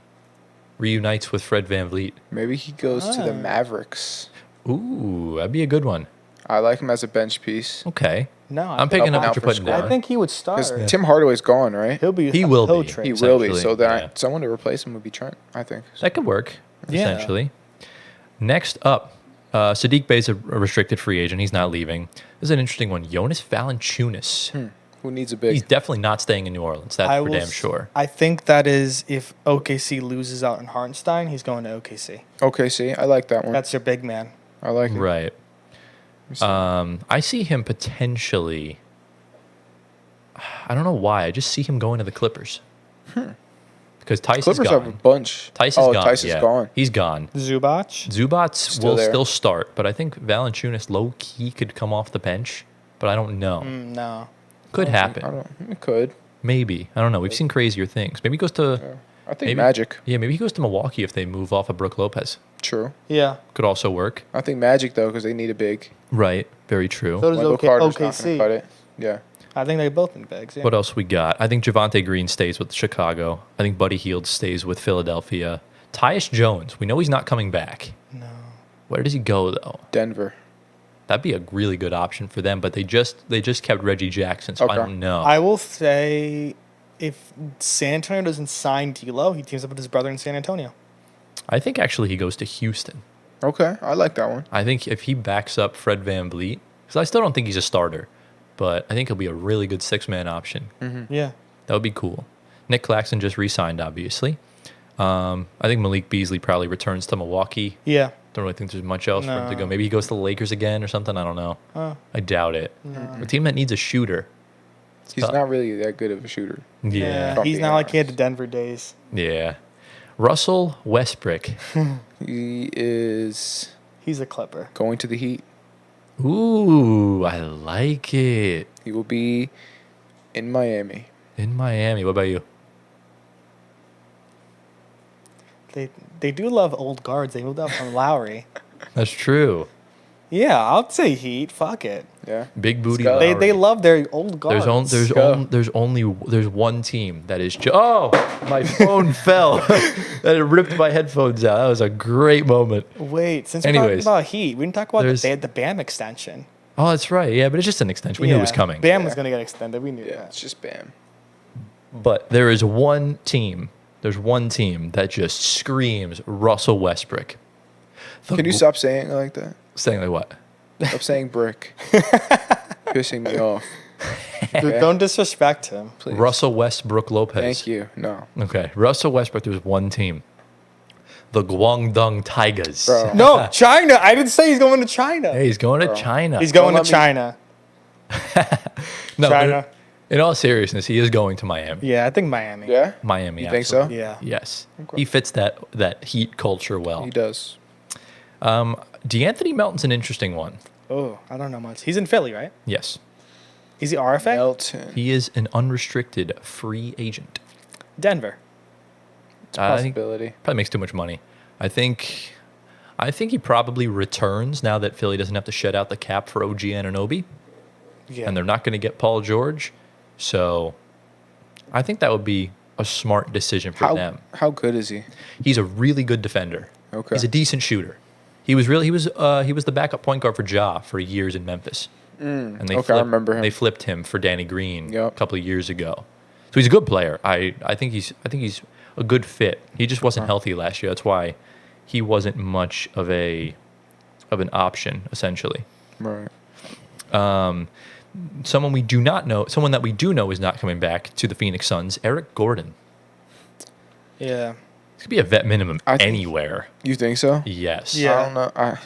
reunites with Fred VanVleet. Maybe he goes to the Mavericks. Ooh, that'd be a good one. I like him as a bench piece. Okay, No, I'm picking up Helping what out you're for putting squad. down. I think he would start. Because Tim Hardaway's gone, right? He'll be. He will he'll be. trade. He will be. essentially, So then yeah. someone to replace him would be Trent, I think. That could work, Yeah. essentially. Next up, Sadiq Bey's a restricted free agent. He's not leaving. This is an interesting one. Jonas Valanciunas. Who needs a big? He's definitely not staying in New Orleans. That's for damn sure. I think that is if OKC loses out in Hartenstein, he's going to OKC. OKC. I like that one. That's your big man. I like it. Right. I see him potentially. I don't know why. I just see him going to the Clippers. Because Tice is Clippers have a gone. bunch. Tice is gone. Tice is yeah. gone. He's gone. Zubac. Zubats Still will there. still start, but I think Valanciunas low key could come off the bench, but I don't know. No. Could I happen. don't. It could. Maybe. I don't know. We've seen crazier things. Maybe he goes to. Yeah. I think Maybe. Magic. Yeah, maybe he goes to Milwaukee if they move off of Brooke Lopez. True. Yeah. Could also work. I think Magic though, because they need a big. Right. Very true. So does Wendell Carter's not gonna OKC. cut it. Yeah. I think they both need bigs. Yeah. What else we got? I think Javante Green stays with Chicago. I think Buddy Hield stays with Philadelphia. Tyus Jones, we know he's not coming back. No. Where does he go though? Denver. That'd be a really good option for them, but they just kept Reggie Jackson, so I Okay. don't know. I will say if San Antonio doesn't sign D'Lo, he teams up with his brother in San Antonio. I think actually he goes to Houston. Okay, I like that one. I think if he backs up Fred VanVleet, because I still don't think he's a starter, but I think he'll be a really good six-man option. Yeah. That would be cool. Nick Claxton just re-signed, obviously. I think Malik Beasley probably returns to Milwaukee. Yeah. Don't really think there's much else for him to No. go. Maybe he goes to the Lakers again or something. I don't know. Oh. I doubt it. A team that needs a shooter. He's tough. not really that good of a shooter. Yeah. From He's being not like he had honest. the Denver days. Yeah. Russell Westbrook. He is He's a Clipper. going to the Heat. Ooh, I like it. He will be in Miami. In Miami. What about you? They do love old guards. They moved out from Lowry. That's true. Yeah, I'll say Heat. Fuck it. Yeah. Big booty. go. Lowry. They love their old guards. There's one team that is oh, my phone fell and it ripped my headphones out. That was a great moment. Wait, since we're talking Anyways, about Heat, we didn't talk about there's- they had the Bam extension. Oh, that's right. Yeah, but it's just an extension. We knew it was coming. Bam Yeah. was gonna get extended. We knew Yeah, that. it's just Bam. But there is one team. There's one team that just screams Russell Westbrook. Can you stop saying it like that? Saying like what? Stop saying brick. Pissing me off. Don't disrespect him. Please. Russell Westbrook Lopez. Thank you. No. Okay, Russell Westbrook. There's one team. The Guangdong Tigers. Bro. No, China. I didn't say he's going to China. Hey, he's going to China. He's going Don't to let China. no, China. In all seriousness, he is going to Miami. Yeah, I think Miami. Yeah? Miami. You think so? absolutely. Yeah. Yes. Okay. He fits that Heat culture well. He does. DeAnthony Melton's an interesting one. Oh, I don't know much. He's in Philly, right? Yes. Is he RFA? Melton. He is an unrestricted free agent. Denver. It's a I think possibility. probably makes too much money. I think he probably returns now that Philly doesn't have to shed out the cap for OG Anunoby, Yeah. and they're not going to get Paul George. So I think that would be a smart decision for them. How good is he? He's a really good defender. Okay. He's a decent shooter. He was the backup point guard for Ja for years in Memphis. And they Okay, I remember him. They flipped him for Danny Green Yep. a couple of years ago. So he's a good player. I think he's a good fit. He just wasn't healthy last year. That's why he wasn't much of an option essentially. Right. Someone that we do know is not coming back to the Phoenix Suns, Eric Gordon. Yeah. This could be a vet minimum I think- anywhere. You think so? Yes. Yeah. I don't know.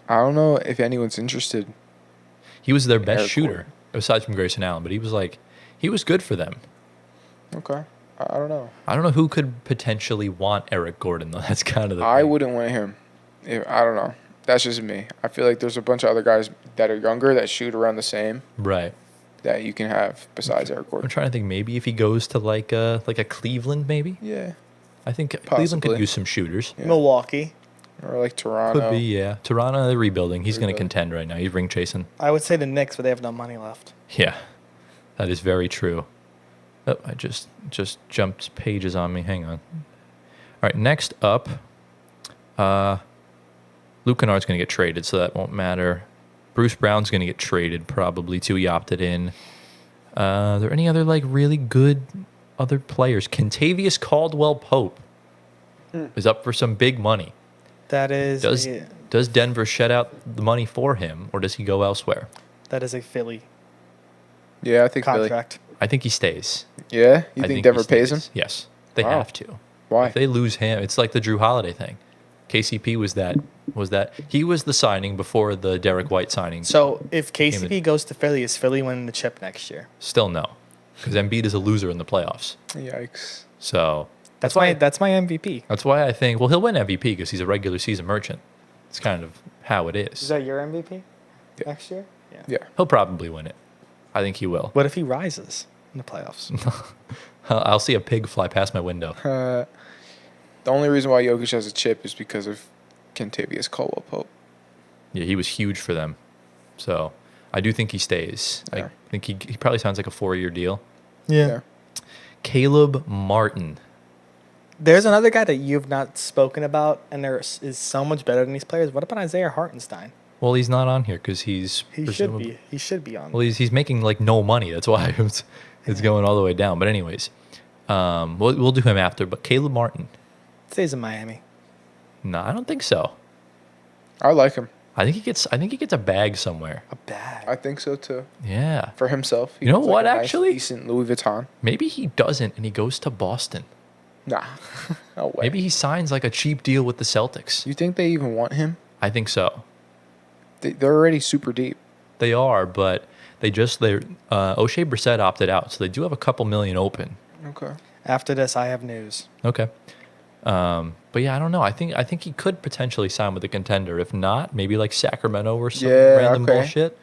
I don't know if anyone's interested. He was their best Eric shooter, Gordon. aside from Grayson Allen, but he was good for them. Okay. I don't know. I don't know who could potentially want Eric Gordon, though. That's kind of the I thing. wouldn't want him. I don't know. That's just me. I feel like there's a bunch of other guys that are younger that shoot around the same Right. that you can have besides Eric I'm Gordon. trying to think maybe if he goes to like a Cleveland, maybe. Yeah. I think Cleveland could Possibly. use some shooters. Yeah. Milwaukee. Or like Toronto. Could be, yeah. Toronto, they're rebuilding. He's going to Rebuilding. contend right now. He's ring chasing. I would say the Knicks, but they have no money left. Yeah, that is very true. Oh, I just jumped pages on me. Hang on. All right, next up, Luke Kennard's going to get traded, so that won't matter. Bruce Brown's going to get traded probably too. He opted in. Are there any other like really good other players? Kentavious Caldwell-Pope is up for some big money. That is Does Denver shed out the money for him, or does he go elsewhere? that is a Philly Yeah, I think Philly. contract. I think he stays. Yeah? You I think he Denver pays him? stays. Yes, they Wow. have to. Why? If they lose him, it's like the Drew Holiday thing. KCP was that he was the signing before the Derek White signing. So if in. KCP goes to Philly, is Philly winning the chip next year? Still no, because Embiid is a loser in the playoffs. Yikes. So That's my MVP. that's why I think he'll win MVP because he's a regular season merchant. It's kind of how it Is is. that your MVP Yeah. next year? Yeah. Yeah. He'll probably win it. I think he will. What if he rises in the playoffs? I'll see a pig fly past my window. The only reason why Jokic has a chip is because of Kentavious Caldwell-Pope. Yeah, he was huge for them. So I do think he stays. Yeah. I think he probably sounds like a 4-year deal. Yeah. Caleb Martin. There's another guy that you've not spoken about, and there is so much better than these players. What about Isaiah Hartenstein? Well, he's not on here because he's He should be. He should be on. Well, he's making like no money. That's why it's going all the way down. But anyways, we'll do him after. But Caleb Martin, Stays in Miami. no, I don't think so. I like him. I think he gets a bag somewhere. A bag. I think so too. Yeah, For himself. He You know looks like what, a nice, actually? decent Louis Vuitton. maybe he doesn't, and he goes to Boston. Nah. No way. Maybe he signs like a cheap deal with the Celtics. You think they even want him? I think so. They're already super deep. They are, but O'Shea Brissett opted out, so they do have a couple million open. Okay. After this, I have news. Okay. But yeah, I don't know. I think he could potentially sign with a contender. If not, maybe like Sacramento or some Yeah, random okay. bullshit.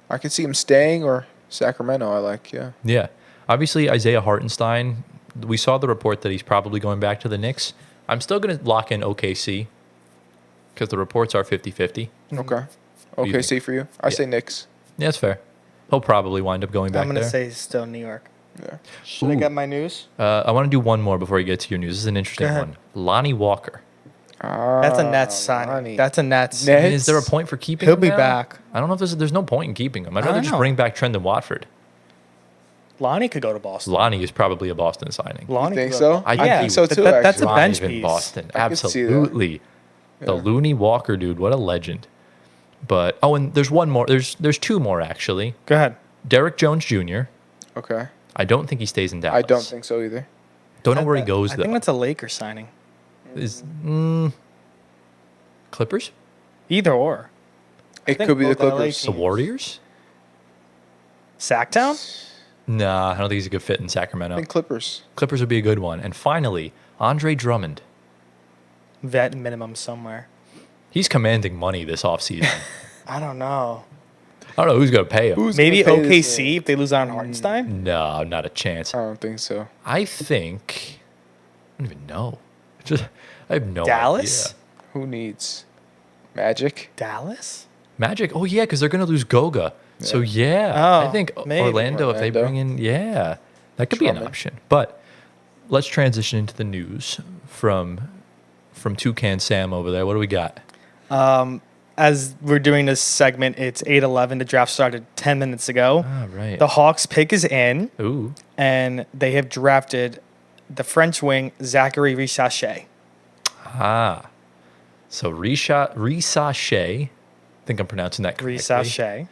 I could see him staying or Sacramento. I like. Yeah. Yeah. Obviously, Isaiah Hartenstein, we saw the report that he's probably going back to the Knicks. I'm still going to lock in OKC because the reports are 50-50. Okay. do you Okay. See for you. I say Knicks. Yeah, that's fair. He'll probably wind up going back I'm going to there. say still New York. Yeah. Should I Ooh. get my news? I want to do one more before you get to your news. This is an interesting Go ahead. one. Lonnie Walker. That's a Nets signing. Lonnie. That's a Nets. Nets. Is there a point for keeping He'll him be now? back. I don't know if there's no point in keeping him. I'd I rather don't just know. bring back Trendon Watford. Lonnie could go to Boston. Lonnie is probably a Boston signing. Lonnie think could go to so? Boston. I Yeah, think so but too, that's a actually. bench Live in piece. Boston. I could see that. Absolutely. The Yeah. Looney Walker dude, what a legend. But and there's one more. There's two more actually. Go ahead. Derek Jones Jr. Okay. I don't think he stays in Dallas. I don't think so either. Don't know where he goes I though. think that's a Lakers signing. Clippers? Either or. It think could be the both LA Clippers. The Warriors? Sacktown? Nah, I don't think he's a good fit in I Sacramento. think Clippers. Clippers would be a good one. And finally, Andre Drummond. Vet minimum somewhere. He's commanding money this offseason. I don't know. I don't know who's going to pay him. Who's Maybe gonna pay this OKC man? if they lose out on Hartenstein. No, not a chance. I don't think so. I think... I don't even know. I have no Dallas? idea. Who needs Magic? Dallas? Magic? Oh, yeah, because they're going to lose Goga. So, yeah. Oh, I think maybe. Orlando, if they Orlando. bring in... Yeah, that could be an Drummond. option. But let's transition into the news from Toucan Sam over there. What do we got? As we're doing this segment, it's 8:11. The draft started 10 minutes ago. Ah, right. The Hawks pick is in, Ooh. and they have drafted the French wing, Zachary Risache. Ah. So, Risache. I think I'm pronouncing that correctly. Risache.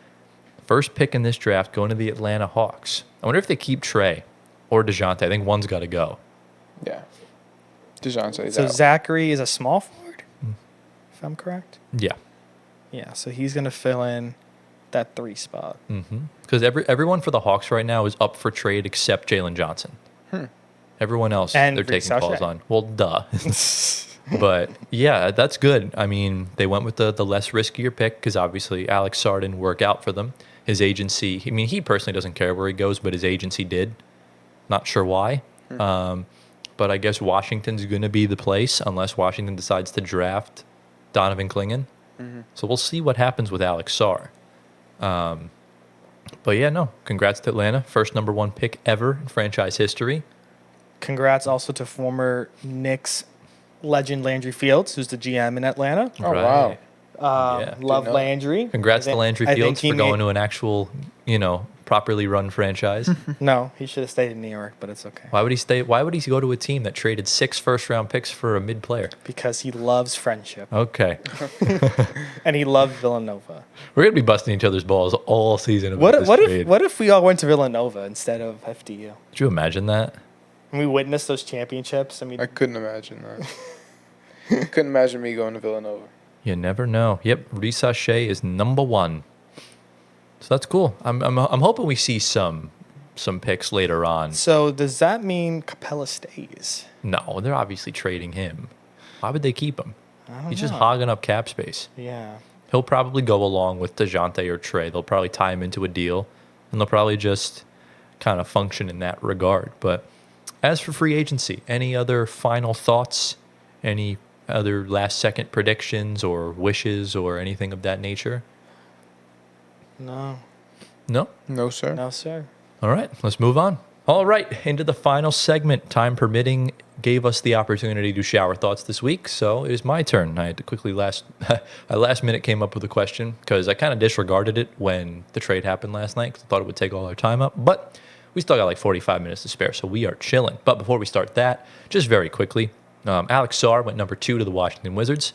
First pick in this draft going to the Atlanta Hawks. I wonder if they keep Trey or DeJounte. I think one's got to go. Yeah. DeJounte's So out. Zachary is a small forward, if I'm correct. Yeah. Yeah, so he's going to fill in that 3 spot. Because everyone for the Hawks right now is up for trade except Jalen Johnson. Everyone else And they're taking Rick calls Sachet. on. Well, duh. But yeah, that's good. I mean, they went with the less riskier pick because obviously Alex Sarr didn't work out for them. His agency, I mean, he personally doesn't care where he goes, but his agency did. Not sure why. But I guess Washington's going to be the place unless Washington decides to draft Donovan Clingan. So we'll see what happens with Alex Sarr. But yeah, no, congrats to Atlanta. First number 1 pick ever in franchise history. Congrats also to former Knicks legend Landry Fields, who's the GM in Atlanta. Oh, wow. Yeah. Love know. Landry. Congrats I to think- Landry I think Fields he for going made- to an actual, properly run franchise. No, he should have stayed in New York, but it's okay. Why would he stay? Why would he go to a team that traded 6 first-round picks for a mid player? Because he loves friendship. Okay, And he loved Villanova. we're gonna be busting each other's balls all season about this What trade. if we all went to Villanova instead of FDU? Could you imagine that? And we witnessed those championships. I mean, I couldn't imagine that. Couldn't imagine me going to Villanova. You never know. Yep, Risache is number 1. So that's cool. I'm hoping we see some picks later on. so does that mean Capella stays? No, they're obviously trading him. Why would they keep him? I don't He's just know. hogging up cap space. Yeah. He'll probably go along with DeJounte or Trey. They'll probably tie him into a deal, and they'll probably just kind of function in that regard. But as for free agency, any other final thoughts? Any other last-second predictions or wishes or anything of that nature? No. No? No, sir. No, sir. All right, let's move on. All right, into the final segment. Time permitting, gave us the opportunity to shower thoughts this week, so it is my turn. I had to quickly I last minute came up with a question because I kind of disregarded it when the trade happened last night because I thought it would take all our time up, but we still got like 45 minutes to spare, so we are chilling. But before we start that, just very quickly, Alex Sarr went number 2 to the Washington Wizards,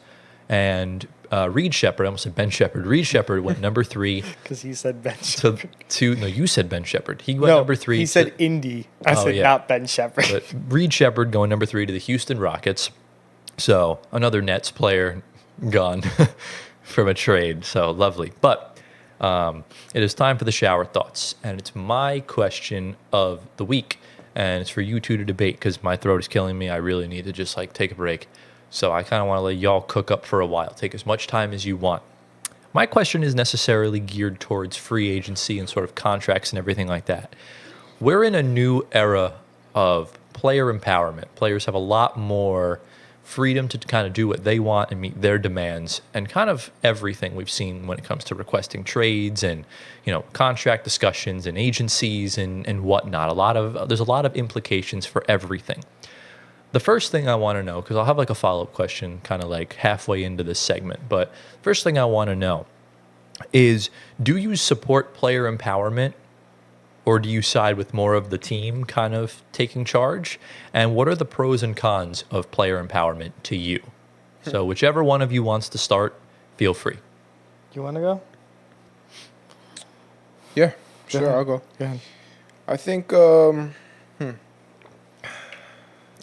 and Reed Shepherd, I almost said Ben Shepherd. Reed Shepherd went number 3 Because he said Ben to, Shepherd. no, you said Ben Shepherd. He went No, number 3. he said Indy. I Oh, said yeah. not Ben Shepherd. But Reed Shepherd going number 3 to the Houston Rockets. So another Nets player gone from a trade. So lovely. But it is time for the shower thoughts. And it's my question of the week. And it's for you two to debate because my throat is killing me. I really need to just take a break. So I kind of want to let y'all cook up for a while. Take as much time as you want. My question is necessarily geared towards free agency and sort of contracts and everything like that. We're in a new era of player empowerment. Players have a lot more freedom to kind of do what they want and meet their demands, and kind of everything we've seen when it comes to requesting trades and contract discussions and agencies and whatnot. There's a lot of implications for everything. The first thing I want to know, because I'll have a follow-up question kind of halfway into this segment, but first thing I want to know is, do you support player empowerment, or do you side with more of the team kind of taking charge? And what are the pros and cons of player empowerment to you? So whichever one of you wants to start, feel free. You want to go? Yeah, sure, ahead. I'll go. Go ahead. I think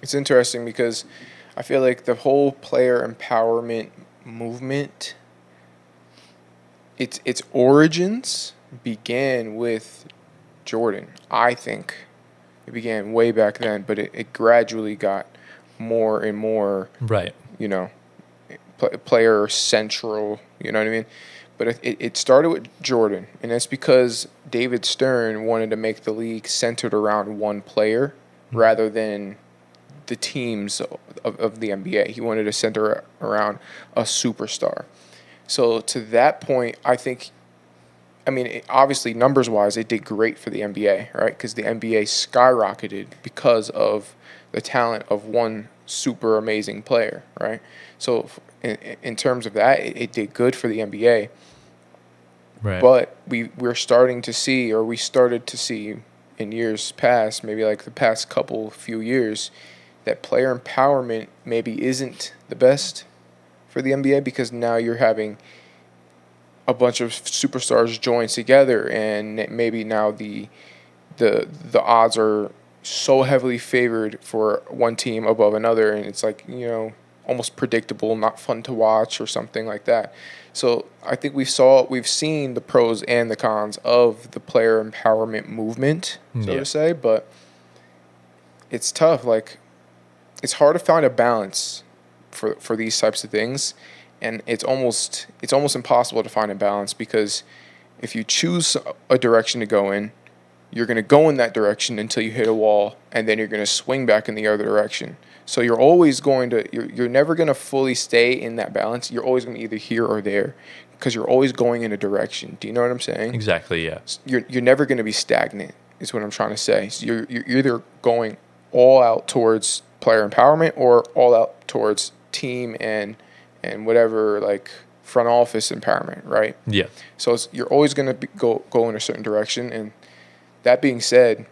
it's interesting because I feel like the whole player empowerment movement, its origins began with Jordan. I think it began way back then, but it gradually got more and more, Right. you know, player central. You know what I mean? But it started with Jordan, and that's because David Stern wanted to make the league centered around one player rather than the teams of the NBA. He wanted to center around a superstar. So to that point, I think, I mean, obviously numbers-wise, it did great for the NBA, right? Because the NBA skyrocketed because of the talent of one super amazing player, right? So in terms of that, it did good for the NBA. Right. But we're starting to see, or we started to see in years past, maybe like the past few years, that player empowerment maybe isn't the best for the NBA, because now you're having a bunch of superstars join together, and maybe now the odds are so heavily favored for one team above another, and it's like, almost predictable, not fun to watch or something like that. So I think we've seen the pros and the cons of the player empowerment movement, so to say, but it's tough. Like, it's hard to find a balance for these types of things, and it's almost impossible to find a balance, because if you choose a direction to go in, you're going to go in that direction until you hit a wall, and then you're going to swing back in the other direction. So you're always you're never going to fully stay in that balance. You're always going to be either here or there, because you're always going in a direction. Do you know what I'm saying? Exactly, yeah. You're never going to be stagnant, is what I'm trying to say. So you're either going all out towards player empowerment or all out towards team and whatever, like, front office empowerment, right? Yeah. So you're always going to go in a certain direction. And that being said,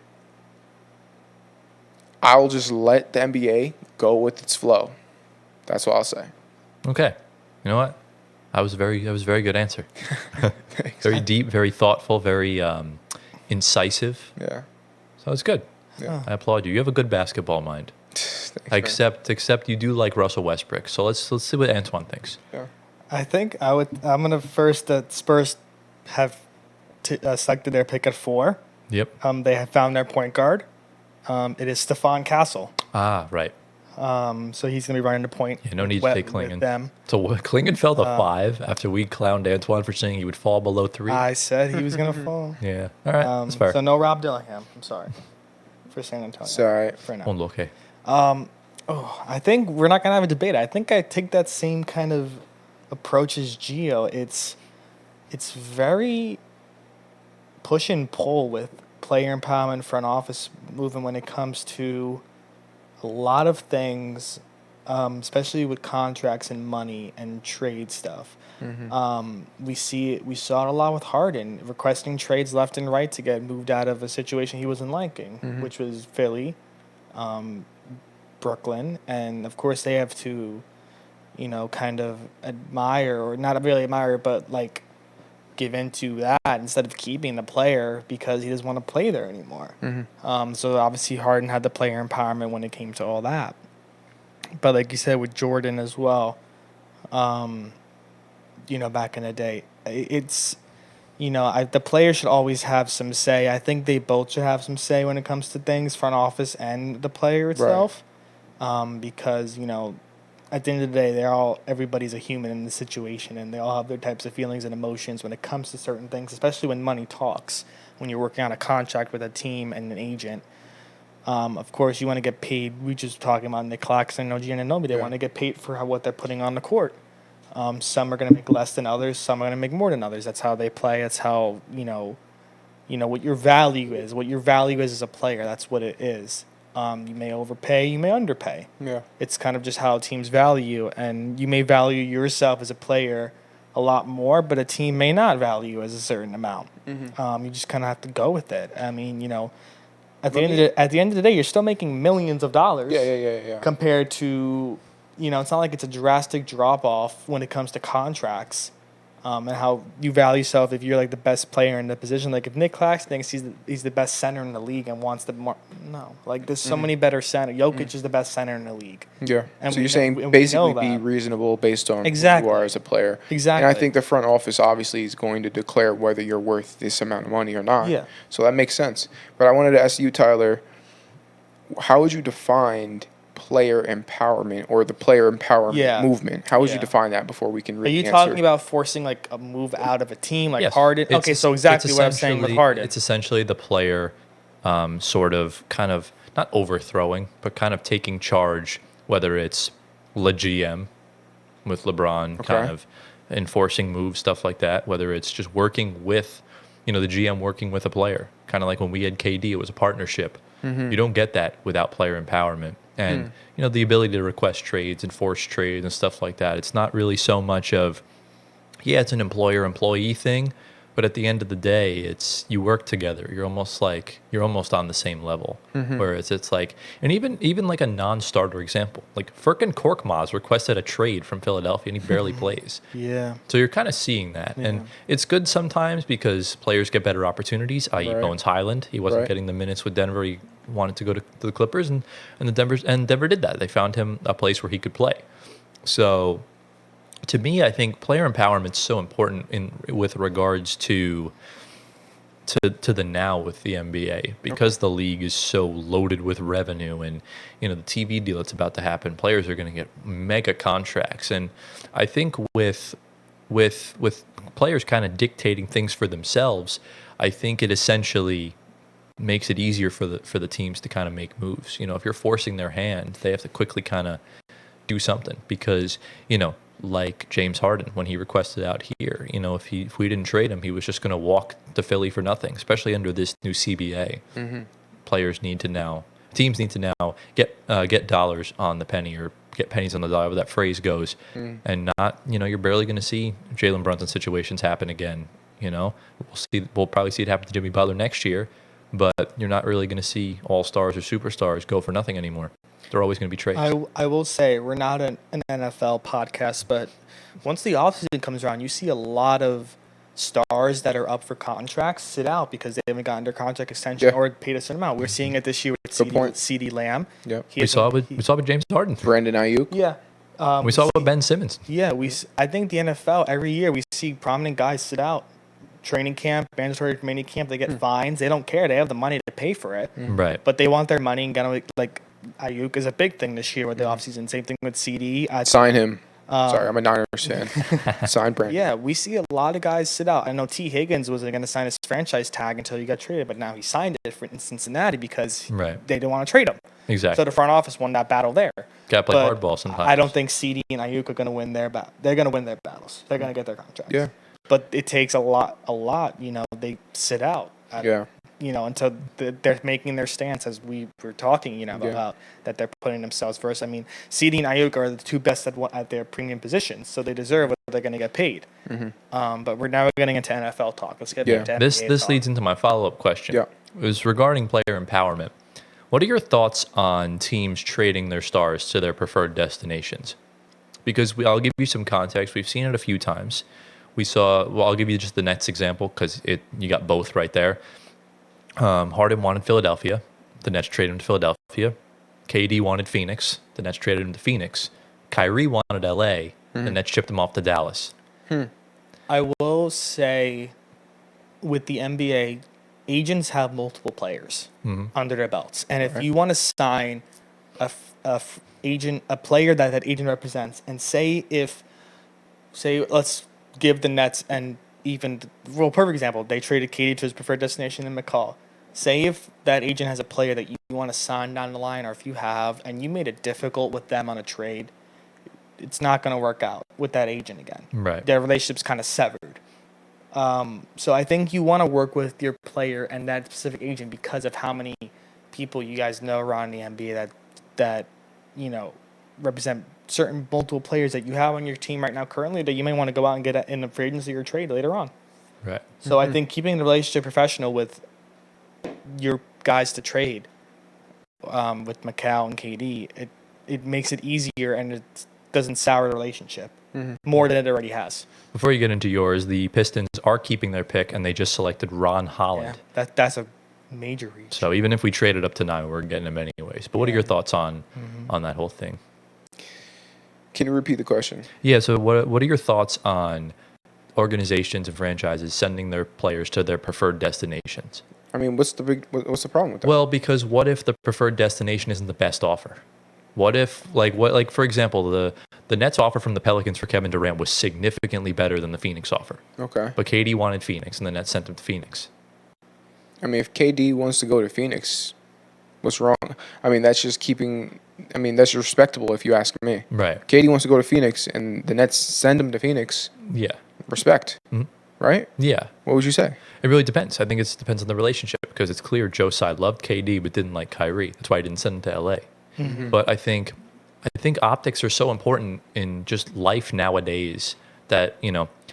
I'll just let the NBA go with its flow. That's what I'll say. Okay. You know what? That was a very good answer. Very deep, very thoughtful, very incisive. Yeah. So it's good. Yeah. I applaud you. You have a good basketball mind. Thanks, man. Except you do like Russell Westbrook. So let's see what Antoine thinks. Yeah. I think I'm gonna first Spurs have selected their pick at 4. Yep. They have found their point guard. It is Stephon Castle. Ah, right. So he's gonna be running the point. Yeah, no need to take with Klingon. them. So Klingon fell to 5 after we clowned Antoine for saying he would fall below 3. I said he was gonna fall. Yeah. All right. That's fair. So no Rob Dillingham. I'm sorry for San Antonio. It's all right. For now. Oh, okay. I think we're not gonna have a debate. I think I take that same kind of approach as Gio. It's very push and pull with player empowerment, front office movement when it comes to a lot of things, especially with contracts and money and trade stuff. Mm-hmm. We saw it a lot with Harden requesting trades left and right to get moved out of a situation he wasn't liking, Mm-hmm. which was Philly, Brooklyn, and of course they have to, kind of admire, or not really admire, but like give into that instead of keeping the player because he doesn't want to play there anymore. Mm-hmm. So obviously Harden had the player empowerment when it came to all that. But like you said with Jordan as well, back in the day, it's, the player should always have some say. I think they both should have some say when it comes to things, front office and the player itself. Because, at the end of the day, everybody's a human in the situation, and they all have their types of feelings and emotions when it comes to certain things, especially when money talks, when you're working on a contract with a team and an agent. Of course, you want to get paid. We just talking about Nick Claxton and Anunoby. They want to get paid for what they're putting on the court. Some are going to make less than others. Some are going to make more than others. That's how they play. That's how, what your value is. What your value is as a player, that's what it is. You may overpay, you may underpay. Yeah. It's kind of just how teams value, and you may value yourself as a player a lot more, but a team may not value you as a certain amount. Mm-hmm. You just kind of have to go with it. I mean, at the end of the day, you're still making millions of dollars. Yeah. Compared to, it's not like it's a drastic drop off when it comes to contracts. and how you value yourself if you're like the best player in the position. Like if Nick Claxton thinks he's the best center in the league and wants the more, no, like there's so many better center. Jokic is the best center in the league. Yeah. And So you're saying basically be reasonable based on who you are as a player. Exactly. And I think the front office obviously is going to declare whether you're worth this amount of money or not. Yeah. So that makes sense. But I wanted to ask you, Tyler, how would you define player empowerment or the player empowerment movement? How would you define that before we can Are really you talking about forcing like a move out of a team like Yes. Harden? Okay, so exactly what I'm saying with Harden. It's essentially the player sort of kind of not overthrowing, but kind of taking charge, whether it's the GM with LeBron kind of enforcing moves, stuff like that, whether it's just working with, the GM working with a player. Kind of like when we had KD, it was a partnership. You don't get that without player empowerment. And, the ability to request trades and force trades and stuff like that. It's not really so much of, it's an employer-employee thing, but at the end of the day, it's you work together. You're almost on the same level. Whereas it's like, and even like a non-starter example, like Furkan Korkmaz requested a trade from Philadelphia and he barely plays. Yeah. So you're kind of seeing that. Yeah. And it's good sometimes because players get better opportunities, i.e. Bones Highland. He wasn't getting the minutes with Denver. He wanted to go to the Clippers and Denver did that. They found him a place where he could play. So to me, I think player empowerment is so important with regards to the now with the NBA because the league is so loaded with revenue and the TV deal that's about to happen. Players are going to get mega contracts, and I think with players kind of dictating things for themselves, I think it essentially makes it easier for the teams to kind of make moves. If you're forcing their hand, they have to quickly kind of do something because like James Harden when he requested out here. If we didn't trade him, he was just going to walk to Philly for nothing, especially under this new CBA. Teams need to now get dollars on the penny or get pennies on the dollar, whatever that phrase goes, and not, you're barely going to see Jalen Brunson situations happen again. We'll probably see it happen to Jimmy Butler next year, but you're not really going to see all-stars or superstars go for nothing anymore. They're always going to be trades. I will say we're not an NFL podcast, but once the offseason comes around, you see a lot of stars that are up for contracts sit out because they haven't gotten their contract extension or paid a certain amount. We're seeing it this year with CD Lamb. Yeah, we saw it with James Harden. Brandon Ayuk. Yeah. We saw it with Ben Simmons. Yeah, I think the NFL every year we see prominent guys sit out. Training camp, mandatory mini camp, they get fines. They don't care. They have the money to pay for it. Right. But they want their money and gonna like Ayuk is a big thing this year with the offseason. Same thing with CD. Sign him. Sorry, I'm a Niners fan. Sign Brandon. Yeah, we see a lot of guys sit out. I know T. Higgins wasn't going to sign his franchise tag until he got traded, but now he signed it in Cincinnati because they didn't want to trade him. Exactly. So the front office won that battle there. Got to play hardball sometimes. I don't think CD and Ayuk are going to win their battle. They're going to win their battles. They're going to get their contracts. Yeah. But it takes a lot. They sit out. Until they're making their stance, as we were talking, about that they're putting themselves first. I mean, CD and Ayuk are the two best at their premium positions, so they deserve what they're going to get paid. But we're now getting into NFL talk. Let's get into NBA This talk. leads into my follow-up question. Yeah. It was regarding player empowerment. What are your thoughts on teams trading their stars to their preferred destinations? Because I'll give you some context. We've seen it a few times. I'll give you just the Nets example because you got both right there. Harden wanted Philadelphia. The Nets traded him to Philadelphia. KD wanted Phoenix. The Nets traded him to Phoenix. Kyrie wanted LA. The Nets shipped him off to Dallas. I will say, with the NBA, agents have multiple players under their belts, and if you want to sign a player that agent represents, and say let's give the Nets and perfect example, they traded KD to his preferred destination in Mikal. Say if that agent has a player that you want to sign down the line, or if you have, and you made it difficult with them on a trade, it's not going to work out with that agent again. Right. Their relationship's kind of severed. So I think you want to work with your player and that specific agent because of how many people you guys know around the NBA that represent certain multiple players that you have on your team right now currently that you may want to go out and get in a free agency or trade later on. Right. So I think keeping the relationship professional with your guys to trade with Mikal and KD, it makes it easier and it doesn't sour the relationship. more than it already has. Before you get into yours, the Pistons are keeping their pick, and they just selected Ron Holland. Yeah, that's a major reach. So even if we traded up to 9, we're getting him anyways. But what are your thoughts on that whole thing? Can you repeat the question? Yeah, so what are your thoughts on organizations and franchises sending their players to their preferred destinations? I mean, what's the problem with that? Well, because what if the preferred destination isn't the best offer? What if, like for example, the Nets offer from the Pelicans for Kevin Durant was significantly better than the Phoenix offer. Okay. But KD wanted Phoenix, and the Nets sent him to Phoenix. I mean, if KD wants to go to Phoenix, what's wrong? I mean, that's that's respectable if you ask me. Right. KD wants to go to Phoenix, and the Nets send him to Phoenix. Yeah. Respect. Right? Yeah. What would you say? It really depends. I think it depends on the relationship because it's clear Joe Tsai loved KD but didn't like Kyrie. That's why he didn't send him to LA. But I think optics are so important in just life nowadays that,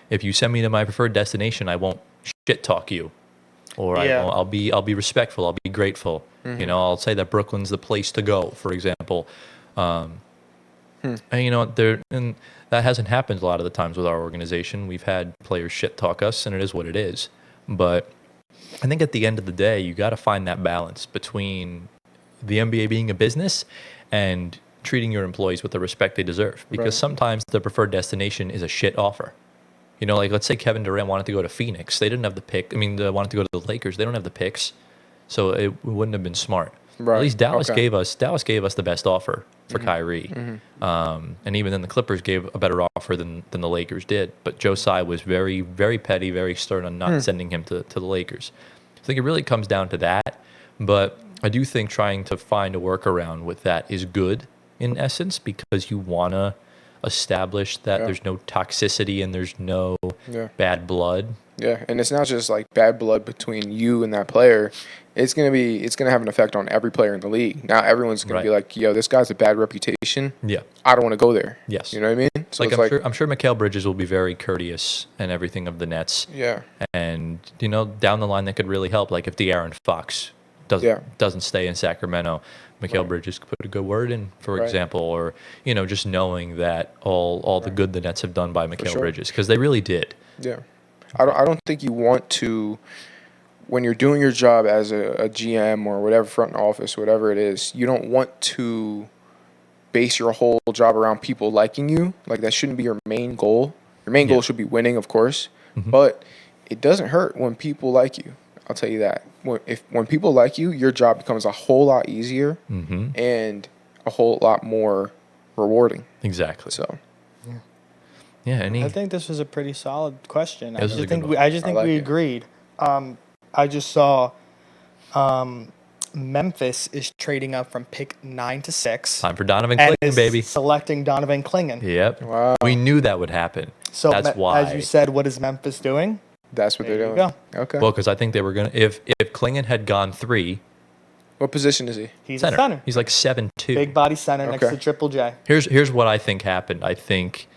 if you send me to my preferred destination, I won't shit talk you. Or I'll be respectful. I'll be grateful. I'll say that Brooklyn's the place to go, for example. And that hasn't happened a lot of the times with our organization. We've had players shit talk us, and it is what it is. But I think at the end of the day, you got to find that balance between the NBA being a business and treating your employees with the respect they deserve. Because sometimes the preferred destination is a shit offer. Let's say Kevin Durant wanted to go to Phoenix. They didn't have the pick. They wanted to go to the Lakers. They don't have the picks. So it wouldn't have been smart. Right. At least Dallas gave us the best offer for Kyrie. And even then the Clippers gave a better offer than the Lakers did. But Joe Tsai was very, very petty, very stern on not sending him to the Lakers. I think it really comes down to that. But I do think trying to find a workaround with that is good in essence because you want to establish that there's no toxicity and there's no bad blood. Yeah, and it's not just like bad blood between you and that player. It's gonna have an effect on every player in the league. Now everyone's gonna be like, "Yo, this guy's a bad reputation. Yeah, I don't want to go there." Yes, you know what I mean. So I'm sure Mikal Bridges will be very courteous and everything of the Nets. Yeah, and down the line that could really help. Like if De'Aaron Fox doesn't stay in Sacramento, Mikal Bridges could put a good word in, for example, or just knowing that all the good the Nets have done by Mikal Bridges because they really did. Yeah, I don't think you want to, when you're doing your job as a GM or whatever, front office, whatever it is, you don't want to base your whole job around people liking you. Like that shouldn't be your main goal. Your main goal should be winning, of course, but it doesn't hurt when people like you. I'll tell you that. When people like you, your job becomes a whole lot easier and a whole lot more rewarding. Exactly. So, yeah. I think this was a pretty solid question. I just think like we it. agreed. I just saw Memphis is trading up from pick 9 to 6. Time for Donovan and Clingan, is baby. Selecting Donovan Clingan. Yep. Wow. We knew that would happen. So that's why. As you said, what is Memphis doing? That's what they're doing. Go. Okay. Well, because I think they were gonna. If Clingan had gone 3, What position is he? He's center. a center. He's like 7'2". Big body center next to Triple J. Here's what I think happened. I think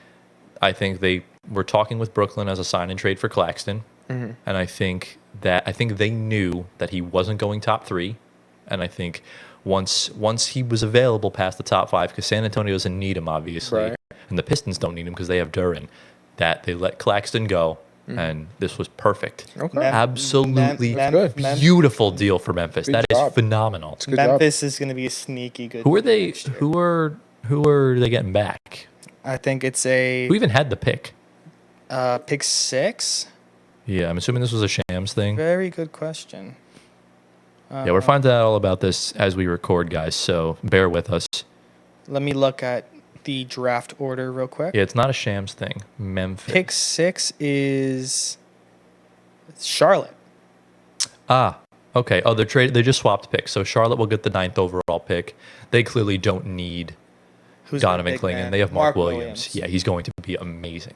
they were talking with Brooklyn as a sign and trade for Claxton, and I think they knew that he wasn't going top 3, and I think once he was available past the top 5, because San Antonio doesn't need him obviously, and the Pistons don't need him because they have Duren, that they let Claxton go. And this was perfect. Okay. Absolutely good. beautiful deal for Memphis. Good That job. is phenomenal. Good Memphis is going to be a sneaky good. Who are they? next year. Who are they getting back? I think it's a Who even had the pick? pick 6. Yeah, I'm assuming this was a Shams thing. Very good question. Yeah, we're finding out all about this as we record, guys. So bear with us. Let me look at the draft order real quick. Yeah, it's not a Shams thing. Memphis. Pick 6 is Charlotte. Okay. Oh, they just swapped picks. So Charlotte will get the 9th overall pick. They clearly don't need Who's Donovan their big Clingan. man? They have Mark Williams. Yeah, he's going to be amazing.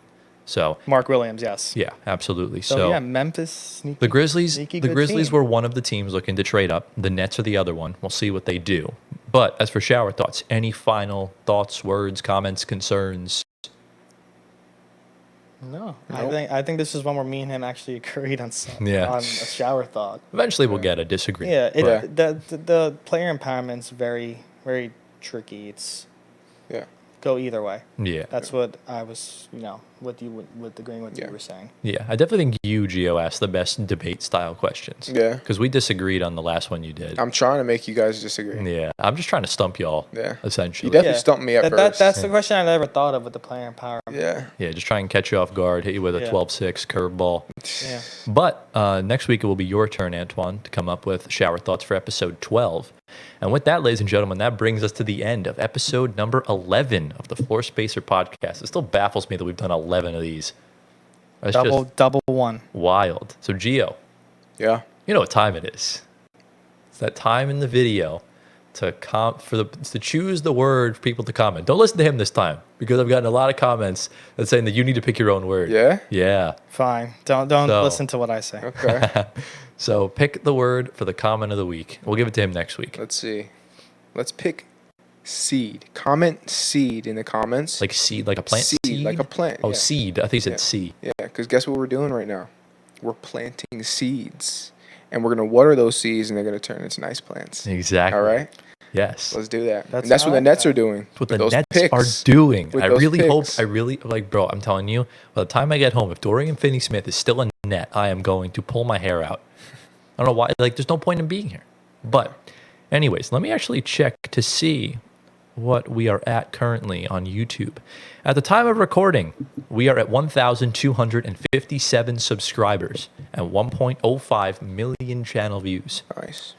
So Mark Williams, yes. yeah, absolutely. So yeah, Memphis sneaky. The Grizzlies, sneaky the good Grizzlies team. were one of the teams looking to trade up. The Nets are the other one. We'll see what they do. But as for shower thoughts, any final thoughts, words, comments, concerns? No, Nope. I think this is one where me and him actually agreed on Yeah. on a shower thought. Eventually, we'll get a disagreement. Yeah, but the player empowerment's very very tricky. It's Yeah. go either way. Yeah. That's what I was, with agreeing with what you were saying. Yeah, I definitely think you, Gio, asked the best debate style questions. Yeah. Because we disagreed on the last one you did. I'm trying to make you guys disagree. Yeah, I'm just trying to stump y'all. Yeah. Essentially. You definitely stumped me at first. That's the question I never thought of with the player empowerment. Yeah. Yeah, just try and catch you off guard, hit you with a 12-6 curveball. Yeah. But next week it will be your turn, Antoine, to come up with shower thoughts for episode 12. And with that, ladies and gentlemen, that brings us to the end of episode number 11 of the Floor Spacer podcast. It still baffles me that we've done 11 of these. That's Double one. Wild. So, Gio. Yeah. You know what time it is. It's that time in the video to choose the word for people to comment. Don't listen to him this time because I've gotten a lot of comments that's saying that you need to pick your own word. Yeah? Yeah. Fine. Don't listen to what I say. Okay. So pick the word for the comment of the week. We'll give it to him next week. Let's see. Let's pick seed. Comment seed in the comments. Like seed, like a plant? Seed, like a plant. Oh, yeah. seed. I think you said C. Yeah, because guess what we're doing right now? We're planting seeds. And we're going to water those seeds and they're going to turn into nice plants. Exactly. All right? Yes. Let's do that. That's what the Nets are doing. That's what with the those Nets picks. are doing. With I those really picks. hope, bro, I'm telling you, by the time I get home, if Dorian Finney-Smith is still in net, I am going to pull my hair out. I don't know why. There's no point in being here. But anyways, let me actually check to see what we are at currently on YouTube. At the time of recording, we are at 1,257 subscribers and 1.05 million channel views. Nice.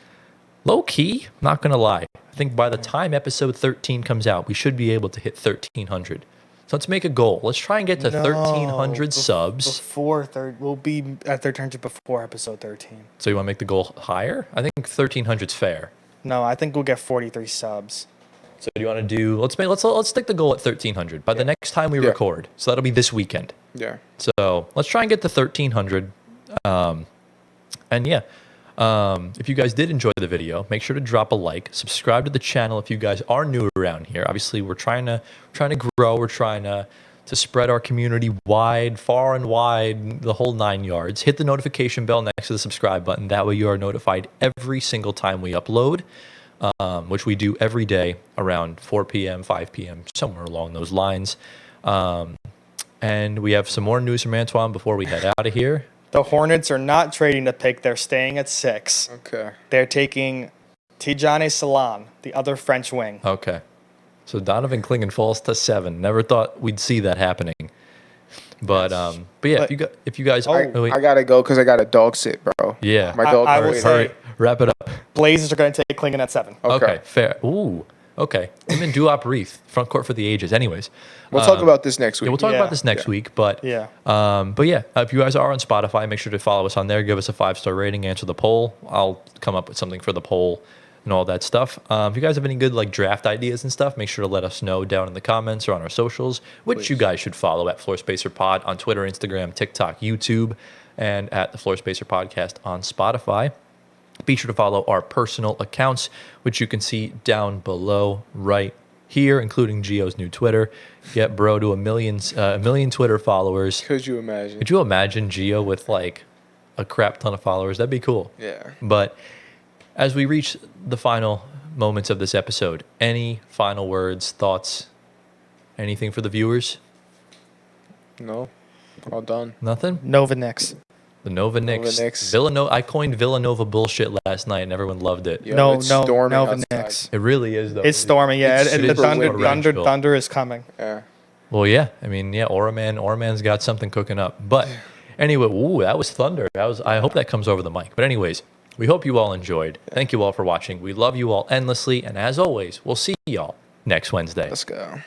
Low key, not going to lie. I think by the time episode 13 comes out, we should be able to hit 1,300. So let's make a goal. Let's try and get to 1,300 subs. We'll be at 1,300 before episode 13. So you want to make the goal higher? I think 1,300 is fair. No, I think we'll get 43 subs. So do you want to do? Let's stick the goal at 1,300 by the next time we record. So that'll be this weekend. Yeah. So let's try and get to 1,300. If you guys did enjoy the video, make sure to drop a like, subscribe to the channel if you guys are new around here. Obviously, we're trying to grow. We're trying to spread our community far and wide, the whole 9 yards. Hit the notification bell next to the subscribe button. That way you are notified every single time we upload, which we do every day around 4 p.m., 5 p.m., somewhere along those lines. And we have some more news from Antoine before we head out of here. The Hornets are not trading the pick. They're staying at 6. Okay. They're taking Tijani Salon, the other French wing. Okay. So Donovan Clingan falls to 7. Never thought we'd see that happening. But yeah, if you guys I gotta go because I got a dog sit, bro. Yeah. My dog. I will say, wrap it up. Blazers are going to take Clingan at 7. Okay, fair. Ooh, okay. Him and Duop Reith, front court for the ages. Anyways, We'll talk about this next week. yeah, we'll talk about this next week. But if you guys are on Spotify, make sure to follow us on there. Give us a 5-star rating. Answer the poll. I'll come up with something for the poll and all that stuff. If you guys have any good draft ideas and stuff, make sure to let us know down in the comments or on our socials, which you guys should follow at Floor Spacer Pod on Twitter, Instagram, TikTok, YouTube, and at the Floor Spacer Podcast on Spotify. Be sure to follow our personal accounts, which you can see down below right here, including Gio's new Twitter. Get bro to a million Twitter followers. Could you imagine? Could you imagine Gio with a crap ton of followers? That'd be cool. Yeah. But as we reach the final moments of this episode, any final words, thoughts, anything for the viewers? No. All done. Nothing? Nova Knicks. The Nova Knicks. Villanova. I coined Villanova bullshit last night, and everyone loved it. Yo, it's storming Nova outside. Knicks. It really is, though. It's storming, yeah. It's The super windy. thunder is coming. Yeah. Well, yeah. I mean, yeah, Oraman's got something cooking up. But anyway, that was thunder. I hope that comes over the mic. But anyways, we hope you all enjoyed. Thank you all for watching. We love you all endlessly. And as always, we'll see y'all next Wednesday. Let's go.